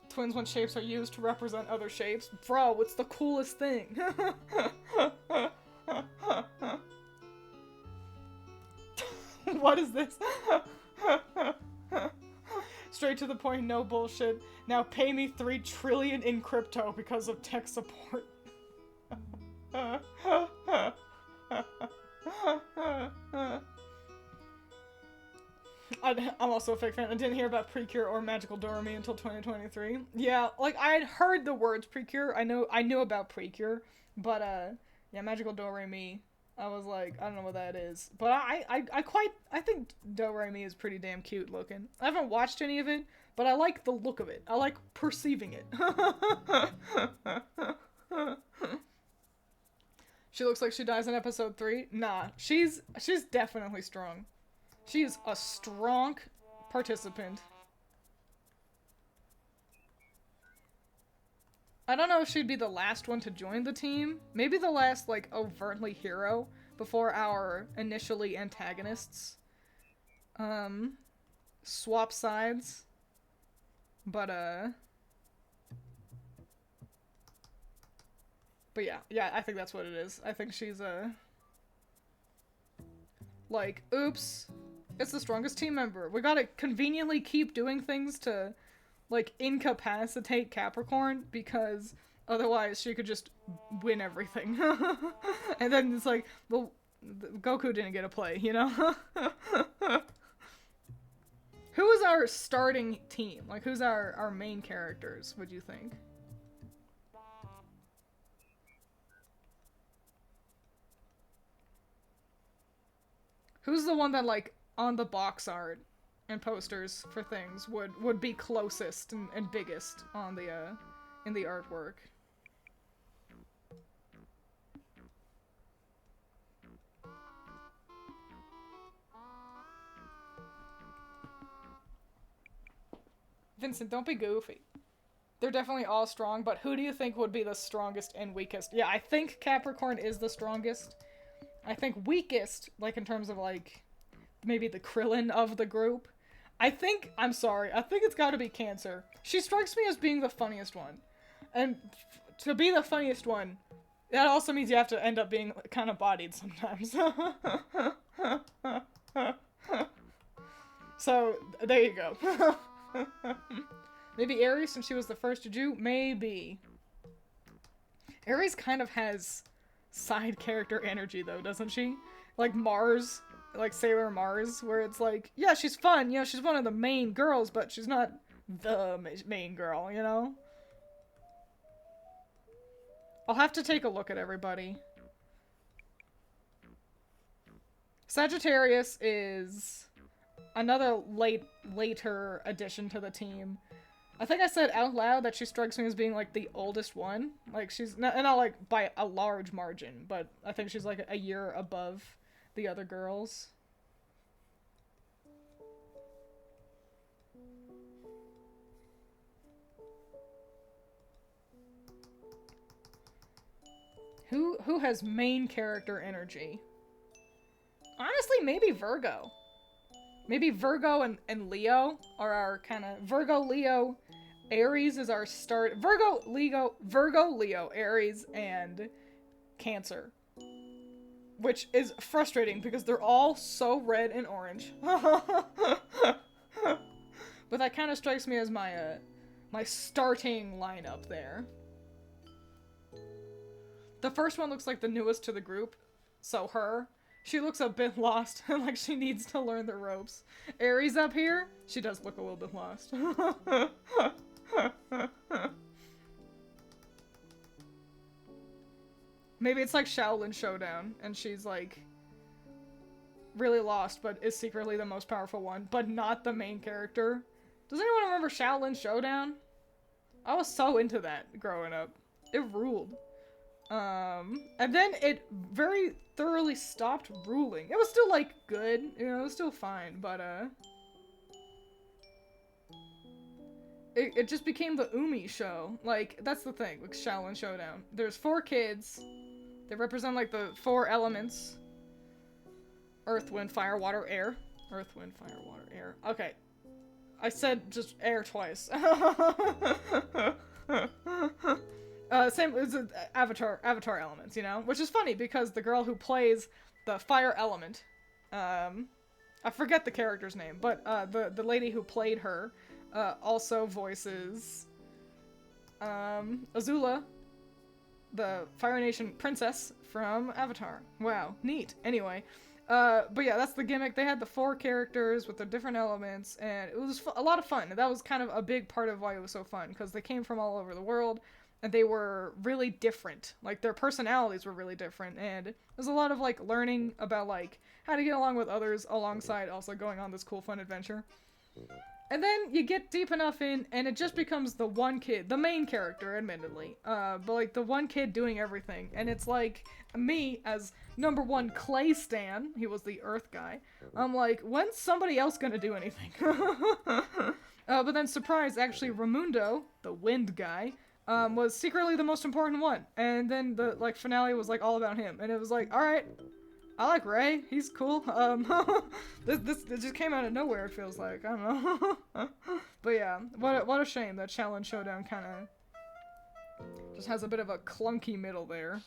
Twins when shapes are used to represent other shapes. Bro, it's the coolest thing. What is this? Straight to the point, no bullshit. Now pay me 3 trillion in crypto because of tech support. I'm also a fake fan. I didn't hear about Precure or Magical Doremi until 2023. Yeah, like I had heard the words Precure. I knew about Precure, but yeah, Magical Doremi. I was like, I don't know what that is. But I think Do-Re-Mi is pretty damn cute looking. I haven't watched any of it, but I like the look of it. I like perceiving it. She looks like she dies in episode 3. Nah, she's definitely strong. She's a strong participant. I don't know if she'd be the last one to join the team. Maybe the last, like, overtly hero before our initially antagonists swap sides. But yeah, I think that's what it is. I think she's like, oops, it's the strongest team member. We gotta conveniently keep doing things to like incapacitate Capricorn because otherwise she could just win everything. And then it's like, well, Goku didn't get a play, you know? Who is our starting team? Like, who's our main characters, would you think? Who's the one that, like, on the box art and posters for things would be closest and biggest on the in the artwork? Vincent, don't be goofy. They're definitely all strong, but who do you think would be the strongest and weakest? Yeah, I think Capricorn is the strongest. I think weakest, like in terms of like maybe the Krillin of the group. I'm sorry, I think it's gotta be Cancer. She strikes me as being the funniest one. And to be the funniest one, that also means you have to end up being kind of bodied sometimes. So, there you go. Maybe Aries, since she was the first to do? Maybe. Aries kind of has side character energy, though, doesn't she? Like Mars, like Sailor Mars, where it's like, yeah, she's fun, you know, she's one of the main girls, but she's not the main girl, you know? I'll have to take a look at everybody. Sagittarius is another later addition to the team. I think I said out loud that she strikes me as being, like, the oldest one. Like, she's not like, by a large margin, but I think she's, like, a year above the other girls. Who has main character energy? Honestly, maybe Virgo. Maybe Virgo and Leo are our kind of... Virgo, Leo, Aries is our start... Virgo, Leo, Aries, and Cancer. Which is frustrating because they're all so red and orange. But that kind of strikes me as my, my starting lineup there. The first one looks like the newest to the group, so her. She looks a bit lost, like she needs to learn the ropes. Aries up here, she does look a little bit lost. Maybe it's like Shaolin Showdown, and she's like really lost, but is secretly the most powerful one, but not the main character. Does anyone remember Shaolin Showdown? I was so into that growing up. It ruled. And then it very thoroughly stopped ruling. It was still, like, good. You know, it was still fine, but, It just became the Umi show. Like, that's the thing with Shaolin Showdown. There's 4 kids. They represent, like, the 4 elements. Earth, wind, fire, water, air. Earth, wind, fire, water, air. Okay. I said just air twice. Same as Avatar elements, you know? Which is funny because the girl who plays the fire element, I forget the character's name, but the lady who played her also voices Azula, the Fire Nation princess from Avatar. Wow, neat. Anyway, but yeah, that's the gimmick. They had the 4 characters with the different elements, and it was a lot of fun. That was kind of a big part of why it was so fun, because they came from all over the world, and they were really different. Like, their personalities were really different, and there's a lot of, like, learning about, like, how to get along with others alongside also going on this cool, fun adventure. And then you get deep enough in, and it just becomes the one kid, the main character, admittedly, but, like, the one kid doing everything. And it's like, me, as #1 Clay stan, he was the Earth guy, I'm like, when's somebody else gonna do anything? But then, surprise, actually, Raimundo, the Wind guy, was secretly the most important one. And then the, like, finale was, like, all about him. And it was like, alright, I like Ray. He's cool. This just came out of nowhere, it feels like. I don't know. But yeah, what a shame that Shaolin Showdown kind of just has a bit of a clunky middle there.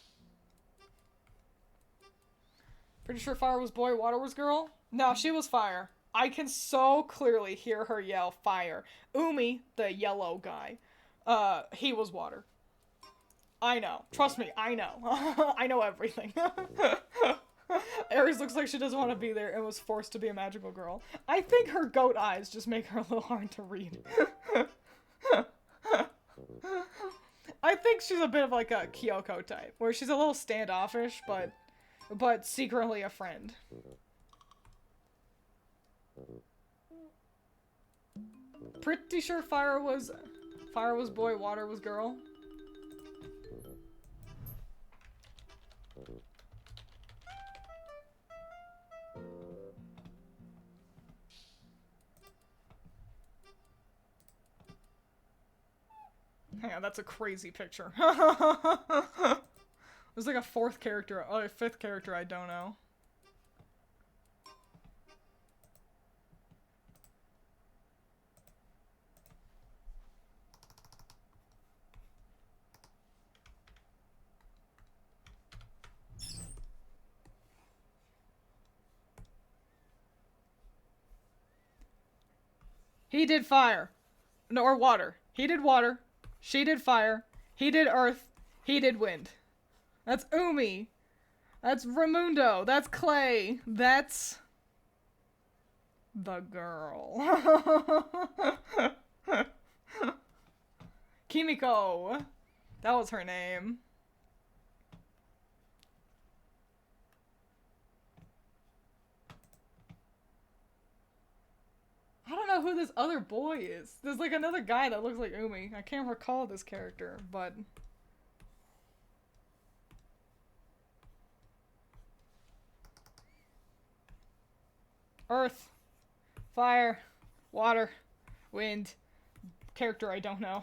Pretty sure fire was boy, water was girl? No, she was fire. I can so clearly hear her yell fire. Umi, the yellow guy, he was water. I know. Trust me, I know. I know everything. Aries looks like she doesn't want to be there and was forced to be a magical girl. I think her goat eyes just make her a little hard to read. I think she's a bit of like a Kyoko type, where she's a little standoffish, but secretly a friend. Pretty sure fire was boy, water was girl. Hang on, that's a crazy picture. There's like a 4th character, a 5th character I don't know. He did fire. No, or water. He did water. She did fire. He did earth. He did wind. That's Umi. That's Raimundo. That's Clay. That's the girl. Kimiko. That was her name. I don't know who this other boy is. There's like another guy that looks like Umi. I can't recall this character, but... Earth. Fire. Water. Wind. Character I don't know.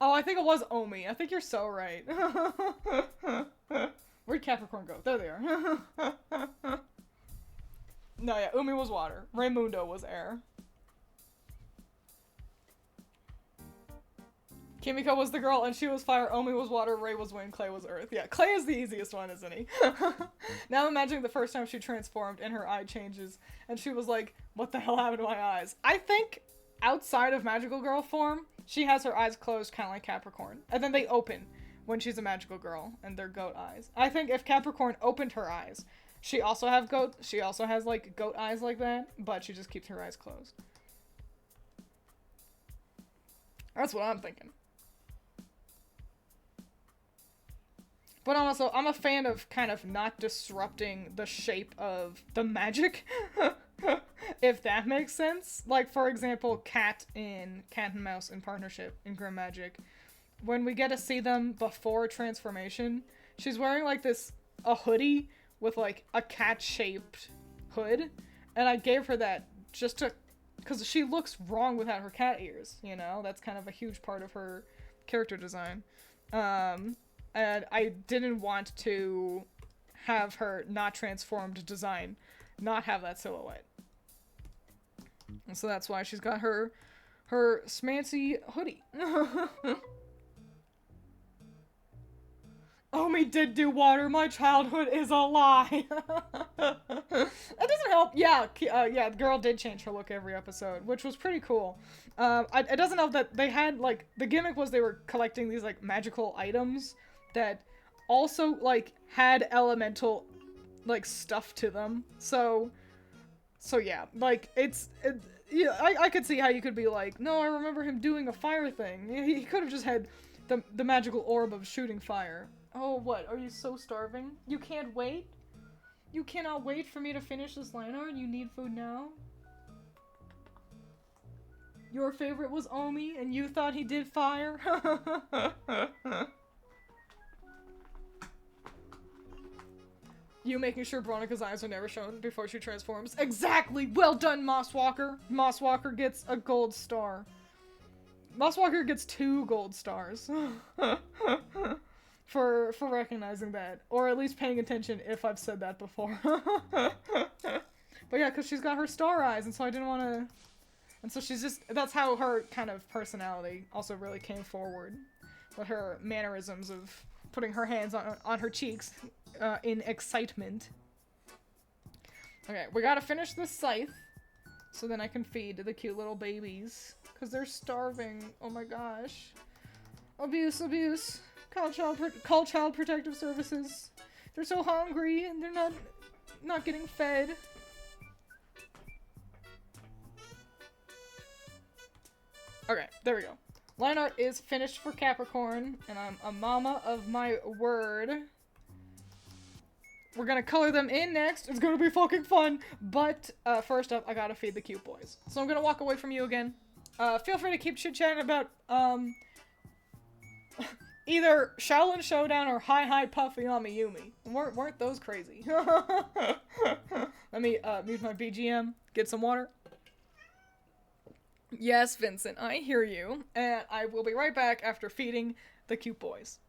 Oh, I think it was Omi. I think you're so right. Where'd Capricorn go? There they are. No, yeah, Umi was water. Raimundo was air. Kimiko was the girl, and she was fire. Omi was water. Ray was wind. Clay was earth. Yeah, Clay is the easiest one, isn't he? Now I'm imagining the first time she transformed and her eye changes, and she was like, what the hell happened to my eyes? I think outside of magical girl form, she has her eyes closed kind of like Capricorn. And then they open when she's a magical girl, and they're goat eyes. I think if Capricorn opened her eyes, she also has like goat eyes like that, but she just keeps her eyes closed. That's what I'm thinking. But also, I'm a fan of kind of not disrupting the shape of the magic, if that makes sense. Like, for example, Cat and Mouse in partnership in Grim Magic. When we get to see them before transformation, she's wearing, like, a hoodie with, like, a cat-shaped hood. And I gave her that just to, because she looks wrong without her cat ears, you know? That's kind of a huge part of her character design. And I didn't want to have her not transformed design not have that silhouette. And so that's why she's got her smancy hoodie. Omi did do water. My childhood is a lie. That doesn't help. Yeah, the girl did change her look every episode, which was pretty cool. It doesn't help that they had, like, the gimmick was they were collecting these, like, magical items that also, like, had elemental, like, stuff to them. So yeah, like, yeah, I could see how you could be like, no, I remember him doing a fire thing. He could have just had the magical orb of shooting fire. Oh, what? Are you so starving? You can't wait? You cannot wait for me to finish this line art? You need food now? Your favorite was Omi, and you thought he did fire? You making sure Veronica's eyes are never shown before she transforms. Exactly! Well done, Mosswalker! Mosswalker gets a gold star. Mosswalker gets 2 gold stars. for recognizing that. Or at least paying attention if I've said that before. But yeah, because she's got her star eyes, and so I didn't want to... And so she's just... That's how her kind of personality also really came forward. With her mannerisms of putting her hands on her cheeks in excitement. Okay, we gotta finish this scythe. So then I can feed the cute little babies. Because they're starving. Oh my gosh. Abuse, abuse. Call child protective services. They're so hungry and they're not getting fed. Okay, there we go. Line art is finished for Capricorn, and I'm a mama of my word. We're gonna color them in next. It's gonna be fucking fun. But first up, I gotta feed the cute boys. So I'm gonna walk away from you again. Feel free to keep chit-chatting about either Shaolin Showdown or Hi Hi Puffy Yami Yumi. Weren't those crazy? Let me mute my BGM. Get some water. Yes, Vincent, I hear you. And I will be right back after feeding the cute boys.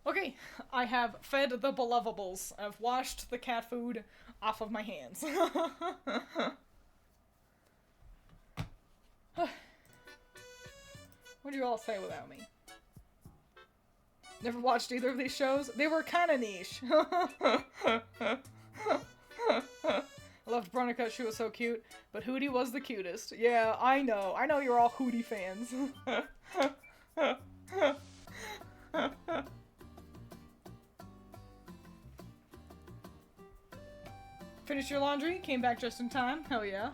Okay, I have fed the belovables. I've washed the cat food off of my hands. What do you all say without me? Never watched either of these shows? They were kind of niche. I loved Veronica, she was so cute, but Hootie was the cutest. Yeah, I know you're all Hootie fans. Finished your laundry, came back just in time, hell yeah.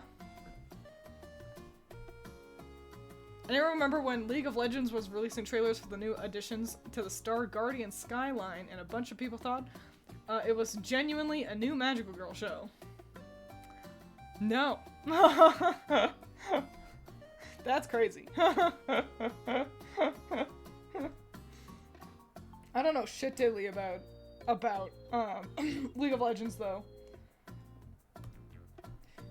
I remember when League of Legends was releasing trailers for the new additions to the Star Guardian Skyline, and a bunch of people thought it was genuinely a new Magical Girl show. No. That's crazy. I don't know shit diddly about League of Legends though.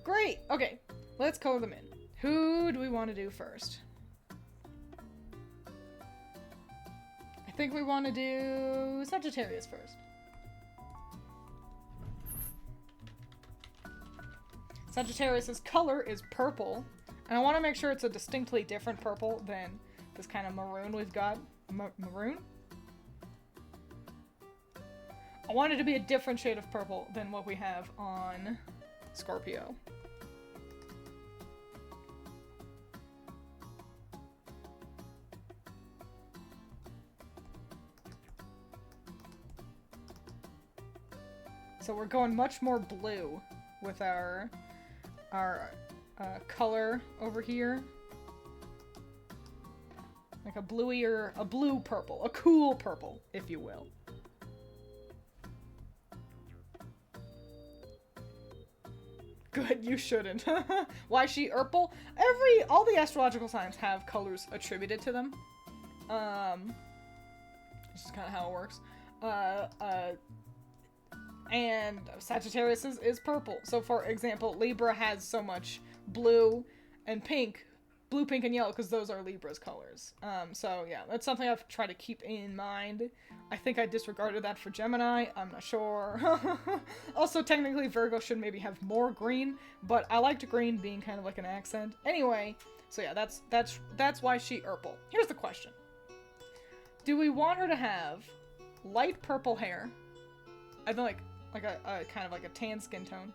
Great. Okay, let's color them in. Who do we want to do first? I think we want to do Sagittarius first. Sagittarius's color is purple, and I want to make sure it's a distinctly different purple than this kind of maroon we've got. Maroon? I want it to be a different shade of purple than what we have on Scorpio. So we're going much more blue with our color over here. Like a blue purple, a cool purple, if you will. Good, you shouldn't. Why she Urple? All the astrological signs have colors attributed to them. This is kind of how it works. And Sagittarius is purple. So for example, Libra has so much blue and pink. Blue, pink, and yellow, because those are Libra's colors. So yeah, that's something I've tried to keep in mind. I think I disregarded that for Gemini. I'm not sure. Also, technically, Virgo should maybe have more green, but I liked green being kind of like an accent. Anyway, so yeah, that's why she Urple. Here's the question. Do we want her to have light purple hair? I think like a kind of like a tan skin tone.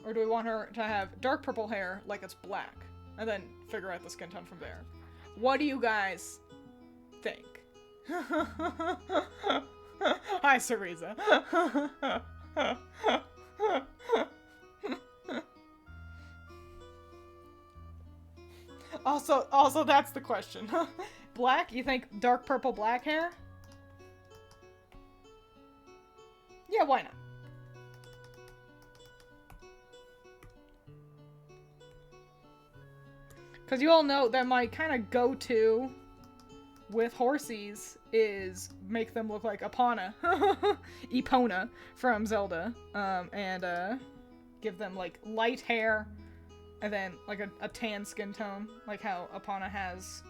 Or do we want her to have dark purple hair like it's black? And then figure out the skin tone from there. What do you guys think? Hi, Cereza. Also, that's the question. Black? You think dark purple black hair? Yeah, why not? Because you all know that my kind of go-to with horsies is make them look like Epona. Epona from Zelda. And give them like light hair and then like a tan skin tone. Like how Epona has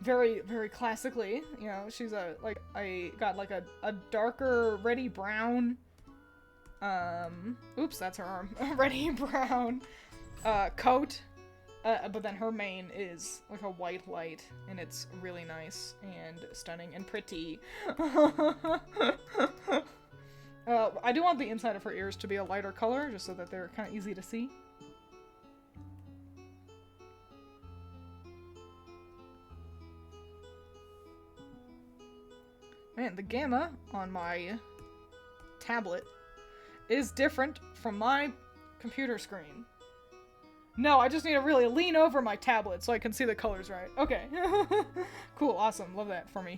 very, very classically. You know, she's got like a darker reddy brown. Oops, that's her arm. Reddy brown coat. But then her mane is like a white light, and it's really nice and stunning and pretty. I do want the inside of her ears to be a lighter color, just so that they're kind of easy to see. Man, the gamma on my tablet is different from my computer screen. No, I just need to really lean over my tablet so I can see the colors right. Okay. Cool, awesome. Love that for me.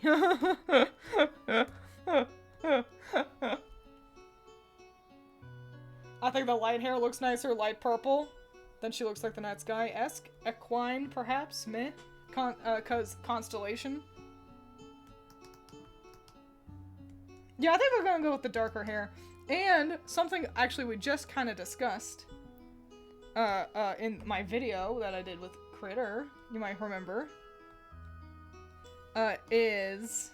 I think the light hair looks nicer, light purple. Then she looks like the night sky-esque. Equine, perhaps? Meh. Cause constellation. Yeah, I think we're gonna go with the darker hair. And something actually we just kind of discussed in my video that I did with Critter, you might remember, is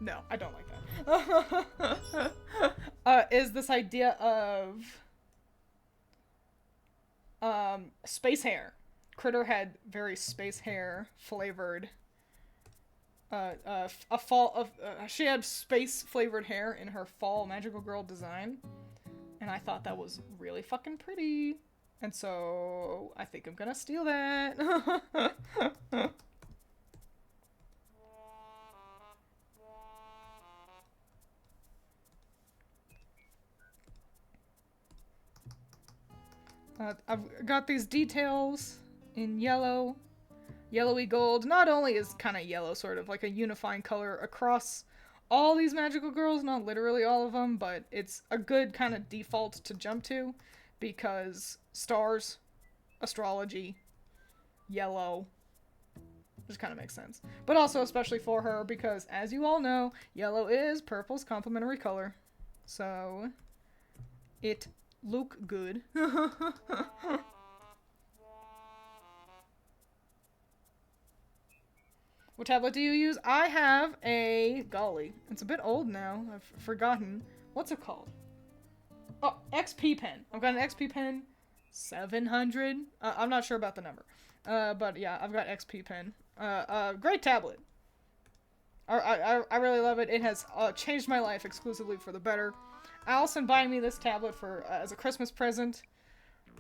No, I don't like that. Is this idea of space hair. Critter had very space hair flavored she had space flavored hair in her fall magical girl design, and I thought that was really fucking pretty, and so I think I'm gonna steal that. I've got these details in yellow. Yellowy gold not only is kind of yellow, sort of like a unifying color across all these magical girls, not literally all of them, but it's a good kind of default to jump to because stars, astrology, yellow, just kind of makes sense. But also especially for her because, as you all know, yellow is purple's complementary color. So it look good. What tablet do you use? I have a... Golly. It's a bit old now. I've forgotten. What's it called? Oh, XP Pen. I've got an XP Pen 700. I'm not sure about the number. But yeah, I've got XP Pen. Great tablet. I really love it. It has changed my life exclusively for the better. Allison buying me this tablet for as a Christmas present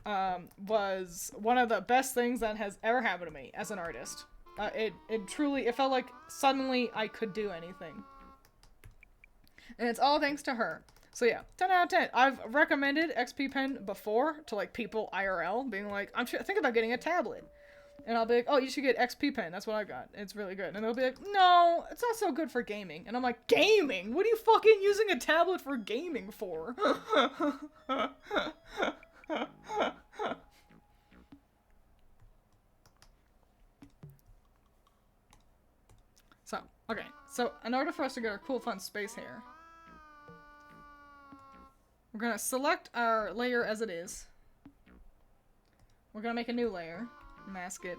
was one of the best things that has ever happened to me as an artist. It truly, it felt like suddenly I could do anything. And it's all thanks to her. So yeah, 10 out of 10. I've recommended XP Pen before to like people IRL, being like, I'm thinking about getting a tablet. And I'll be like, oh, you should get XP Pen. That's what I got. It's really good. And they'll be like, no, it's not so good for gaming. And I'm like, gaming? What are you fucking using a tablet for gaming for? So, okay. So, in order for us to get our cool, fun space hair, we're gonna select our layer as it is. We're gonna make a new layer. Mask it.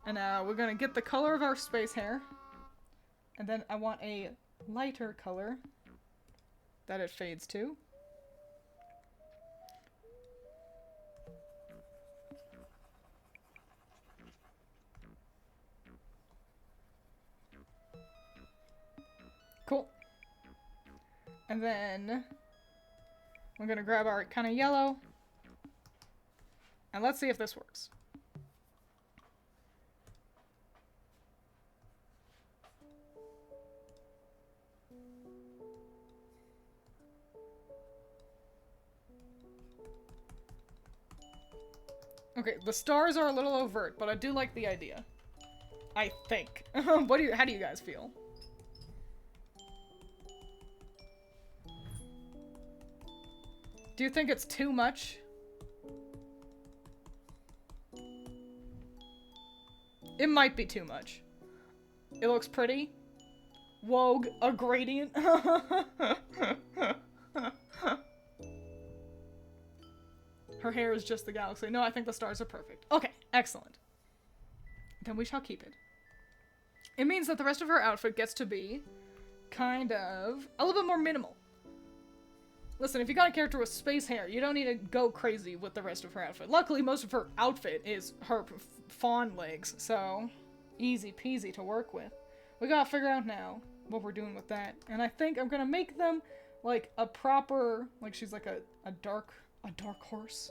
And we're gonna get the color of our space hair. And then I want a lighter color that it fades to. Cool. And then we're gonna grab our kind of yellow. And let's see if this works. Okay, the stars are a little overt, but I do like the idea. I think. How do you guys feel? Do you think it's too much? It might be too much. It looks pretty. Wogue, a gradient. Her hair is just the galaxy. No, I think the stars are perfect. Okay, excellent. Then we shall keep it. It means that the rest of her outfit gets to be kind of a little bit more minimal. Listen, if you got a character with space hair, you don't need to go crazy with the rest of her outfit. Luckily, most of her outfit is her fawn legs, so easy peasy to work with. We gotta figure out now what we're doing with that. And I think I'm gonna make them like a proper, like she's like a dark horse.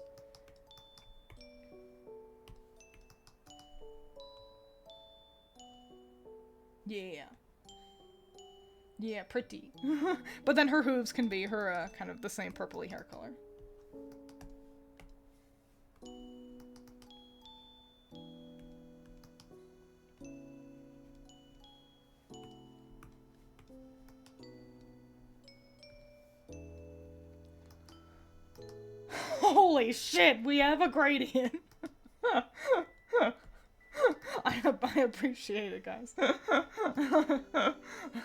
Yeah. Yeah, pretty. But then her hooves can be her kind of the same purpley hair color. Holy shit, we have a gradient. I appreciate it, guys.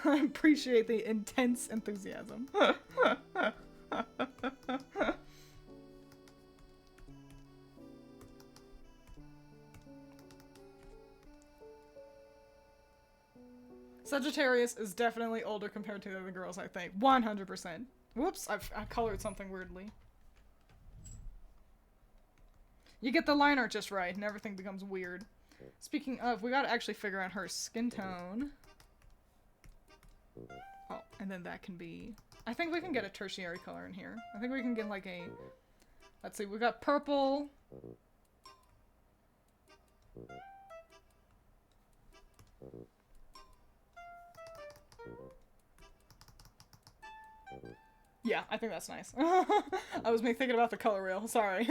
I appreciate the intense enthusiasm. Sagittarius is definitely older compared to the other girls, I think. 100%. Whoops, I colored something weirdly. You get the line art just right, and everything becomes weird. Speaking of, we gotta actually figure out her skin tone. Oh, and then that can be... I think we can get a tertiary color in here. I think we can get like a... Let's see, we got purple. Yeah, I think that's nice. I was thinking about the color wheel, sorry.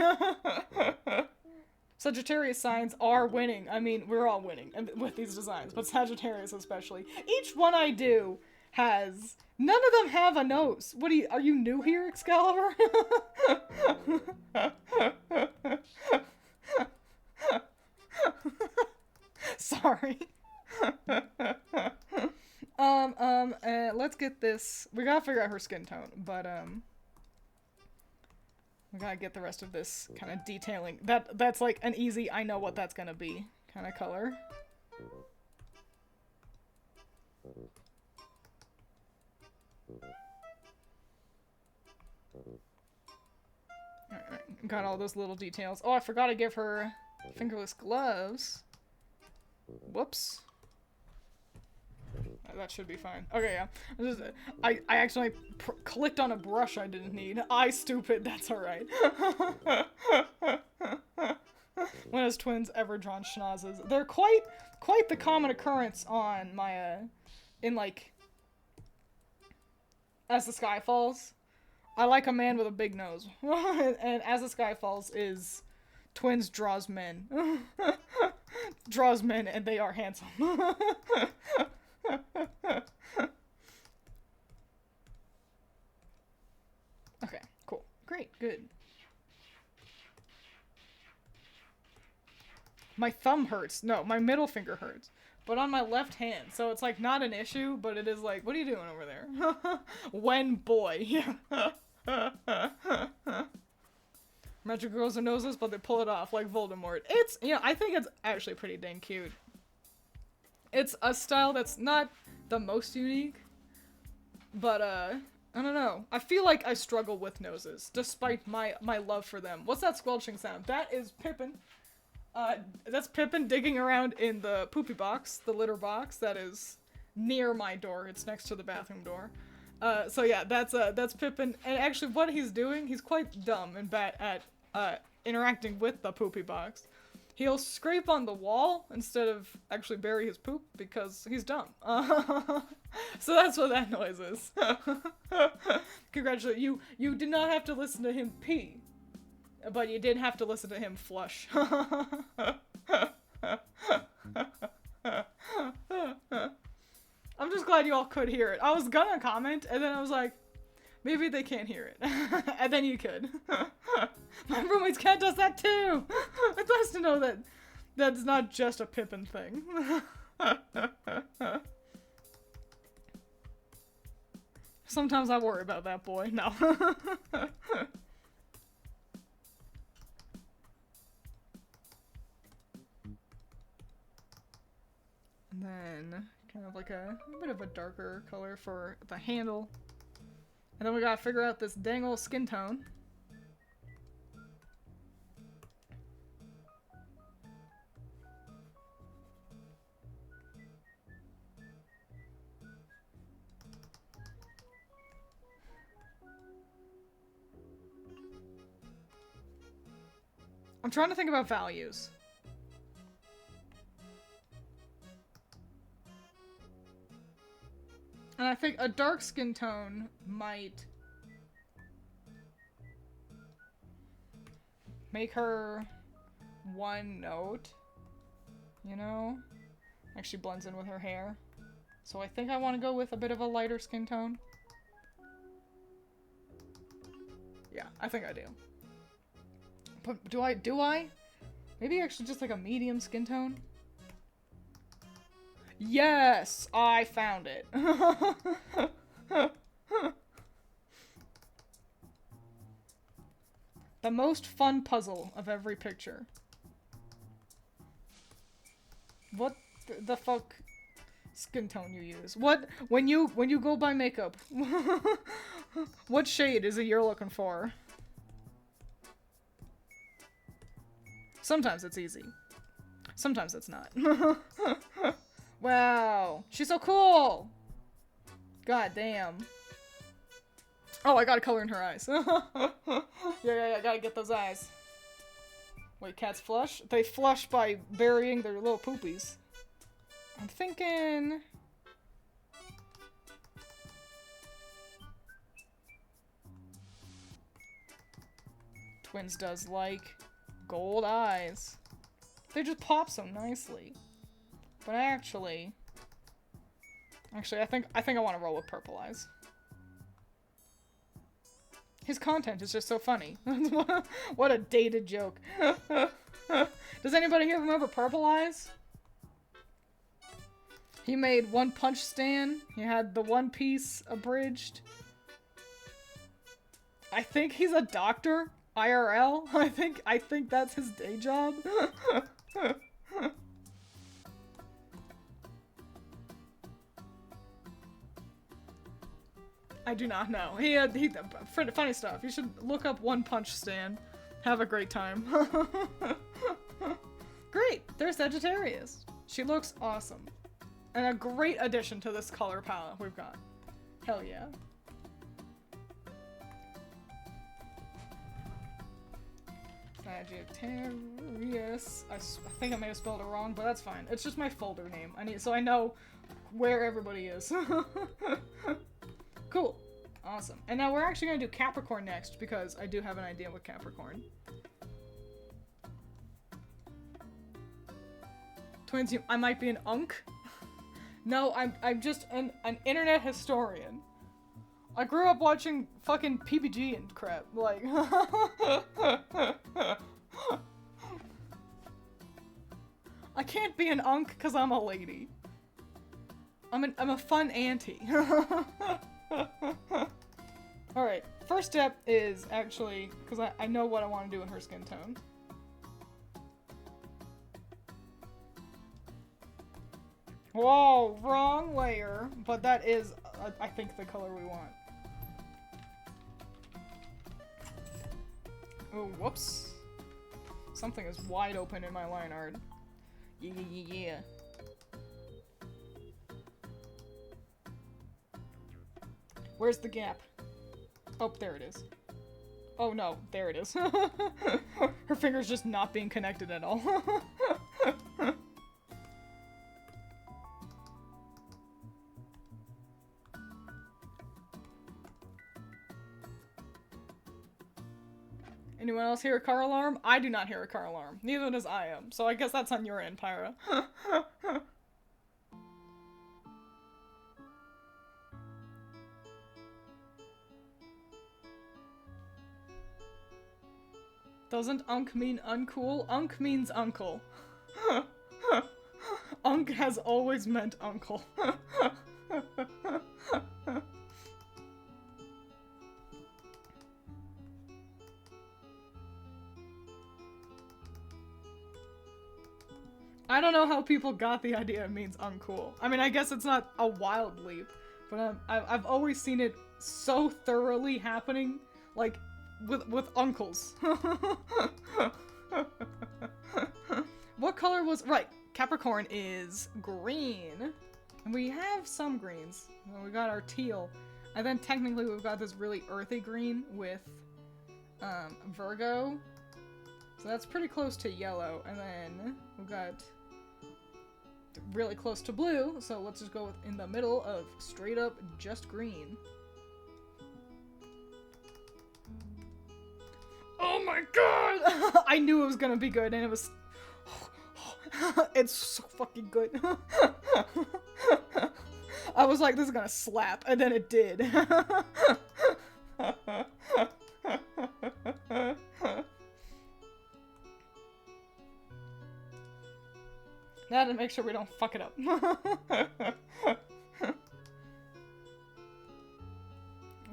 Sagittarius signs are winning. I mean, we're all winning with these designs, but Sagittarius especially. Each one I do has... None of them have a nose. What are you new here, Excalibur? Sorry. Let's get this. We gotta figure out her skin tone, but, we gotta get the rest of this kind of detailing. That's like an easy, I know what that's gonna be kind of color. Alright, got all those little details. Oh, I forgot to give her fingerless gloves. Whoops. That should be fine. Okay, yeah. I accidentally clicked on a brush I didn't need. I stupid, that's alright. When has Twiins ever drawn schnozzes? They're quite the common occurrence on my, in like, As the Sky Falls. I like a man with a big nose. And As the Sky Falls is Twiins draws men. Draws men and they are handsome. Okay, cool. Great, good. My thumb hurts. No, my middle finger hurts. But on my left hand, so it's like not an issue, but it is like, what are you doing over there? When boy. Magic girls are noses, but they pull it off like Voldemort. It's, you know, I think it's actually pretty dang cute. It's a style that's not the most unique, but, I don't know. I feel like I struggle with noses, despite my love for them. What's that squelching sound? That is Pippin. That's Pippin digging around in the poopy box, the litter box that is near my door. It's next to the bathroom door. So yeah, that's Pippin. And actually what he's doing, he's quite dumb and bad at, interacting with the poopy box. He'll scrape on the wall instead of actually bury his poop because he's dumb. So that's what that noise is. Congratulations, you did not have to listen to him pee, but you did have to listen to him flush. I'm just glad you all could hear it. I was gonna comment, and then I was like, maybe they can't hear it. And then you could. My roommate's cat does that too! It's nice to know that that's not just a Pippin thing. Sometimes I worry about that boy. No. And then kind of like a bit of a darker color for the handle. And then we gotta figure out this dang old skin tone. I'm trying to think about values. And I think a dark skin tone might make her one note, you know? Actually blends in with her hair. So I think I want to go with a bit of a lighter skin tone. Yeah, I think I do. But do I? Maybe actually just like a medium skin tone? Yes! I found it. The most fun puzzle of every picture. What the fuck? skin tone you use? What when you go buy makeup? What shade is it you're looking for? Sometimes it's easy. Sometimes it's not. Wow, she's so cool. God damn. Oh, I gotta color in her eyes. Yeah, gotta get those eyes. Wait, cats flush? They flush by burying their little poopies. I'm thinking... Twiins does like gold eyes. They just pop so nicely. But actually, I think I want to roll with purple eyes. His content is just so funny. What a dated joke. Does anybody here remember Purple Eyes? He made One Punch Stan. He had the One Piece abridged. I think he's a doctor. IRL. I think that's his day job. I do not know. He funny stuff. You should look up One Punch Stan. Have a great time. Great! There's Sagittarius. She looks awesome. And a great addition to this color palette we've got. Hell yeah. Sagittarius. I think I may have spelled it wrong, but that's fine. It's just my folder name. So I know where everybody is. Cool. Awesome. And now we're actually going to do Capricorn next, because I do have an idea with Capricorn. Twiins, I might be an unk. No, I'm just an internet historian. I grew up watching fucking PBG and crap. Like... I can't be an unk because I'm a lady. I'm a fun auntie. Alright, first step is actually, because I know what I want to do in her skin tone. Whoa, wrong layer, but that is, I think, the color we want. Oh, whoops. Something is wide open in my line art. Yeah. Where's the gap? Oh, there it is. Oh no, there it is. Her finger's just not being connected at all. Anyone else hear a car alarm? I do not hear a car alarm. Neither does I am. So I guess that's on your end, Pyra. Doesn't unk mean uncool? Unk means uncle. Unk has always meant uncle. I don't know how people got the idea it means uncool. I mean, I guess it's not a wild leap, but I've always seen it so thoroughly happening, like, with uncles. What color was... Right, Capricorn is green. And we have some greens. Well, we got our teal. And then technically we've got this really earthy green with Virgo. So that's pretty close to yellow. And then we've got really close to blue. So let's just go with in the middle of straight up just green. Oh my god! I knew it was gonna be good, and it was... It's so fucking good. I was like, this is gonna slap, and then it did. Now to make sure we don't fuck it up.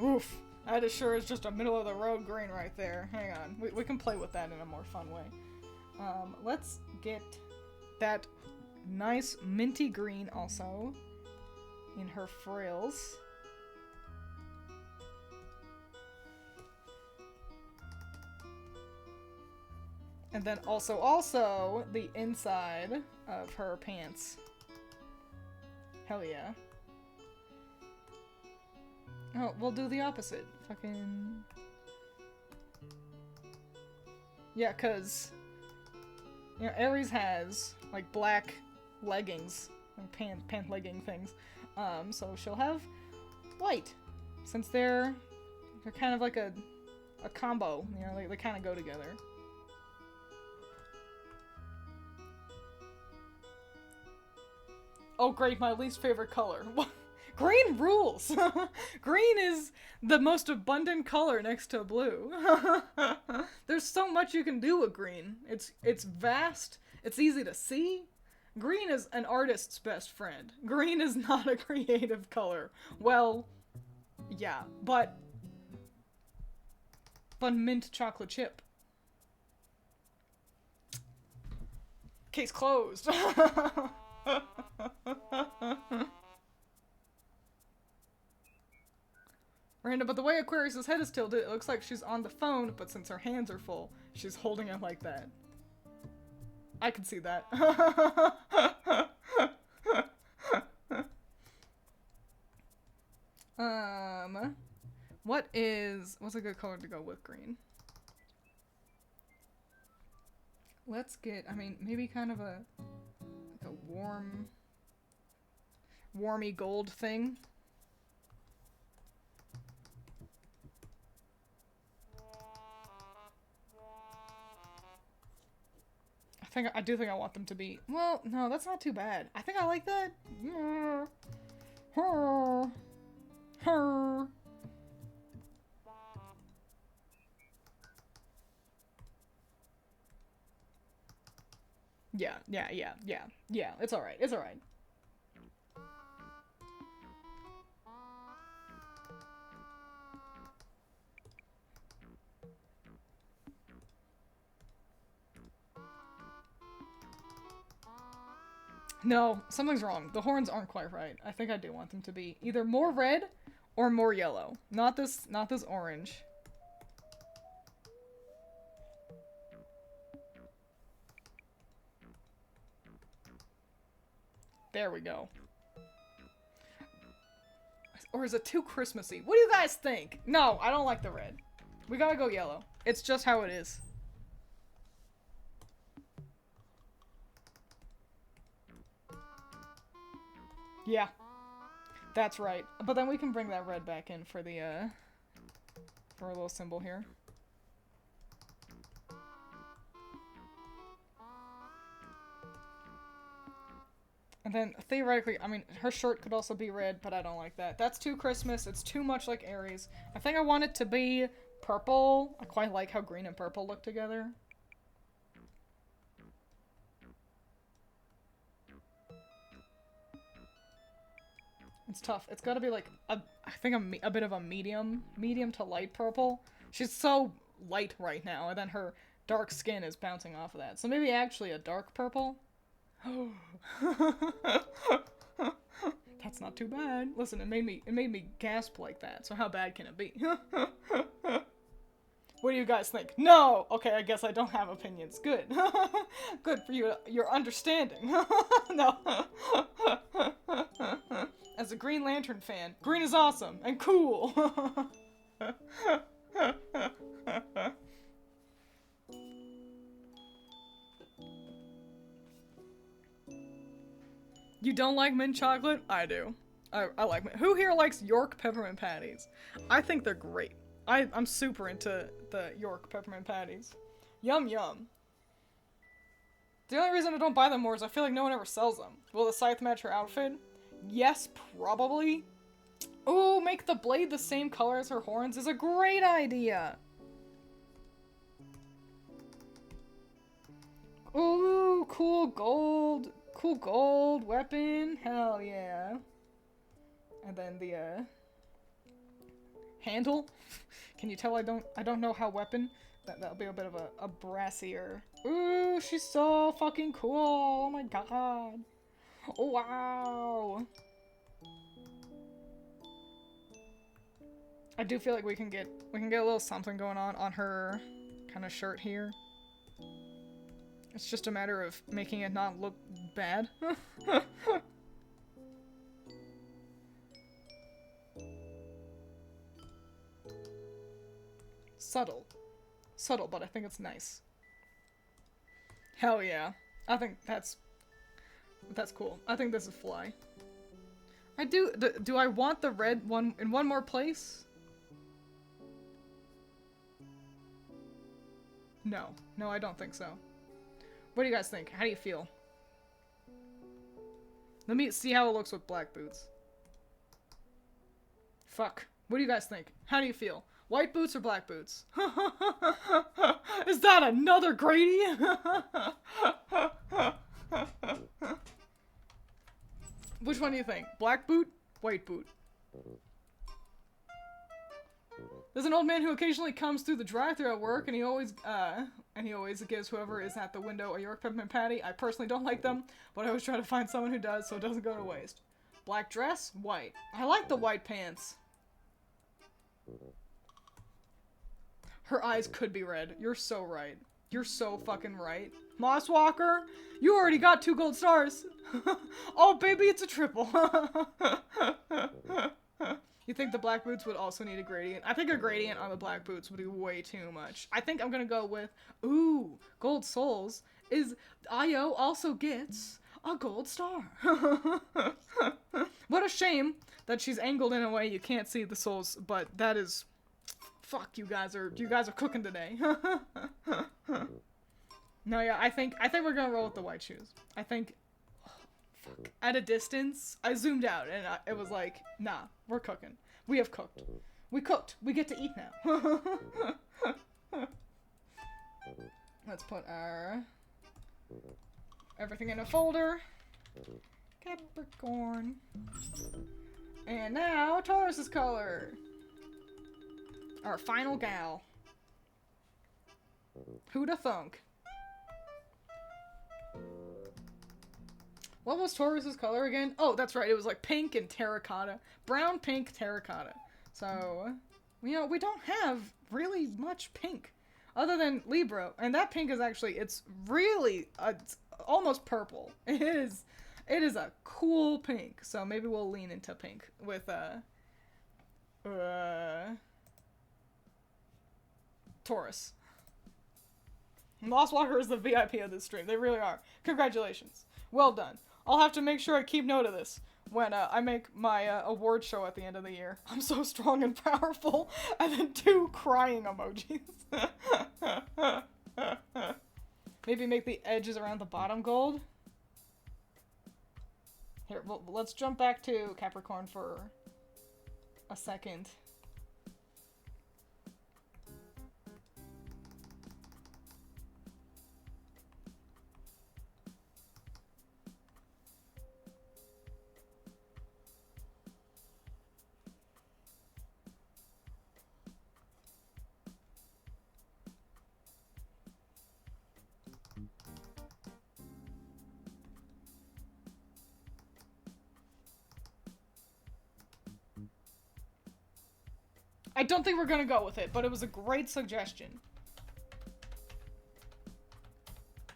Oof. That sure is just a middle-of-the-road green right there. Hang on. We can play with that in a more fun way. Let's get that nice minty green also. in her frills. And then also the inside of her pants. Hell yeah. Oh, we'll do the opposite. Fucking... Yeah, cause... You know, Aries has, like, black leggings. Like pant legging things. So she'll have white. Since they're kind of like a combo. You know, they kind of go together. Oh great, my least favorite color. Green rules! Green is the most abundant color next to blue. There's so much you can do with green. It's vast, it's easy to see. Green is an artist's best friend. Green is not a creative color. Well, yeah, but mint chocolate chip. Case closed. Random, but the way Aquarius's head is tilted, it looks like she's on the phone, but since her hands are full, she's holding it like that. I can see that. What's a good color to go with green? Let's get, I mean, maybe kind of like a warmy gold thing. I do think I want them to be, well, no, that's not too bad. I think I like that. Yeah, it's alright, it's alright. No, something's wrong. The horns aren't quite right. I think I do want them to be either more red or more yellow. Not this orange. There we go. Or is it too Christmassy? What do you guys think? No, I don't like the red. We gotta go yellow. It's just how it is. Yeah. That's right. But then we can bring that red back in for the, for a little symbol here. And then, theoretically, I mean, her shirt could also be red, but I don't like that. That's too Christmas. It's too much like Aries. I think I want it to be purple. I quite like how green and purple look together. It's tough. It's gotta be like, I think a bit of a medium to light purple. She's so light right now, and then her dark skin is bouncing off of that. So maybe actually a dark purple? That's not too bad. Listen, it made me gasp like that, so how bad can it be? What do you guys think? No! Okay, I guess I don't have opinions. Good. Good for you, your understanding. No. As a Green Lantern fan, green is awesome and cool. You don't like mint chocolate? I do. I like mint. Who here likes York peppermint patties? I think they're great. I'm super into the York peppermint patties. Yum yum. The only reason I don't buy them more is I feel like no one ever sells them. Will the scythe match her outfit? Yes, probably. Ooh, make the blade the same color as her horns is a great idea. Ooh, cool gold weapon. Hell yeah. And then the handle. Can you tell I don't know how weapon? That'll be a bit of a brassier. Ooh, she's so fucking cool. Oh my god. Oh, wow. I do feel like we can get a little something going on her kind of shirt here. It's just a matter of making it not look bad. Subtle. Subtle, but I think it's nice. Hell yeah. I think that's cool. I think this is fly. I do I want the red one in one more place? No. No, I don't think so. What do you guys think? How do you feel? Let me see how it looks with black boots. Fuck. What do you guys think? How do you feel? White boots or black boots? Is that another Grady? Which one do you think? Black boot? White boot? There's an old man who occasionally comes through the drive-thru at work, and he always gives whoever is at the window a York peppermint patty. I personally don't like them, but I always try to find someone who does, so it doesn't go to waste. Black dress? White. I like the white pants. Her eyes could be red. You're so right. You're so fucking right. Mosswalker, you already got 2 gold stars. Oh, baby, it's a triple. You think the black boots would also need a gradient? I think a gradient on the black boots would be way too much. I think I'm gonna go with, ooh, gold souls is, Io also gets a gold star. What a shame that she's angled in a way you can't see the souls, but that is, fuck, you guys are cooking today. No, yeah, I think we're gonna roll with the white shoes. I think, fuck, at a distance, I zoomed out and it was like, nah, we're cooking. We have cooked. We cooked. We get to eat now. Let's put our everything in a folder. Capricorn. And now, Taurus's color. Our final gal. Who'da thunk? What was Taurus's color again? Oh, that's right. It was like pink and terracotta. Brown, pink, terracotta. So, you know, we don't have really much pink. Other than Libra. And that pink is actually, it's really, it's almost purple. It is a cool pink. So maybe we'll lean into pink with, Taurus. Lost Walker is the VIP of this stream. They really are. Congratulations. Well done. I'll have to make sure I keep note of this when I make my award show at the end of the year. I'm so strong and powerful. And then 2 crying emojis. Maybe make the edges around the bottom gold. Here, well, let's jump back to Capricorn for a second. I don't think we're gonna go with it, but it was a great suggestion.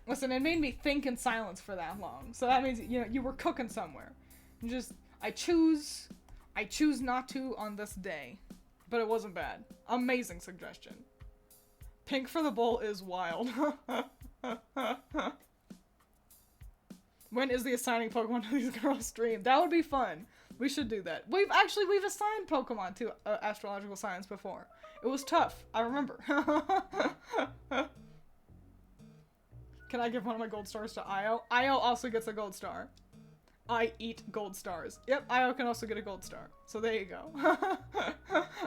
Listen, it made me think in silence for that long. So that means, you know, you were cooking somewhere. I choose not to on this day. But it wasn't bad. Amazing suggestion. Pink for the bowl is wild. When is the assigning Pokemon to these girls stream? That would be fun. We should do that. We've assigned Pokemon to astrological signs before. It was tough. I remember. Can I give one of my gold stars to Io? Io also gets a gold star. I eat gold stars. Yep, Io can also get a gold star. So there you go.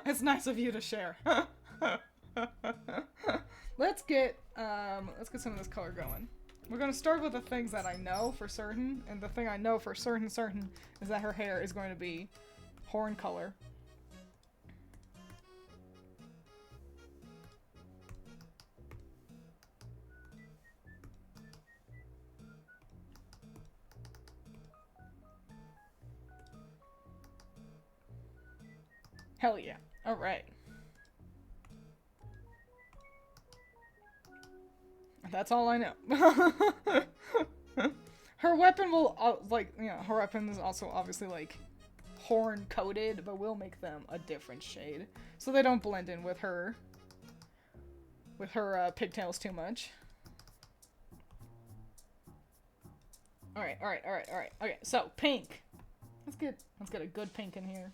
It's nice of you to share. Let's get some of this color going. We're gonna start with the things that I know for certain, and the thing I know for certain is that her hair is going to be horn color. Hell yeah. Alright. That's all I know. Her weapon will, like, you know, her weapon is also obviously, like, horn-coated, but we'll make them a different shade. So they don't blend in with her pigtails too much. Alright. Okay, so, pink. Let's get a good pink in here.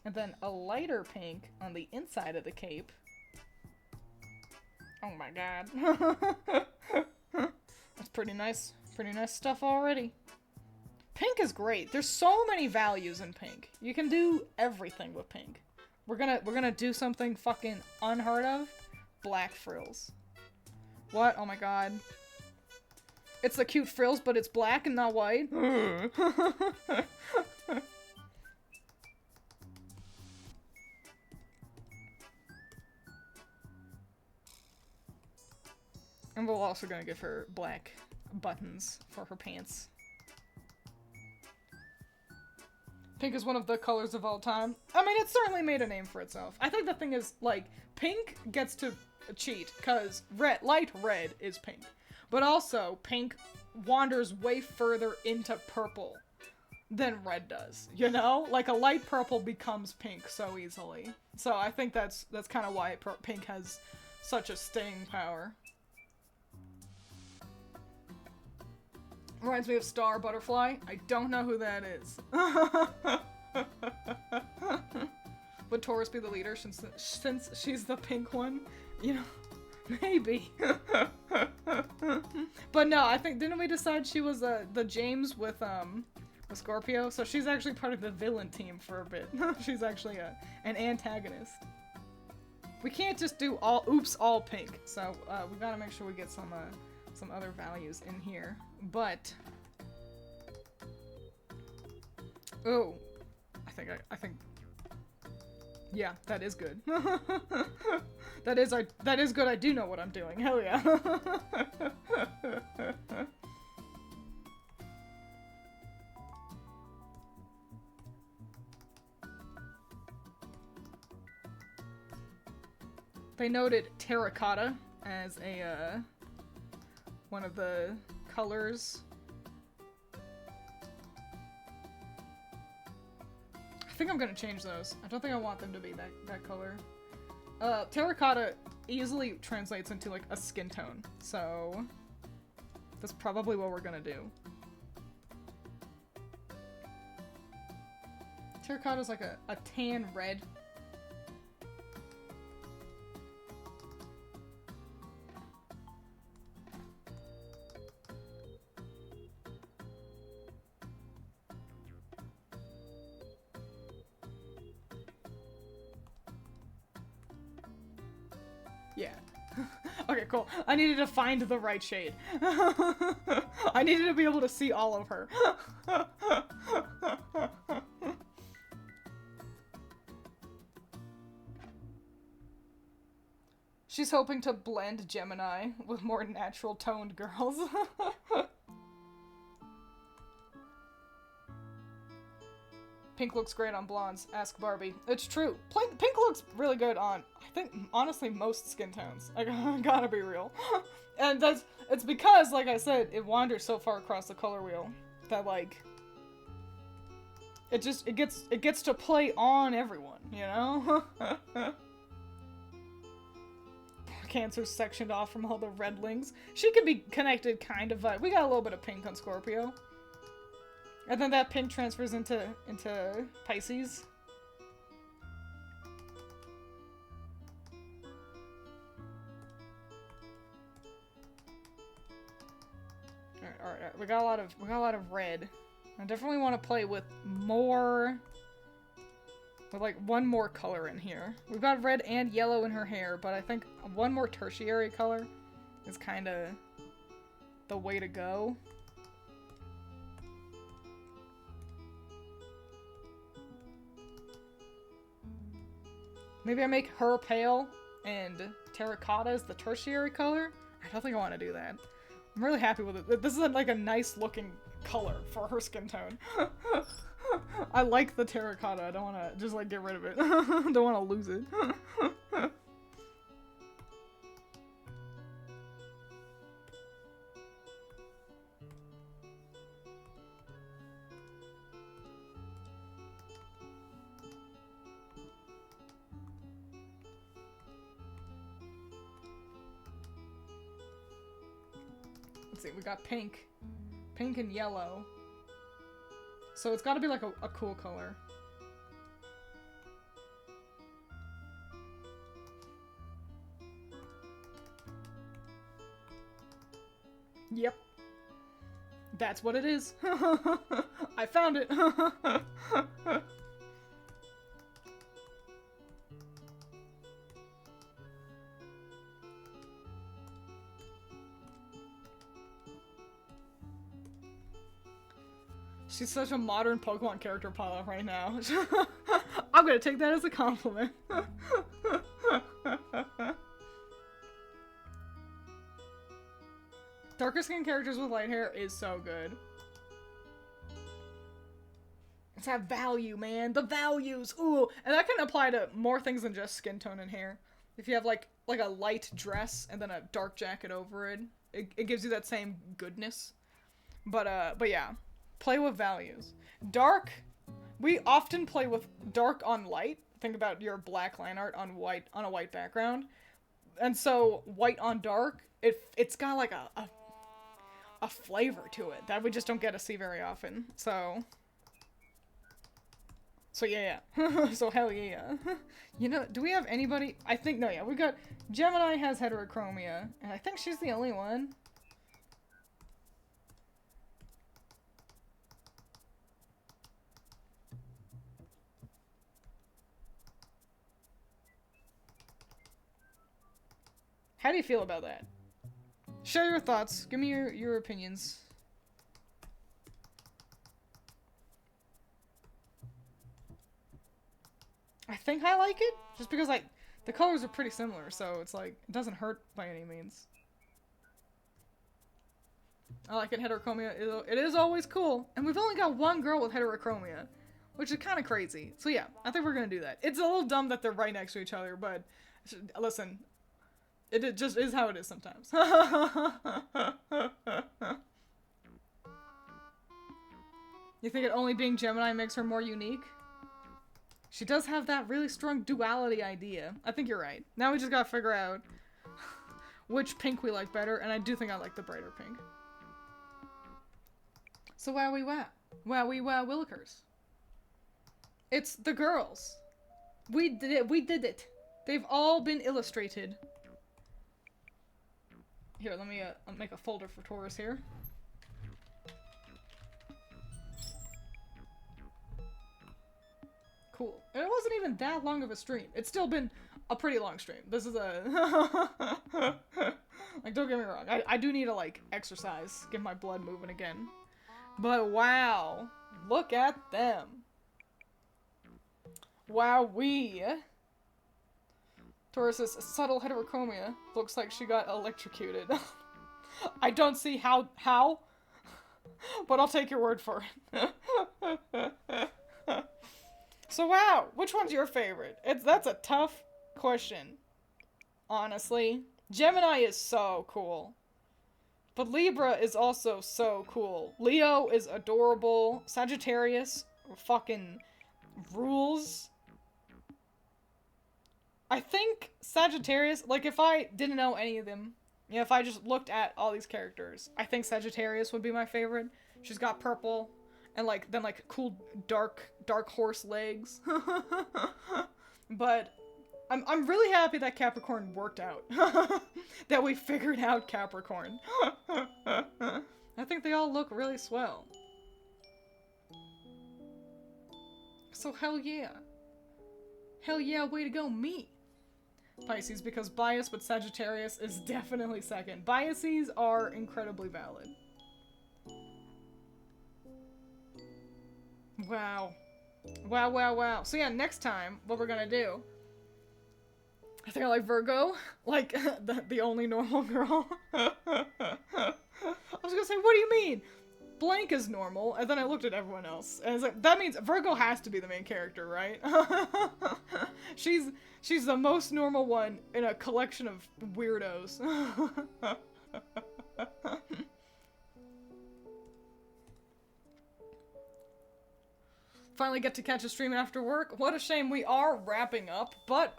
And then a lighter pink on the inside of the cape. Oh my god. That's pretty nice. Pretty nice stuff already. Pink is great. There's so many values in pink. You can do everything with pink. We're gonna do something fucking unheard of. Black frills. What? Oh my god. It's the cute frills, but it's black and not white. And we're also gonna give her black buttons for her pants. Pink is one of the colors of all time. I mean, it certainly made a name for itself. I think the thing is, like, pink gets to cheat, because light red is pink. But also, pink wanders way further into purple than red does, you know? Like, a light purple becomes pink so easily. So I think that's kind of why pink has such a staying power. Reminds me of Star Butterfly. I don't know who that is. Would Taurus be the leader since she's the pink one? You know, maybe. But no, I think, didn't we decide she was the James with Scorpio? So she's actually part of the villain team for a bit. She's actually an antagonist. We can't just do all pink. So we gotta make sure we get some other values in here. But oh, I think yeah, that is good. that is good. I do know what I'm doing. Hell yeah. They noted terracotta as a one of the colors. I think I'm gonna change those. I don't think I want them to be that color. Terracotta easily translates into like a skin tone, so that's probably what we're gonna do. Terracotta is like a tan red. Yeah. Okay, cool. I needed to find the right shade. I needed to be able to see all of her. She's hoping to blend Gemini with more natural toned girls. Pink looks great on blondes, ask Barbie. It's true. Pink looks really good on, I think, honestly, most skin tones. I gotta be real. And it's because, like I said, it wanders so far across the color wheel that, like, it gets to play on everyone, you know? Cancer's sectioned off from all the redlings. She could be connected, kind of. We got a little bit of pink on Scorpio. And then that pink transfers into Pisces. Alright. We got a lot of red. I definitely want to play with like one more color in here. We've got red and yellow in her hair, but I think one more tertiary color is kind of the way to go. Maybe I make her pale and terracotta is the tertiary color? I don't think I want to do that. I'm really happy with it. This is like a nice looking color for her skin tone. I like the terracotta. I don't want to just like get rid of it. Don't want to lose it. Let's see, we got pink. Pink and yellow. So it's gotta be like a cool color. Yep. That's what it is. I found it. She's such a modern Pokemon character, Paula, right now. I'm gonna take that as a compliment. Darker skin characters with light hair is so good. It's that value, man. The values. Ooh. And that can apply to more things than just skin tone and hair. If you have like a light dress and then a dark jacket over it, it gives you that same goodness. But yeah. Play with values. Dark, we often play with dark on light. Think about your black line art on white, on a white background. And so white on dark, it's got like a flavor to it that we just don't get to see very often. So yeah. So hell yeah. You know, do we have anybody? I think, no, yeah, we got, Gemini has heterochromia, and I think she's the only one. How do you feel about that? Share your thoughts. Give me your opinions. I think I like it, just because like the colors are pretty similar, so it's like it doesn't hurt by any means. I like it. Heterochromia. It is always cool, and we've only got one girl with heterochromia, which is kind of crazy. So yeah, I think we're gonna do that. It's a little dumb that they're right next to each other, but listen. It just is how it is sometimes. You think it only being Gemini makes her more unique? She does have that really strong duality idea. I think you're right. Now we just gotta figure out which pink we like better, and I do think I like the brighter pink. So wowie wow. Wowie wow willikers. It's the girls. We did it. We did it. They've all been illustrated. Here, let me make a folder for Taurus here. Cool. And it wasn't even that long of a stream. It's still been a pretty long stream. This is a... like, don't get me wrong. I do need to, like, exercise. Get my blood moving again. But wow. Look at them. Wowee. Taurus's subtle heterochromia looks like she got electrocuted. I don't see how, but I'll take your word for it. So wow, which one's your favorite? That's a tough question, honestly. Gemini is so cool, but Libra is also so cool. Leo is adorable. Sagittarius fucking rules. I think Sagittarius, like if I didn't know any of them, you know, if I just looked at all these characters, I think Sagittarius would be my favorite. She's got purple and like then like cool dark horse legs. But I'm really happy that Capricorn worked out. That we figured out Capricorn. I think they all look really swell. So hell yeah. Hell yeah, way to go, me. Pisces, because bias, but Sagittarius is definitely second. Biases are incredibly valid. Wow. Wow, wow, wow. So yeah, next time, what we're gonna do... I think I like Virgo. Like, the only normal girl. say, what do you mean? Blank is normal, and then I looked at everyone else, and I was like, that means Virgo has to be the main character, right? She's the most normal one in a collection of weirdos. Finally get to catch a stream after work. What a shame we are wrapping up, but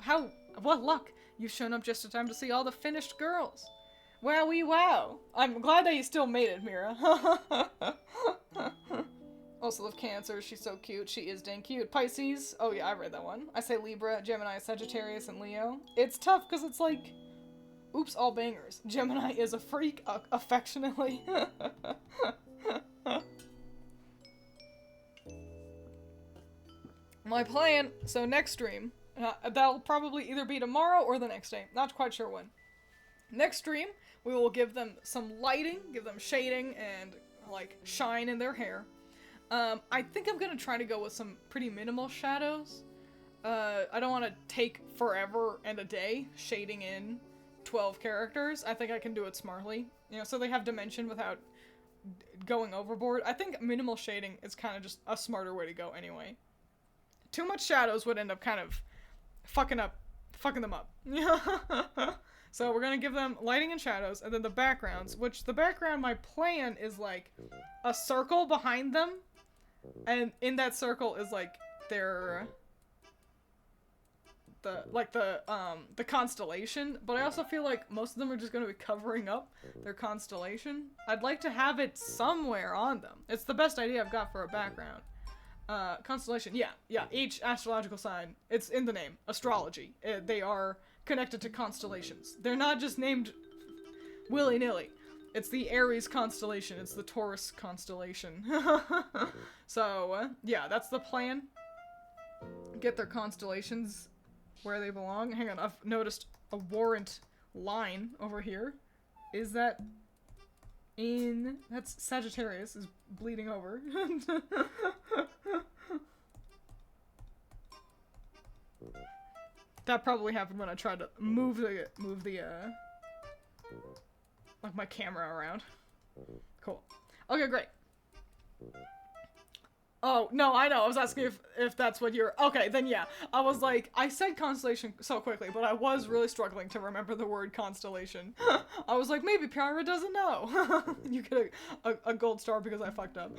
what luck. You've shown up just in time to see all the finished girls. Wowie wow. I'm glad that you still made it, Mira. Also love Cancer. She's so cute. She is dang cute. Pisces. Oh yeah, I read that one. I say Libra, Gemini, Sagittarius, and Leo. It's tough because it's like, oops, all bangers. Gemini is a freak, affectionately. My plan, so next stream, that'll probably either be tomorrow or the next day. Not quite sure when. Next stream, we will give them some lighting, give them shading, and, like, shine in their hair. I think I'm gonna try to go with some pretty minimal shadows. I don't want to take forever and a day shading in 12 characters. I think I can do it smartly, you know, so they have dimension without going overboard. I think minimal shading is kind of just a smarter way to go anyway. Too much shadows would end up kind of fucking them up. So we're gonna give them lighting and shadows, and then the backgrounds, which the background, my plan is like a circle behind them, and in that circle is like their the constellation, but I also feel like most of them are just gonna be covering up their constellation. I'd like to have it somewhere on them. It's the best idea I've got for a background. Constellation, yeah, each astrological sign, it's in the name, astrology. They are connected to constellations. They're not just named willy-nilly. It's the Aries constellation, it's the Taurus constellation. So, yeah, that's the plan. Get their constellations where they belong. Hang on, I've noticed a warrant line over here. Is that in... That's Sagittarius is bleeding over. That probably happened when I tried to move the like my camera around. Cool. Okay, great. Oh, no, I know. I was asking if that's what you're... Okay, then yeah. I was like, I said constellation so quickly, but I was really struggling to remember the word constellation. I was like, maybe Pyra doesn't know. You get a gold star because I fucked up.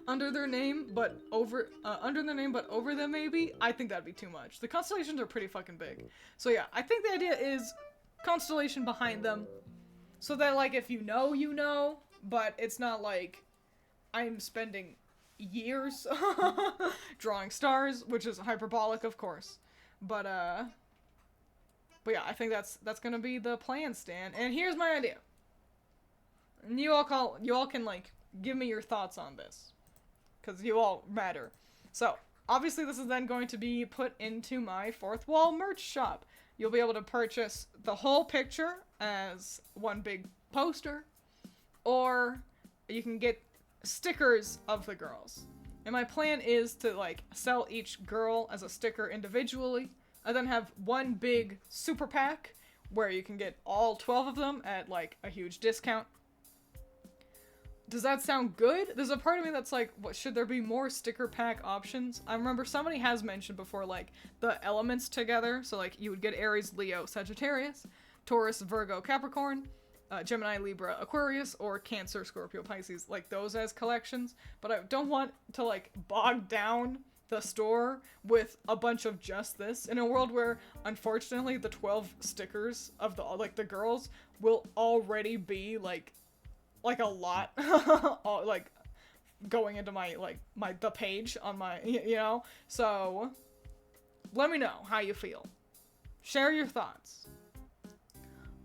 Under their name, but over them maybe? I think that'd be too much. The constellations are pretty fucking big. So yeah, I think the idea is constellation behind them. So that, like, if you know, you know, but it's not like I'm spending years drawing stars, which is hyperbolic, of course. But yeah, I think that's gonna be the plan, Stan. And here's my idea. And you all can, like, give me your thoughts on this, because you all matter. So, obviously this is then going to be put into my Fourth Wall merch shop. You'll be able to purchase the whole picture as one big poster, or you can get stickers of the girls. And my plan is to, like, sell each girl as a sticker individually, and then have one big super pack where you can get all 12 of them at, like, a huge discount. Does that sound good? There's a part of me that's like, what, should there be more sticker pack options? I remember somebody has mentioned before, like, the elements together. So, like, you would get Aries, Leo, Sagittarius, Taurus, Virgo, Capricorn, Gemini, Libra, Aquarius, or Cancer, Scorpio, Pisces. Like, those as collections. But I don't want to, like, bog down the store with a bunch of just this. In a world where, unfortunately, the 12 stickers of the, like, the girls will already be, like a lot, like, going into my, like, the page on my, you know? So, let me know how you feel. Share your thoughts.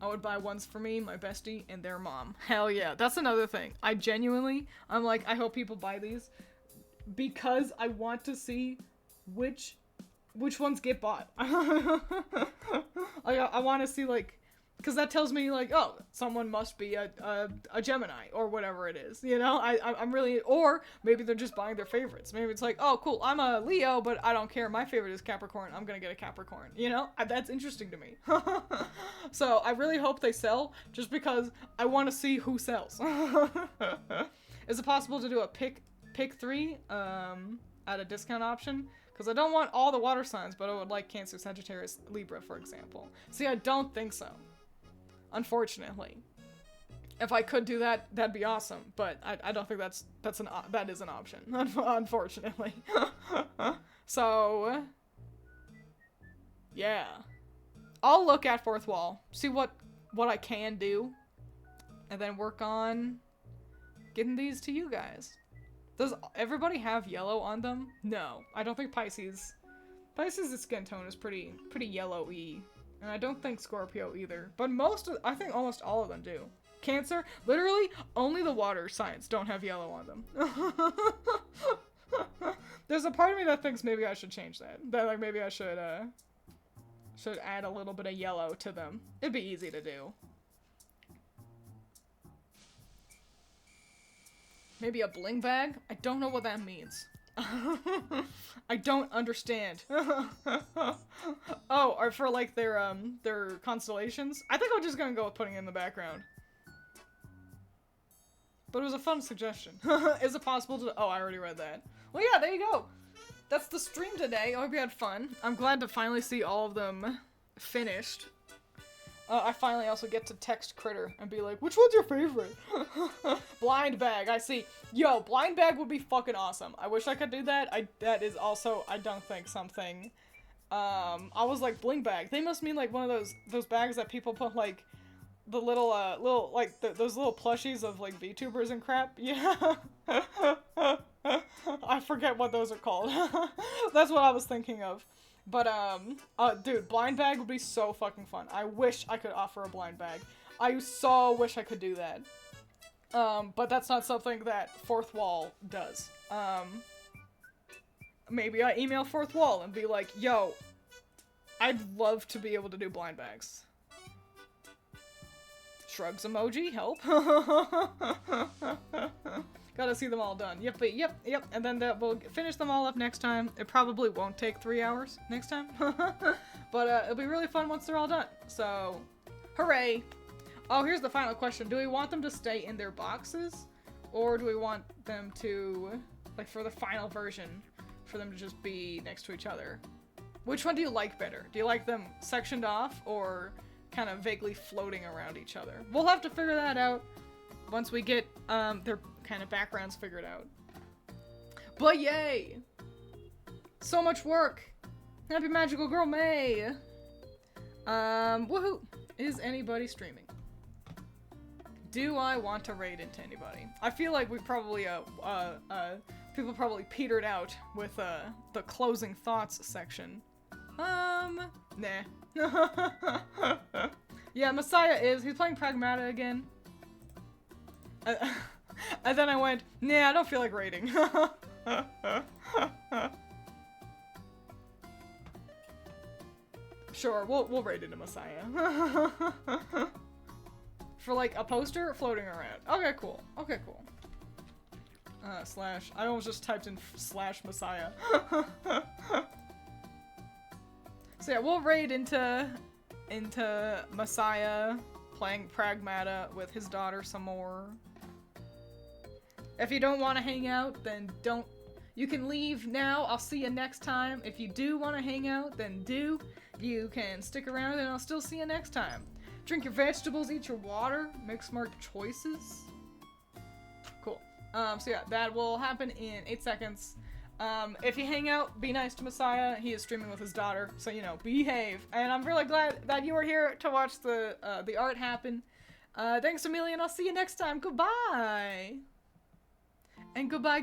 I would buy ones for me, my bestie, and their mom. Hell yeah. That's another thing. I'm like, I hope people buy these, because I want to see which ones get bought. I want to see, like, Because that tells me, like, oh, someone must be a Gemini, or whatever it is, you know? I'm really, or maybe they're just buying their favorites. Maybe it's like, oh, cool, I'm a Leo, but I don't care, my favorite is Capricorn, I'm gonna get a Capricorn, you know? That's interesting to me. So, I really hope they sell, just because I want to see who sells. Is it possible to do a pick 3, at a discount option? Because I don't want all the water signs, but I would like Cancer, Sagittarius, Libra, for example. See, I don't think so. Unfortunately. If I could do that, that'd be awesome. But I don't think that is an option. Unfortunately. So, yeah. I'll look at Fourth Wall. See what I can do. And then work on getting these to you guys. Does everybody have yellow on them? No. I don't think Pisces. Pisces' skin tone is pretty yellow-y. And I don't think Scorpio either. But I think almost all of them do. Cancer, literally, only the water signs don't have yellow on them. There's a part of me that thinks maybe I should change that. That, like, maybe I should add a little bit of yellow to them. It'd be easy to do. Maybe a bling bag? I don't know what that means. I don't understand. Oh, or for like their constellations? I think I'm just gonna go with putting it in the background. But it was a fun suggestion. Is it possible to— oh, I already read that. Well, yeah, there you go. That's the stream today. I hope you had fun. I'm glad to finally see all of them finished. I finally also get to text Critter and be like, which one's your favorite? Blind bag, I see. Yo, blind bag would be fucking awesome. I wish I could do that. That is also, I don't think, something. I was like, bling bag. They must mean like one of those bags that people put like the little like those little plushies of like VTubers and crap. Yeah. I forget what those are called. That's what I was thinking of. But, dude, blind bag would be so fucking fun. I wish I could offer a blind bag. I so wish I could do that. But that's not something that Fourth Wall does. Maybe I email Fourth Wall and be like, yo, I'd love to be able to do blind bags. Shrugs emoji, help. Gotta see them all done. Yep. And then we'll finish them all up next time. It probably won't take 3 hours next time. But it'll be really fun once they're all done. So, hooray. Oh, here's the final question. Do we want them to stay in their boxes? Or do we want them to, like for the final version, for them to just be next to each other? Which one do you like better? Do you like them sectioned off or kind of vaguely floating around each other? We'll have to figure that out once we get their kind of backgrounds figured out. But yay! So much work! Happy Magical Girl May! Woohoo! Is anybody streaming? Do I want to raid into anybody? I feel like we probably, people probably petered out with, the closing thoughts section. Nah. Yeah, Messiah he's playing Pragmata again. And then I went, nah, I don't feel like raiding. Sure, we'll raid into Messiah. For like a poster floating around. Okay, cool. Slash. I almost just typed in slash Messiah. So yeah, we'll raid into Messiah playing Pragmata with his daughter some more. If you don't want to hang out, then don't. You can leave now. I'll see you next time. If you do want to hang out, then do. You can stick around and I'll still see you next time. Drink your vegetables, eat your water, make smart choices. Cool. So yeah, that will happen in 8 seconds. If you hang out, be nice to Messiah. He is streaming with his daughter, so you know, behave. And I'm really glad that you were here to watch the art happen. Thanks, Amelia, and I'll see you next time. Goodbye. And goodbye.